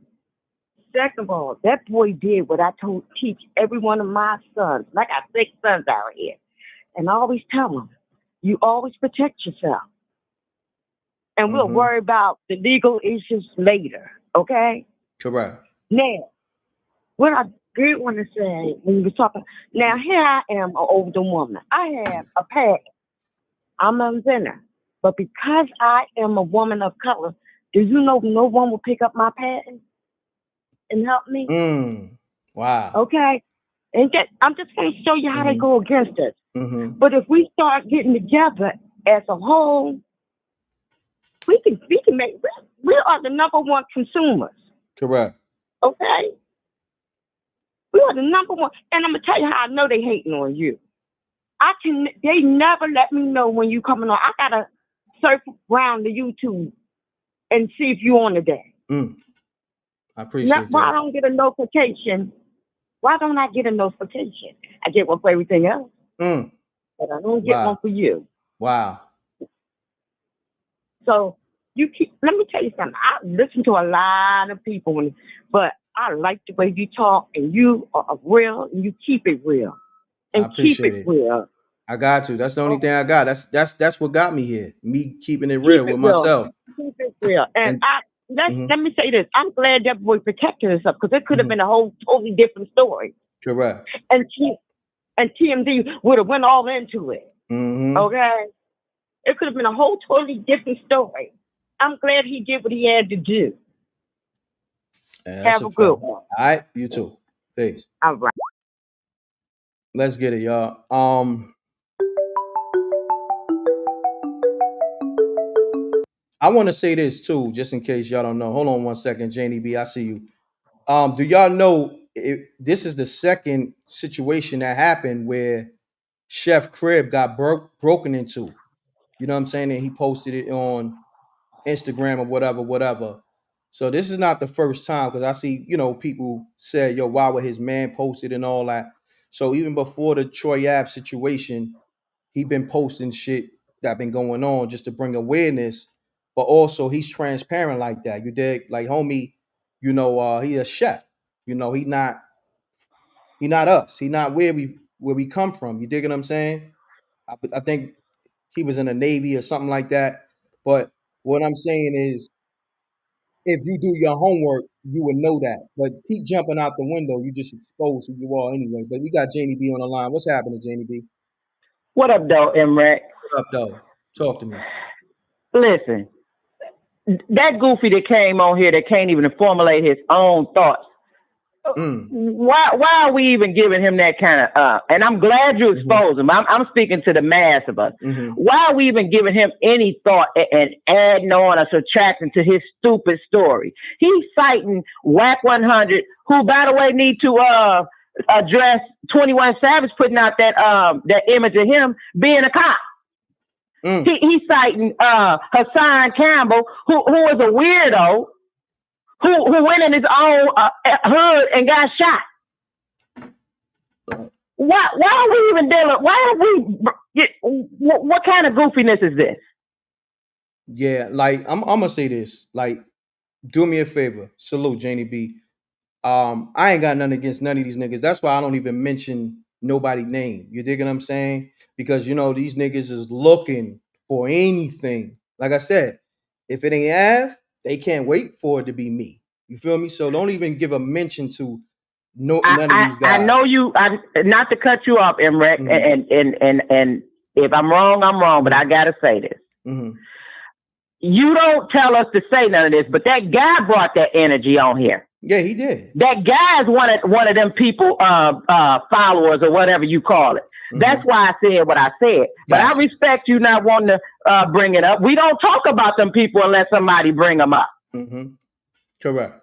S8: Second of all, that boy did what I teach every one of my sons. I got 6 sons out here, and I always tell them, you always protect yourself, and we'll worry about the legal issues later. Okay.
S1: Correct.
S8: Now, what I did want to say when you were talking, now here I am, an older woman. I have a patent. I'm a inventor. But because I am a woman of color, do you know no one will pick up my patent and help me?
S1: Wow.
S8: Okay? And I'm just going to show you how they go against us. But if we start getting together as a whole, we can make, we are the number one consumers.
S1: Correct.
S8: Okay? We are the number one. And I'm going to tell you how I know they hating on you. They never let me know when you coming on. I got to surf around the YouTube and see if you on the day.
S1: I appreciate that.
S8: Why I don't get a notification? Why don't I get a notification? I get one for everything else. But I don't get one for you.
S1: Wow.
S8: So let me tell you something. I listen to a lot of people, but I like the way you talk, and you are real, and you keep it real. And
S1: I appreciate
S8: keep it real.
S1: I got you. That's the only thing I got. That's what got me here. Me keeping it real with myself.
S8: Keep it real. And let me say this. I'm glad that boy protected himself, because it could have been a whole totally different story.
S1: Correct.
S8: And TMZ would have went all into it. Okay? It could have been a whole totally different story. I'm glad he did what he had to do. Have a good one.
S1: All right, you too. Peace.
S8: All right.
S1: Let's get it, y'all. I want to say this too, just in case y'all don't know. Hold on one second, Janie B. I see you. Do y'all know this is the second situation that happened where Chef Crib got broken into? You know what I'm saying? And he posted it on Instagram or whatever. So this is not the first time, because I see, people said, yo, why would his man post it and all that? So even before the Troy Ave situation, he been posting shit that been going on just to bring awareness, but also he's transparent like that. You dig? Like, homie, he a chef. He not us. He not where we come from. You dig what I'm saying? I think he was in the Navy or something like that. But what I'm saying is, if you do your homework, you would know that. But keep jumping out the window, you just expose who you are anyways. But we got Janie B on the line. What's happening, Janie B?
S9: What up, though, M.Reck?
S1: What up, though? Talk to me.
S9: Listen, that goofy that came on here that can't even formulate his own thoughts. Why are we even giving him that kind of and I'm glad you exposed him. I'm speaking to the mass of us. Why are we even giving him any thought and adding on or subtracting to his stupid story? He's citing WAC 100, who, by the way, need to address 21 Savage putting out that image of him being a cop. He's citing Hassan Campbell, who is a weirdo, who went in his own hood and got shot. Why are we even dealing? Why are we? What kind of goofiness is this?
S1: Yeah, like I'm gonna say this. Like, do me a favor. Salute, Janie B. I ain't got nothing against none of these niggas. That's why I don't even mention nobody's name. You dig what I'm saying? Because these niggas is looking for anything. Like I said, if it ain't Av, they can't wait for it to be me. You feel me? So don't even give a mention to none of these guys.
S9: I know you. Not to cut you off, M.Reck, and if I'm wrong, I'm wrong. But I gotta say this. You don't tell us to say none of this, but that guy brought that energy on here.
S1: Yeah, he did.
S9: That guy is one of them people, followers or whatever you call it. That's why I said what I said. But I respect you not wanting to bring it up. We don't talk about them people unless somebody bring them up.
S1: Correct.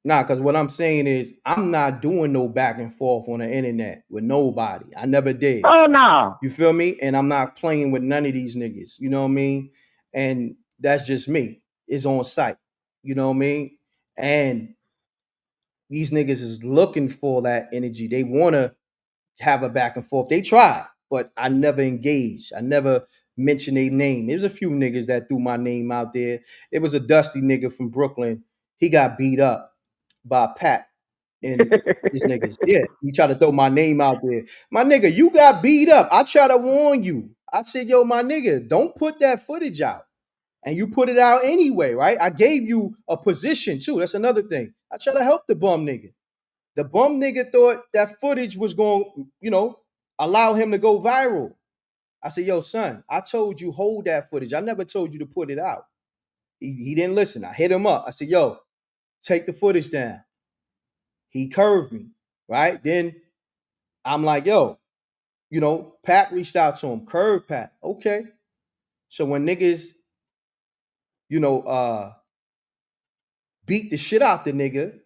S1: Nah, because what I'm saying is, I'm not doing no back and forth on the internet with nobody. I never did.
S9: Oh, no.
S1: You feel me? And I'm not playing with none of these niggas. You know what I mean? And that's just me. It's on site. You know what I mean? And these niggas is looking for that energy. They want to have a back and forth. They tried, but I never engaged. I never mentioned a name. There's a few niggas that threw my name out there. It was a dusty nigga from Brooklyn. He got beat up by Pat and these niggas. Yeah, he tried to throw my name out there. My nigga, you got beat up. I try to warn you. I said, yo, my nigga, don't put that footage out. And you put it out anyway, right? I gave you a position too. That's another thing. I try to help the bum nigga. The bum nigga thought that footage was going, allow him to go viral. I said, yo, son, I told you hold that footage. I never told you to put it out. He didn't listen. I hit him up. I said, yo, take the footage down. He curved me, right? Then I'm like, yo, Pat reached out to him. Curve Pat. Okay. So when niggas, beat the shit out the nigga,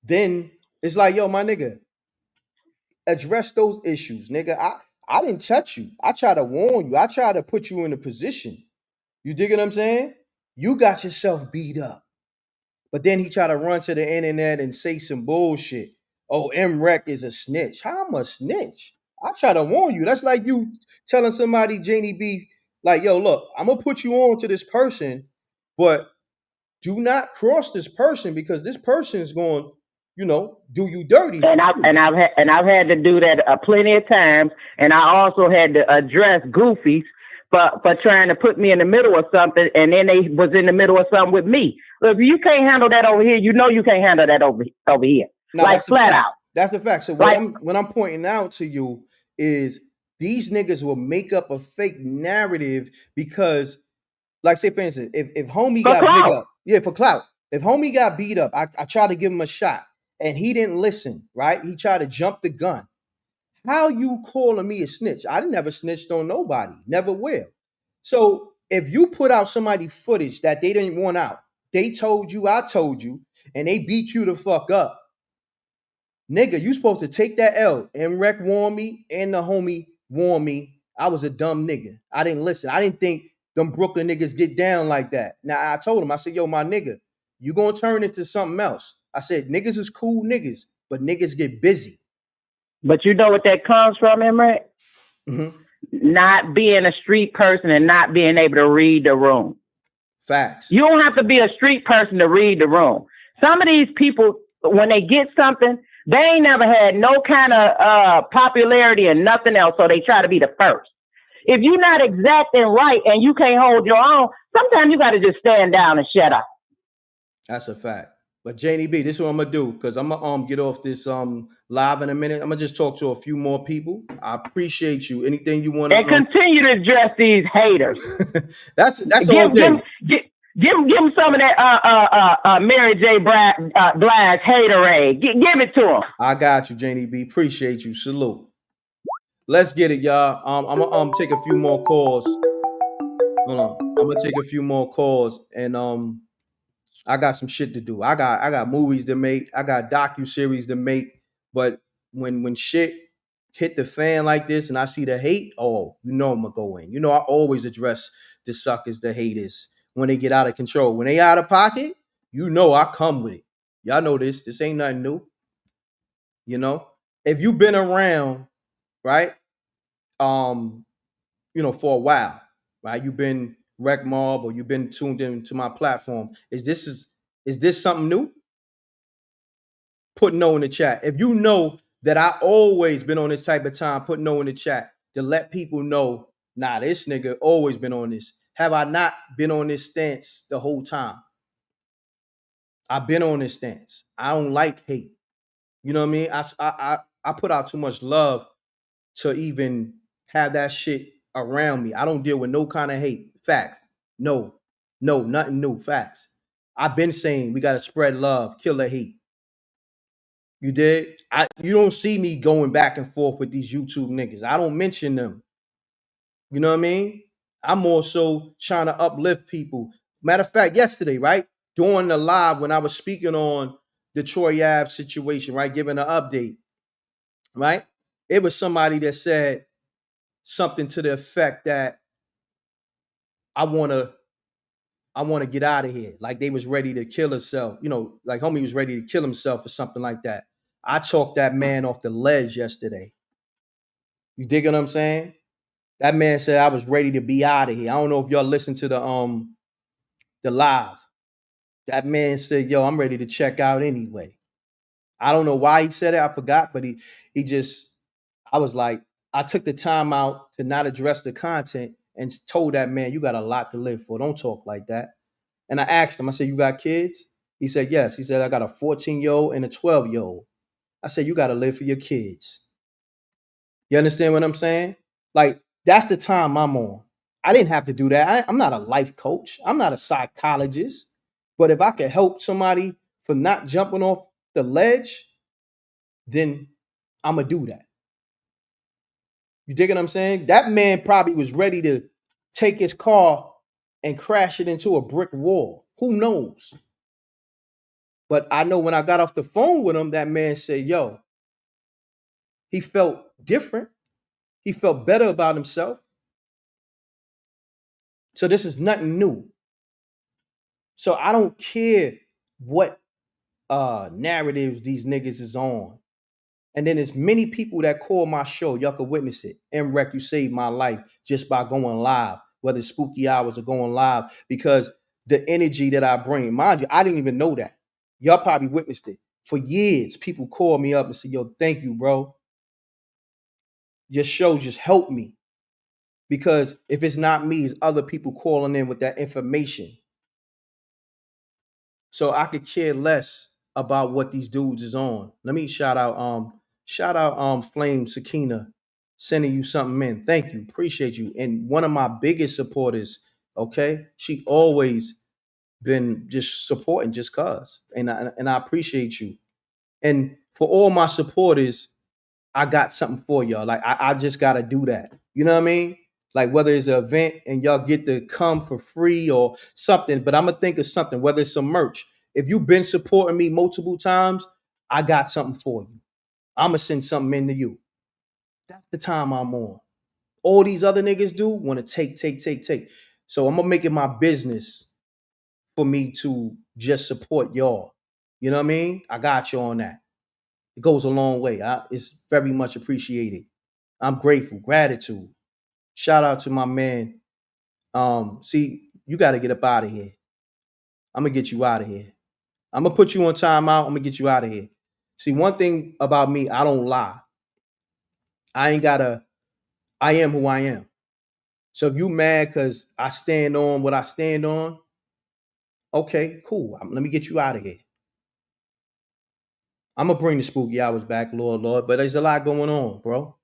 S1: then it's like, yo, my nigga, address those issues, nigga. I didn't touch you. I try to warn you. I try to put you in a position. You dig what I'm saying? You got yourself beat up. But then he tried to run to the internet and say some bullshit. Oh, M.Reck is a snitch. How am I a snitch? I try to warn you. That's like you telling somebody, Janie B, like, yo, look, I'm going to put you on to this person, but do not cross this person because this person is going, do you dirty.
S9: And I've had to do that plenty of times, and I also had to address goofies for trying to put me in the middle of something, and then they was in the middle of something with me. If you can't handle that over here, you can't handle that over here.
S1: No,
S9: like flat out.
S1: That's a fact. So what I'm pointing out to you is these niggas will make up a fake narrative because, like, say for instance, if homie got big up, for clout. If homie got beat up, I tried to give him a shot and he didn't listen, right? He tried to jump the gun. How you calling me a snitch? I never snitched on nobody, never will. So if you put out somebody footage that they didn't want out, they told you, I told you, and they beat you the fuck up, nigga, you supposed to take that L. M.Reck warned me and the homie warned me. I was a dumb nigga. I didn't listen. I didn't think them Brooklyn niggas get down like that. Now I told him, I said, yo, my nigga, you gonna turn into something else. I said, niggas is cool niggas, but niggas get busy.
S9: But you know what that comes from, M.Reck?
S1: Mm-hmm.
S9: Not being a street person and not being able to read the room.
S1: Facts.
S9: You don't have to be a street person to read the room. Some of these people, when they get something, they ain't never had no kind of popularity and nothing else, so they try to be the first. If you're not exact and right and you can't hold your own, sometimes you got to just stand down and shut up.
S1: That's a fact. But Janie B, this is what I'm gonna do because I'm gonna get off this live in a minute. I'm gonna just talk to a few more people. I appreciate you. Anything you want to
S9: and continue to address these haters.
S1: that's all day.
S9: Give him some of that Mary J. Blige haterade. Give it to him.
S1: I got you, Janie B. Appreciate you. Salute. Let's get it, y'all. I'm gonna take a few more calls. Hold on. I'm gonna take a few more calls, and I got some shit to do. I got movies to make. I got docu-series to make. But when shit hit the fan like this, and I see the hate, I'm gonna go in. I always address the suckers, the haters, when they get out of control. When they out of pocket, I come with it. Y'all know this. This ain't nothing new. If you've been around, right? For a while, right? You've been Rec Mob or you've been tuned into my platform. Is this something new? Put no in the chat. If you know that I always been on this type of time, put no in the chat to let people know, nah, this nigga always been on this. Have I not been on this stance the whole time? I've been on this stance. I don't like hate. You know what I mean? I put out too much love to even have that shit around me. I don't deal with no kind of hate. Facts. No, nothing new. Facts. I've been saying we got to spread love, kill the hate. You did? You don't see me going back and forth with these YouTube niggas. I don't mention them. You know what I mean? I'm more so trying to uplift people. Matter of fact, yesterday, right? During the live when I was speaking on the Troy Ave situation, right? Giving an update, right? It was somebody that said something to the effect that I want to I want to get out of here. Like they was ready to kill herself. Like homie was ready to kill himself or something like that. I talked that man off the ledge yesterday. You dig what I'm saying? That man said I was ready to be out of here. I don't know if y'all listened to the live. That man said, "Yo, I'm ready to check out anyway." I don't know why he said it. I forgot, but he just. I was like, I took the time out to not address the content and told that man, "You got a lot to live for. Don't talk like that." And I asked him. I said, "You got kids?" He said, "Yes." He said, "I got a 14-year-old and a 12-year-old." I said, "You got to live for your kids." You understand what I'm saying? Like that's the time I'm on. I didn't have to do that. I'm not a life coach. I'm not a psychologist. But if I could help somebody for not jumping off the ledge, then I'm gonna do that. You dig what I'm saying? That man probably was ready to take his car and crash it into a brick wall. Who knows? But I know when I got off the phone with him, that man said, "Yo, he felt different. He felt better about himself." So this is nothing new. So I don't care what narratives these niggas is on. And then there's many people that call my show. Y'all can witness it. M.Reck, you saved my life just by going live, whether it's spooky hours or going live, because the energy that I bring, mind you, I didn't even know that. Y'all probably witnessed it. For years, people call me up and say, "Yo, thank you, bro. Your show just helped me." Because if it's not me, it's other people calling in with that information. So I could care less about what these dudes is on. Let me shout out Flame Sakina sending you something in. Thank you. Appreciate you. And one of my biggest supporters, okay? She always been just supporting just cause. And I appreciate you. And for all my supporters, I got something for y'all. Like I just gotta do that. You know what I mean? Like whether it's an event and y'all get to come for free or something, but I'm gonna think of something, whether it's some merch. If you've been supporting me multiple times, I got something for you. I'm gonna send something into you. That's the time I'm on. All these other niggas do want to take. So I'm gonna make it my business for me to just support y'all. You know what I mean? I got you on that. It goes a long way. It's very much appreciated. I'm grateful. Gratitude. Shout out to my man. See, you got to get up out of here. I'm gonna get you out of here. I'm gonna put you on timeout. I'm gonna get you out of here. See, one thing about me, I don't lie. I ain't gotta. I am who I am. So if you mad because I stand on what I stand on, okay, cool. Let me get you out of here. I'm gonna bring the spooky hours back, Lord. But there's a lot going on, bro.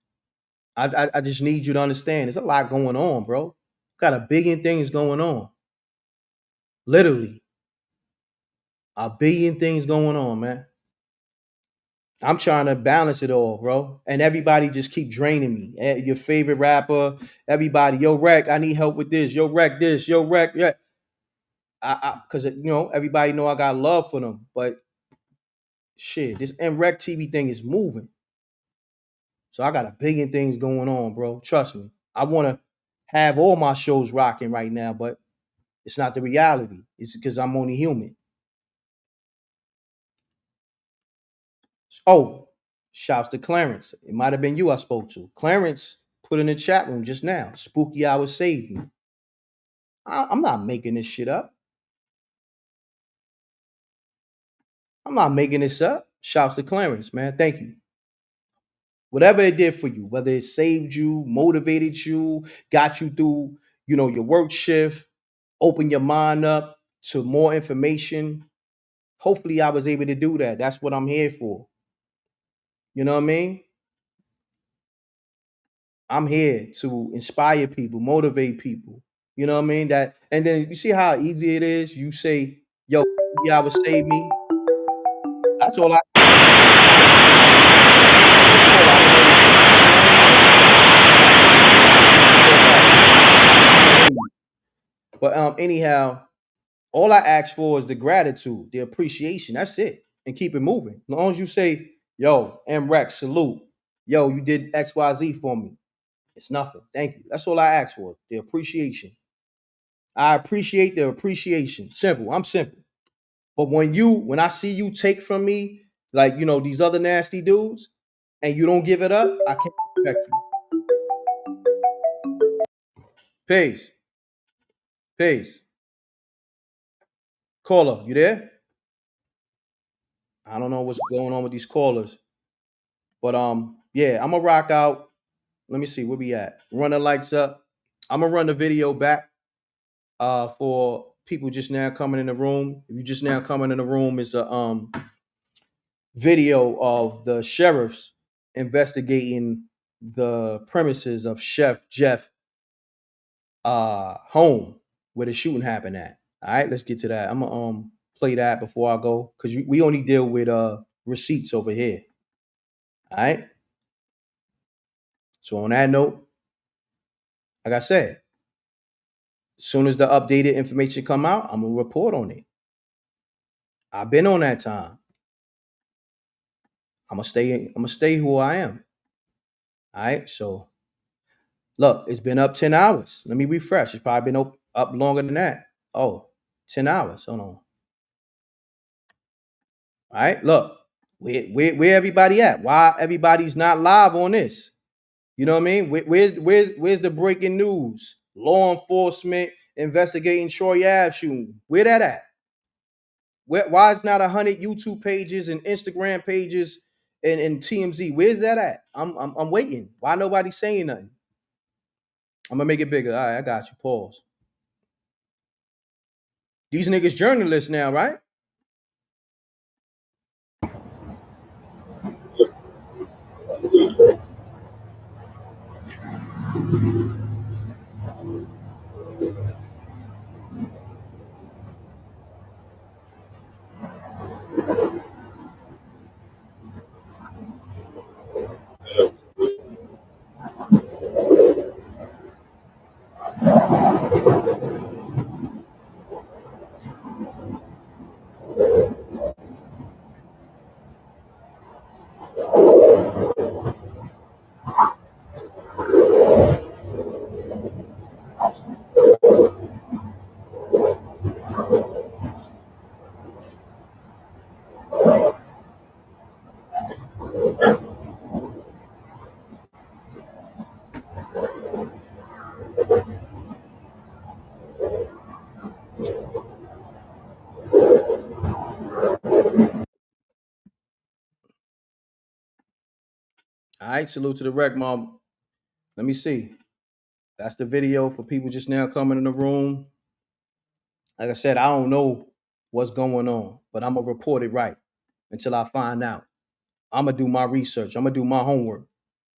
S1: I just need you to understand. There's a lot going on, bro. Got a billion things going on. Literally, a billion things going on, man. I'm trying to balance it all, bro. And everybody just keep draining me. Your favorite rapper, everybody, yo, Wreck, I need help with this. Yo, Wreck this. Yo, Wreck, yeah. Because everybody know I got love for them, but shit, this M.Reck TV thing is moving. So I got a billion things going on, bro. Trust me. I want to have all my shows rocking right now, but it's not the reality. It's because I'm only human. Oh, shouts to Clarence. It might have been you I spoke to. Clarence put in the chat room just now. Spooky hour saved me. I'm not making this shit up. I'm not making this up. Shouts to Clarence, man. Thank you. Whatever it did for you, whether it saved you, motivated you, got you through, your work shift, open your mind up to more information. Hopefully I was able to do that. That's what I'm here for. You know what I mean? I'm here to inspire people, motivate people. You know what I mean? That, and then you see how easy it is. You say, "Yo, yeah, I would save me." That's all I. But anyhow, all I ask for is the gratitude, the appreciation. That's it, and keep it moving. As long as you say, "Yo, M.Reck, salute. Yo, you did XYZ for me." It's nothing. Thank you. That's all I ask for. The appreciation. I appreciate the appreciation. Simple. I'm simple. But when I see you take from me, like, these other nasty dudes, and you don't give it up, I can't respect you. Peace. Peace. Caller, you there? I don't know what's going on with these callers. But yeah, I'm gonna rock out. Let me see where we at. Run the lights up. I'm gonna run the video back for people just now coming in the room. If you just now coming in the room, it's a video of the sheriffs investigating the premises of Chef Jeff home where the shooting happened at. All right, let's get to that. I'm gonna play that before I go because we only deal with receipts over here. All right. So on that note, like I said, as soon as the updated information come out, I'm gonna report on it. I've been on that time. I'm gonna stay who I am. All right. So look, it's been up 10 hours. Let me refresh. It's probably been up longer than that. Oh, 10 hours. Hold on. All right. Look, where everybody at? Why everybody's not live on this? You know what I mean? Where's the breaking news? Law enforcement investigating Troy Ave shooting. Where that at? Why is not 100 YouTube pages and Instagram pages and TMZ? Where's that at? I'm waiting. Why nobody saying nothing? I'm gonna make it bigger. All right, I got you. Pause. These niggas journalists now, right? All right, salute to the rec mom. Let me see. That's the video for people just now coming in the room. Like I said, I don't know what's going on, but I'm gonna report it right until I find out. I'm gonna do my research. I'm gonna do my homework.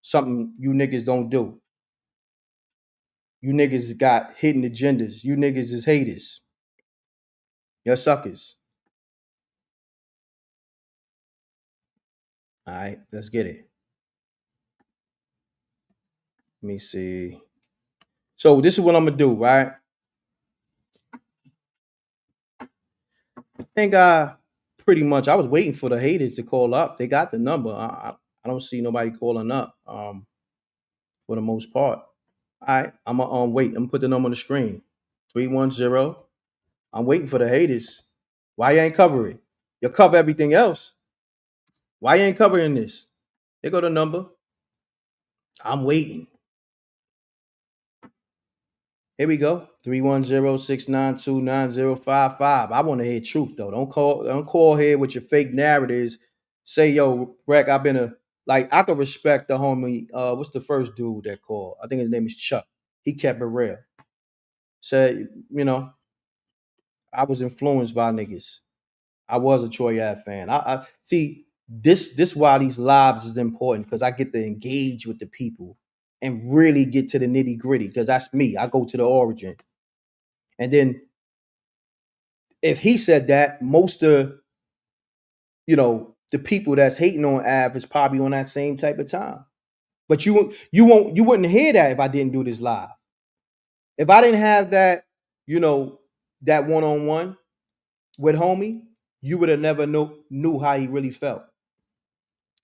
S1: Something you niggas don't do. You niggas got hidden agendas. You niggas is haters. You're suckers. All right, let's get it. Let me see. So this is what I'm gonna do, right? I think pretty much I was waiting for the haters to call up. They got the number. I don't see nobody calling up. For the most part. All right, I'm gonna wait. I'm gonna put the number on the screen. 310. I'm waiting for the haters. Why you ain't covering? You cover everything else. Why you ain't covering this? There go the number. I'm waiting. Here we go. 310-692-9055. I want to hear truth though. Don't call here with your fake narratives. Say, yo, Breck, I've been I could respect the homie. What's the first dude that called? I think his name is Chuck. He kept it real. Said, I was influenced by niggas. I was a Troy Ave fan. I see this why these lives is important because I get to engage with the people and really get to the nitty gritty because that's me. I go to the origin. And then if he said that, most of the people that's hating on Av is probably on that same type of time. But you wouldn't hear that if I didn't do this live. If I didn't have that, that one-on-one with homie, you would have never knew how he really felt.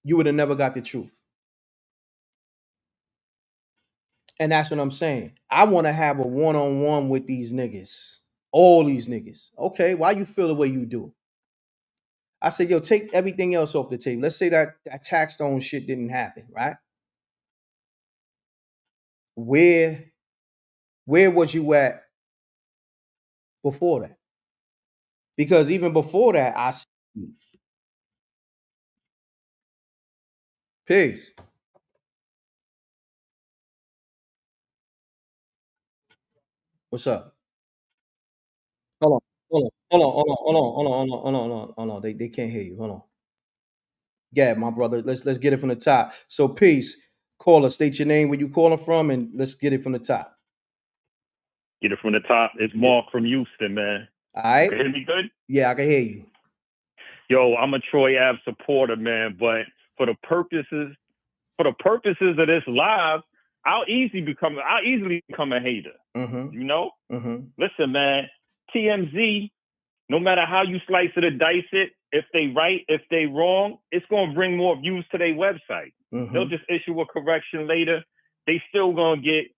S1: You would have never got the truth. And that's what I'm saying. I want to have a one-on-one with these niggas. All these niggas. Okay, why you feel the way you do? I said, yo, take everything else off the table. Let's say that tax stone shit didn't happen, right? Where was you at before that? Because even before that, I see. Peace. What's up? Hold on. Hold on. They can't hear you. Hold on. Yeah, my brother. Let's get it from the top. So peace. Caller, state your name, where you calling from, and let's get it from the top.
S10: Get it from the top. It's Mark from Houston, man.
S1: All right.
S10: You can hear me good?
S1: Yeah, I can hear you.
S10: Yo, I'm a Troy Ave supporter, man, but for the purposes of this live, I'll easily become a hater. You know? Listen, man, TMZ, no matter how you slice it or dice it, if they right, if they wrong, it's gonna bring more views to their website. They'll just issue a correction later. They still gonna get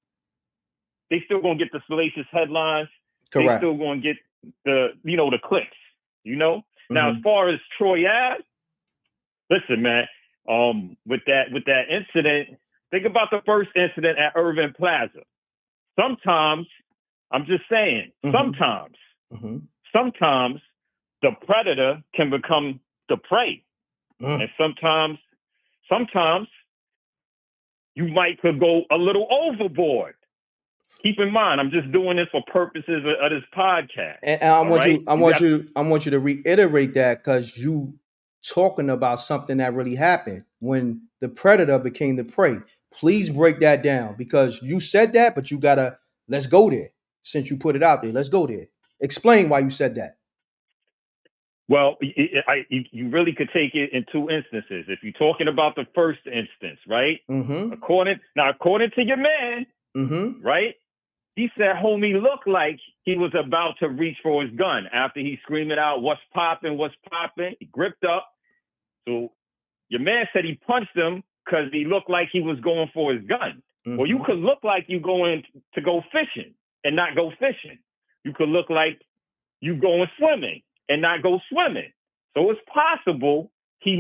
S10: the salacious headlines.
S1: Correct.
S10: They still gonna get the clicks. Now, as far as Troy Ave, listen, man, with that incident, think about the first incident at Irving Plaza. Sometimes, I'm just saying, sometimes the predator can become the prey. And sometimes you could go a little overboard. Keep in mind, I'm just doing this for purposes of this podcast.
S1: And I want you to reiterate that, because you talking about something that really happened when the predator became the prey. Please break that down, because you said that, but let's go there. Since you put it out there, let's go there. Explain why you said that.
S10: Well, you really could take it in two instances. If you're talking about the first instance, right? According to your man, right? He said homie looked like he was about to reach for his gun after he screaming out, "What's popping? What's popping?" He gripped up. So your man said he punched him because he looked like he was going for his gun. Well, you could look like you going to go fishing and not go fishing. You could look like you going swimming and not go swimming. So it's possible he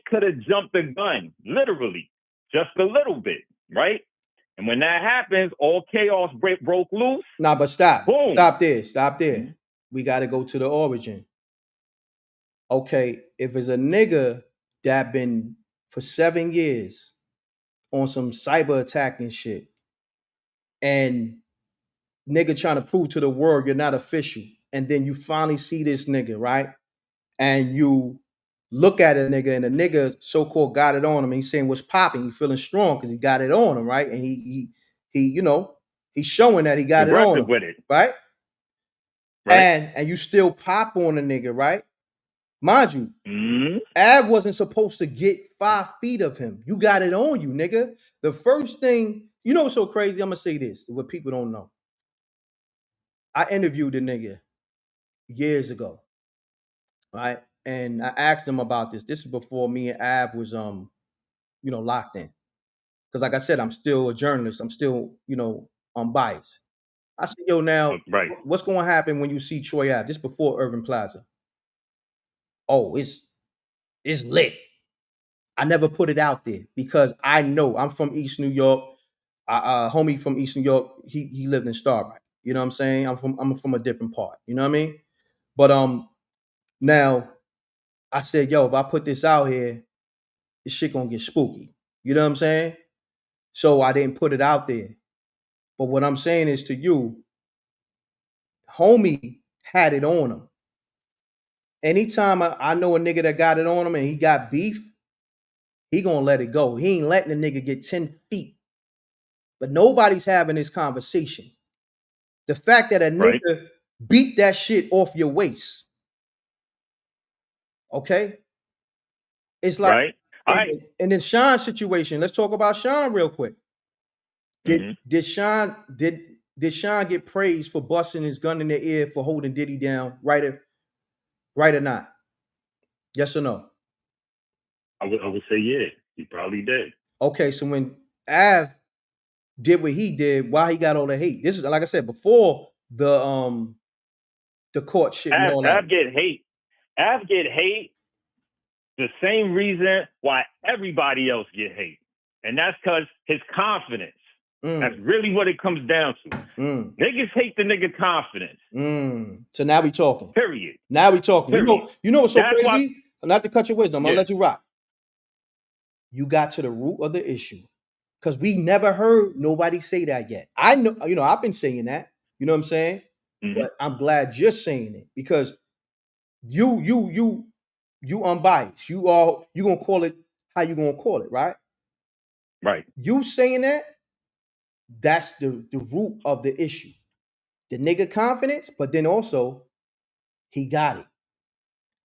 S10: could have jumped the gun, literally, just a little bit, right? And when that happens, all chaos broke loose.
S1: Nah, but stop.
S10: Boom.
S1: Stop there. We got to go to the origin. Okay, if it's a nigga that been for 7 years on some cyber attacking shit, and nigga trying to prove to the world you're not official, and then you finally see this nigga, right? And you look at a nigga, and the nigga so-called got it on him, and he's saying what's popping, he feeling strong because he got it on him, right? And he he's showing that he got it on him,
S10: with it.
S1: right? And you still pop on a nigga, right? Mind you, Ab wasn't supposed to get 5 feet of him. You got it on you, nigga. The first thing, what's so crazy? I'm gonna say this, what people don't know. I interviewed the nigga years ago, right? And I asked him about this. This is before me and Ab was locked in. Because like I said, I'm still a journalist. I'm still, unbiased. I said, yo, now, what's going to happen when you see Troy Ave? This before Irving Plaza. Oh, it's lit. I never put it out there because I know I'm from East New York. Homie from East New York, he lived in Starbuck. You know what I'm saying? I'm from a different part. You know what I mean? But now I said, yo, if I put this out here, this shit gonna get spooky. You know what I'm saying? So I didn't put it out there. But what I'm saying is to you, homie had it on him. Anytime I know a nigga that got it on him and he got beef, he gonna let it go. He ain't letting the nigga get 10 feet. But nobody's having this conversation. The fact that a nigga beat that shit off your waist, okay? It's like, and then Sean's situation. Let's talk about Sean real quick. Did Sean get praised for busting his gun in the ear for holding Diddy down, right or not? Yes or no?
S10: I would say yeah. He probably did.
S1: Okay, so when Av did what he did, why he got all the hate. This is, like I said, before the court shit and all that.
S10: Av get hate. Av get hate the same reason why everybody else get hate. And that's because his confidence. That's really what it comes down to. Niggas hate the nigga confidence.
S1: So now we talking.
S10: Period.
S1: Now we talking.
S10: Period.
S1: You know what's so
S10: That's
S1: crazy? Not to cut your wisdom, I'm gonna
S10: Yeah.
S1: let you rock. You got to the root of the issue. Because we never heard nobody say that yet. I know, I've been saying that. You know what I'm saying? But I'm glad you're saying it because you unbiased. You gonna call it how you gonna call it, right?
S10: Right.
S1: You saying that's the root of the issue. The nigga confidence, but then also he got it.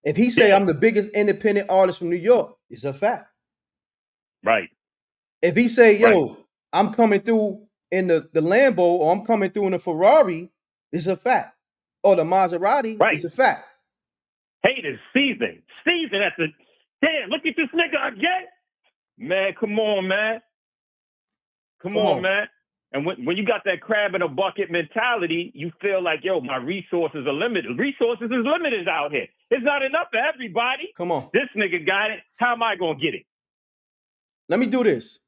S1: If he say I'm the biggest independent artist from New York, it's a fact.
S10: Right.
S1: If he say, yo, I'm coming through in the Lambo or I'm coming through in a Ferrari, it's a fact. Or the Maserati, it's a fact.
S10: Hate is season. Season at the damn, look at this nigga again. Man, come on, man. Come on, man. And when you got that crab in a bucket mentality, you feel like, yo, my resources are limited. Resources is limited out here. It's not enough for everybody.
S1: Come on.
S10: This nigga got it. How am I going to get it?
S1: Let me do this.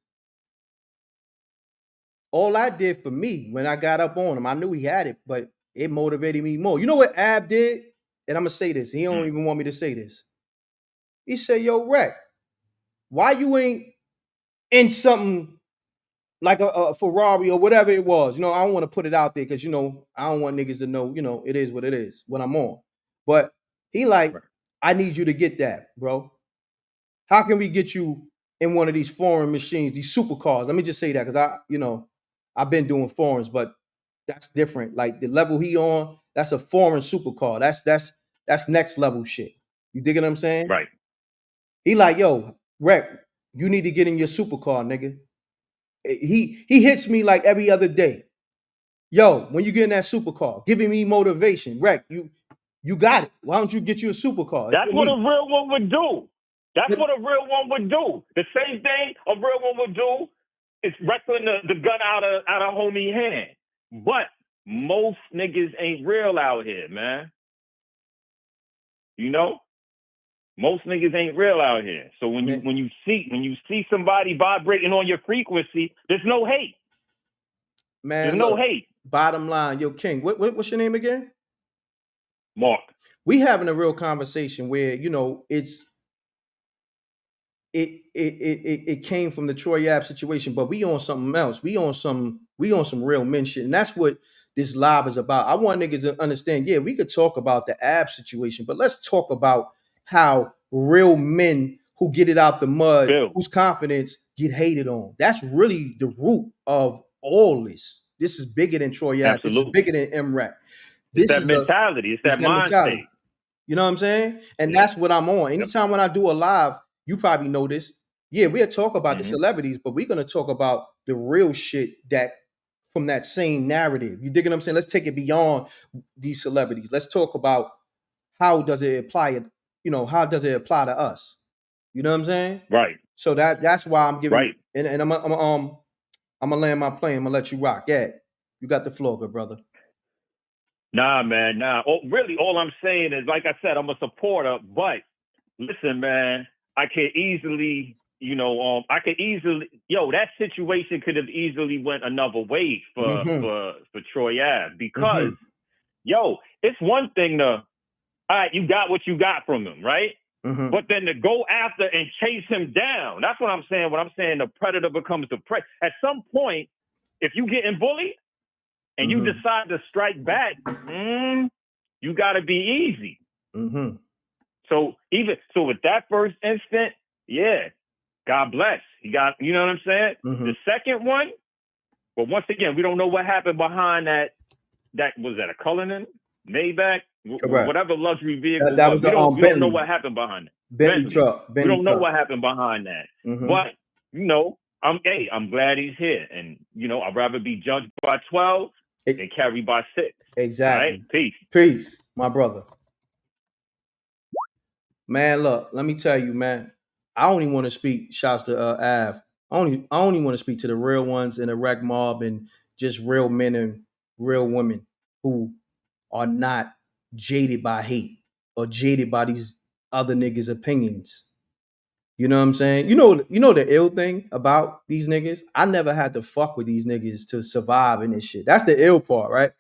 S1: All I did for me when I got up on him, I knew he had it, but it motivated me more. You know what Ab did? And I'm going to say this. He don't even want me to say this. He said, yo, Reck, why you ain't in something like a Ferrari or whatever it was? I don't want to put it out there because, I don't want niggas to know, it is what it is, what I'm on. But he like, I need you to get that, bro. How can we get you in one of these foreign machines, these supercars? Let me just say that because I've been doing foreigns, but that's different. Like the level he on, that's a foreign supercar. That's next level shit. You dig what I'm saying?
S10: Right.
S1: He like, yo, Reck, you need to get in your supercar, nigga. He hits me like every other day. Yo, when you get in that supercar, giving me motivation. Reck, you got it. Why don't you get you a supercar?
S10: That's what a real one would do. That's what a real one would do. The same thing a real one would do is wrestling the gun out of homie hand. But most niggas ain't real out here, man. Most niggas ain't real out here. So when you see somebody vibrating on your frequency, there's no hate.
S1: Man,
S10: there's no hate.
S1: Bottom line, yo, King, what's your name again?
S10: Mark.
S1: We having a real conversation where it came from the Troy Ave situation, but we on something else. We on some real men shit, and that's what this live is about. I want niggas to understand. Yeah, we could talk about the Ab situation, but let's talk about how real men who get it out the mud, whose confidence get hated on. That's really the root of all this. This is bigger than Troy Ave. This is bigger than M.Reck.
S10: It's that mentality. It's that mindset.
S1: You know what I'm saying? And that's what I'm on. Anytime when I do a live, you probably know this. Yeah, we'll talk about the celebrities, but we're going to talk about the real shit that from that same narrative. You dig what I'm saying? Let's take it beyond these celebrities. Let's talk about how does it apply how does it apply to us? You know what I'm saying?
S10: Right.
S1: So that's why I'm giving and I'm gonna land my plane. I'm gonna let you rock. Yeah. You got the floor, good brother.
S10: Nah, man, nah. Really, all I'm saying is, like I said, I'm a supporter, but listen, man, I could easily, that situation could have easily went another way for Troy Ave because, it's one thing to, all right, you got what you got from him, right? But then to go after and chase him down, that's what I'm saying. When I'm saying the predator becomes the prey. At some point, if you getting bullied and you decide to strike back, you got to be easy. So with that first instant, yeah, God bless. He got, you know what I'm saying? The second one, but once again, we don't know what happened behind that. That was that a Cullinan, Maybach, whatever luxury vehicle.
S1: That was
S10: we don't know what happened behind it.
S1: Bentley truck.
S10: We don't know what happened behind that. But I'm glad he's here, and I'd rather be judged by 12 than carried by 6.
S1: Exactly.
S10: Right?
S1: Peace, my brother. Man, look, let me tell you, man. I don't even want to speak shouts to Av. I only want to speak to the real ones in the rec mob and just real men and real women who are not jaded by hate or jaded by these other niggas' opinions. You know what I'm saying? You know the ill thing about these niggas? I never had to fuck with these niggas to survive in this shit. That's the ill part, right?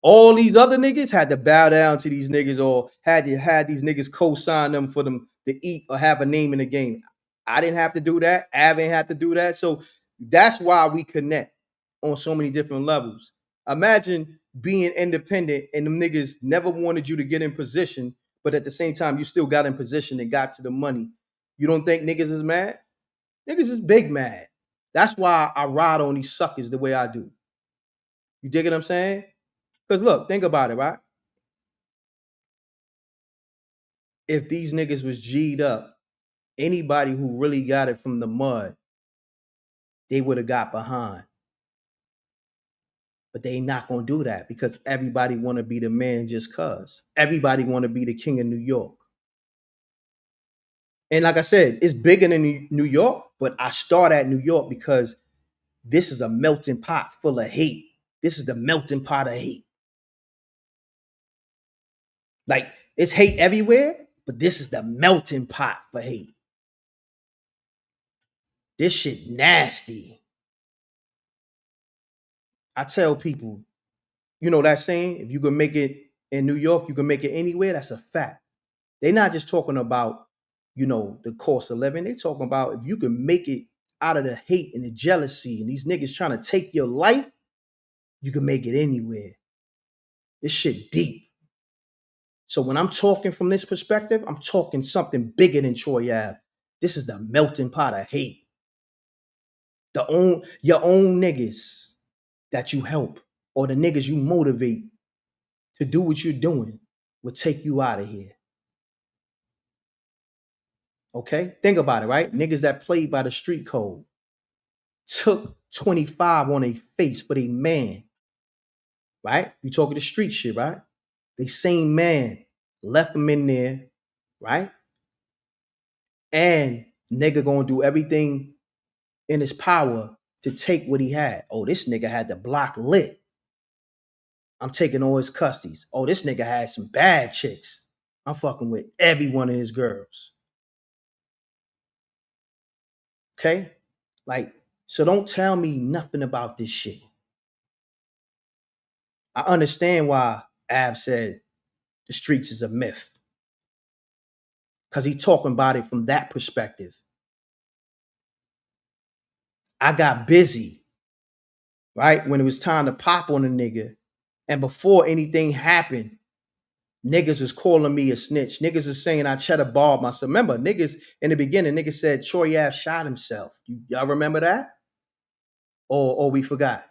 S1: All these other niggas had to bow down to these niggas or had these niggas co-sign them for them to eat or have a name in the game. I didn't have to do that. Av ain't have to do that. So that's why we connect on so many different levels. Imagine being independent and them niggas never wanted you to get in position, but at the same time, you still got in position and got to the money. You don't think niggas is mad? Niggas is big mad. That's why I ride on these suckers the way I do. You dig what I'm saying? Because look, think about it, right? If these niggas was G'd up, anybody who really got it from the mud, they would have got behind. But they not gonna do that because everybody want to be the man just cause. Everybody want to be the king of New York. And like I said, it's bigger than New York, but I start at New York because this is a melting pot full of hate. This is the melting pot of hate. Like, it's hate everywhere, but this is the melting pot for hate. This shit nasty. I tell people, you know that saying, if you can make it in New York, you can make it anywhere. That's a fact. They're not just talking about, the cost of living. They talking about if you can make it out of the hate and the jealousy and these niggas trying to take your life, you can make it anywhere. This shit deep. So when I'm talking from this perspective, I'm talking something bigger than Troy Ave. This is the melting pot of hate. Your own niggas that you help or the niggas you motivate to do what you're doing will take you out of here. Okay? Think about it, right? Niggas that played by the street code took 25 on a face for their man. Right? You talking the street shit, right? They same man left them in there, right? And nigga gonna do everything in his power to take what he had. Oh, this nigga had the block lit. I'm taking all his custodies. Oh, this nigga had some bad chicks. I'm fucking with every one of his girls. Okay? Like, so don't tell me nothing about this shit. I understand why Ab said the streets is a myth. Because he talking about it from that perspective. I got busy, right? When it was time to pop on a nigga. And before anything happened, niggas was calling me a snitch. Niggas was saying I cheddar balled myself. Remember, niggas in the beginning, niggas said Troy Ave shot himself. Y'all remember that? Or we forgot?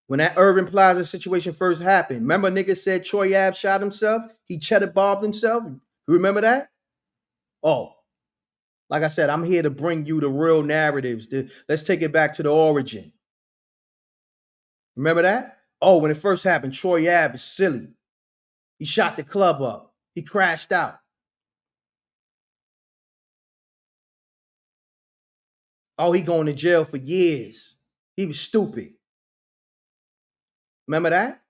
S1: When that Irving Plaza situation first happened, remember niggas said Troy Ave shot himself? He cheddar bobbed himself? You remember that? Oh, like I said, I'm here to bring you the real narratives. Let's take it back to the origin. Remember that? Oh, when it first happened, Troy Ave is silly. He shot the club up. He crashed out. Oh, he going to jail for years. He was stupid. Remember that?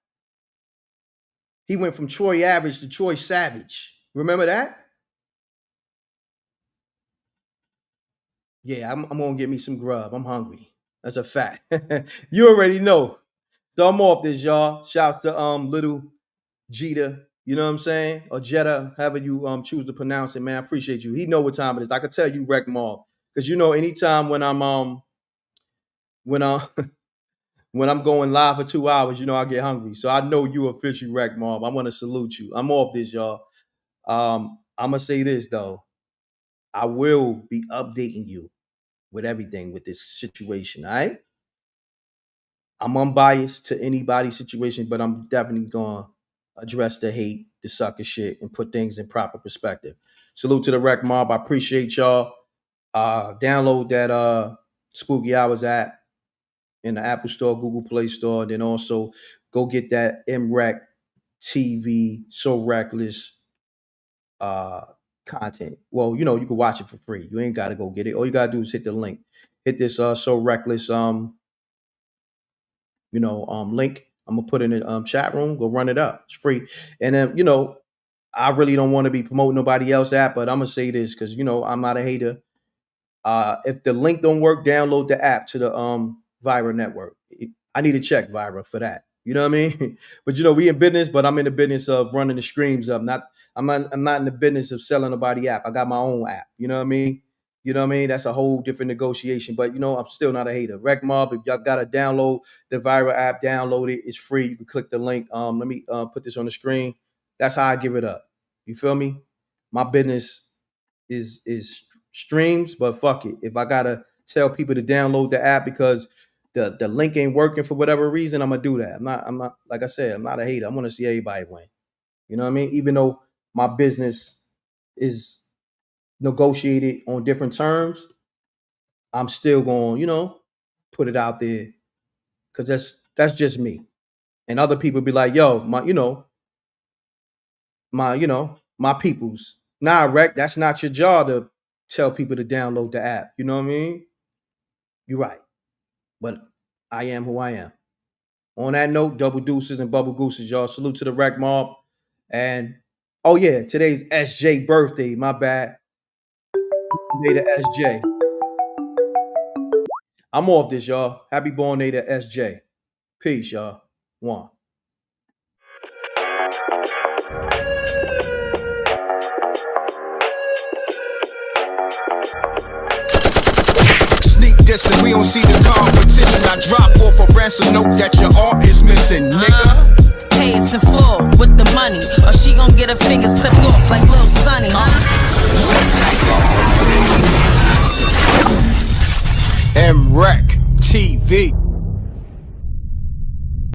S1: He went from Troy Average to Troy Savage. Remember that? Yeah, I'm going to get me some grub. I'm hungry. That's a fact. You already know. So I'm off this, y'all. Shouts to little Jetta, you know what I'm saying? Or Jetta, however you choose to pronounce it, man. I appreciate you. He know what time it is. I could tell you wreck mob. Because anytime when I'm when when I'm going live for 2 hours, I get hungry. So I know you officially wreck mob. I want to salute you. I'm off this, y'all. I'm gonna say this though. I will be updating you with everything with this situation. All right. I'm unbiased to anybody's situation, but I'm definitely gonna address the hate, the sucker shit, and put things in proper perspective. Salute to the Rec Mob. I appreciate y'all. Download that Spooky Hours app in the Apple Store, Google Play Store. Then also go get that M.Reck TV, So Reckless content. Well, you know, you can watch it for free. You ain't got to go get it. All you got to do is hit the link. Hit this So Reckless link. I'm gonna put in the chat room. Go run it up. It's free. And then, you know, I really don't want to be promoting nobody else app, but I'm gonna say this because, you know, I'm not a hater. If the link don't work, download the app to the Vira network. I need to check Vira for that. You know what I mean? But you know, we in business, but I'm in the business of running the streams up. I'm not in the business of selling nobody app. I got my own app. You know what I mean? You know what I mean? That's a whole different negotiation. But you know, I'm still not a hater. Rec Mob, if y'all gotta download the Vira app, download it. It's free. You can click the link. Let me put this on the screen. That's how I give it up. You feel me? My business is streams, but fuck it. If I gotta tell people to download the app because the link ain't working for whatever reason, I'm gonna do that. I'm not like I said, I'm not a hater. I want to see everybody win. You know what I mean? Even though my business is negotiated on different terms, I'm still going, you know, put it out there because that's just me. And other people be like, yo, my peoples. Nah, Rec, that's not your job to tell people to download the app. You know what I mean? You're right. But I am who I am. On that note, double deuces and bubble gooses, y'all. Salute to the Rec Mob. And oh yeah, today's SJ birthday. My bad. Day to SJ. I'm off this, y'all. Happy born day to SJ. Peace, y'all. One.
S2: Sneak dissing, we don't see the competition. I drop off a ransom note that your art is missing, nigga.
S11: Pays in full with the money, or she gon' get her fingers clipped off like Lil Sonny,
S2: M.Reck TV.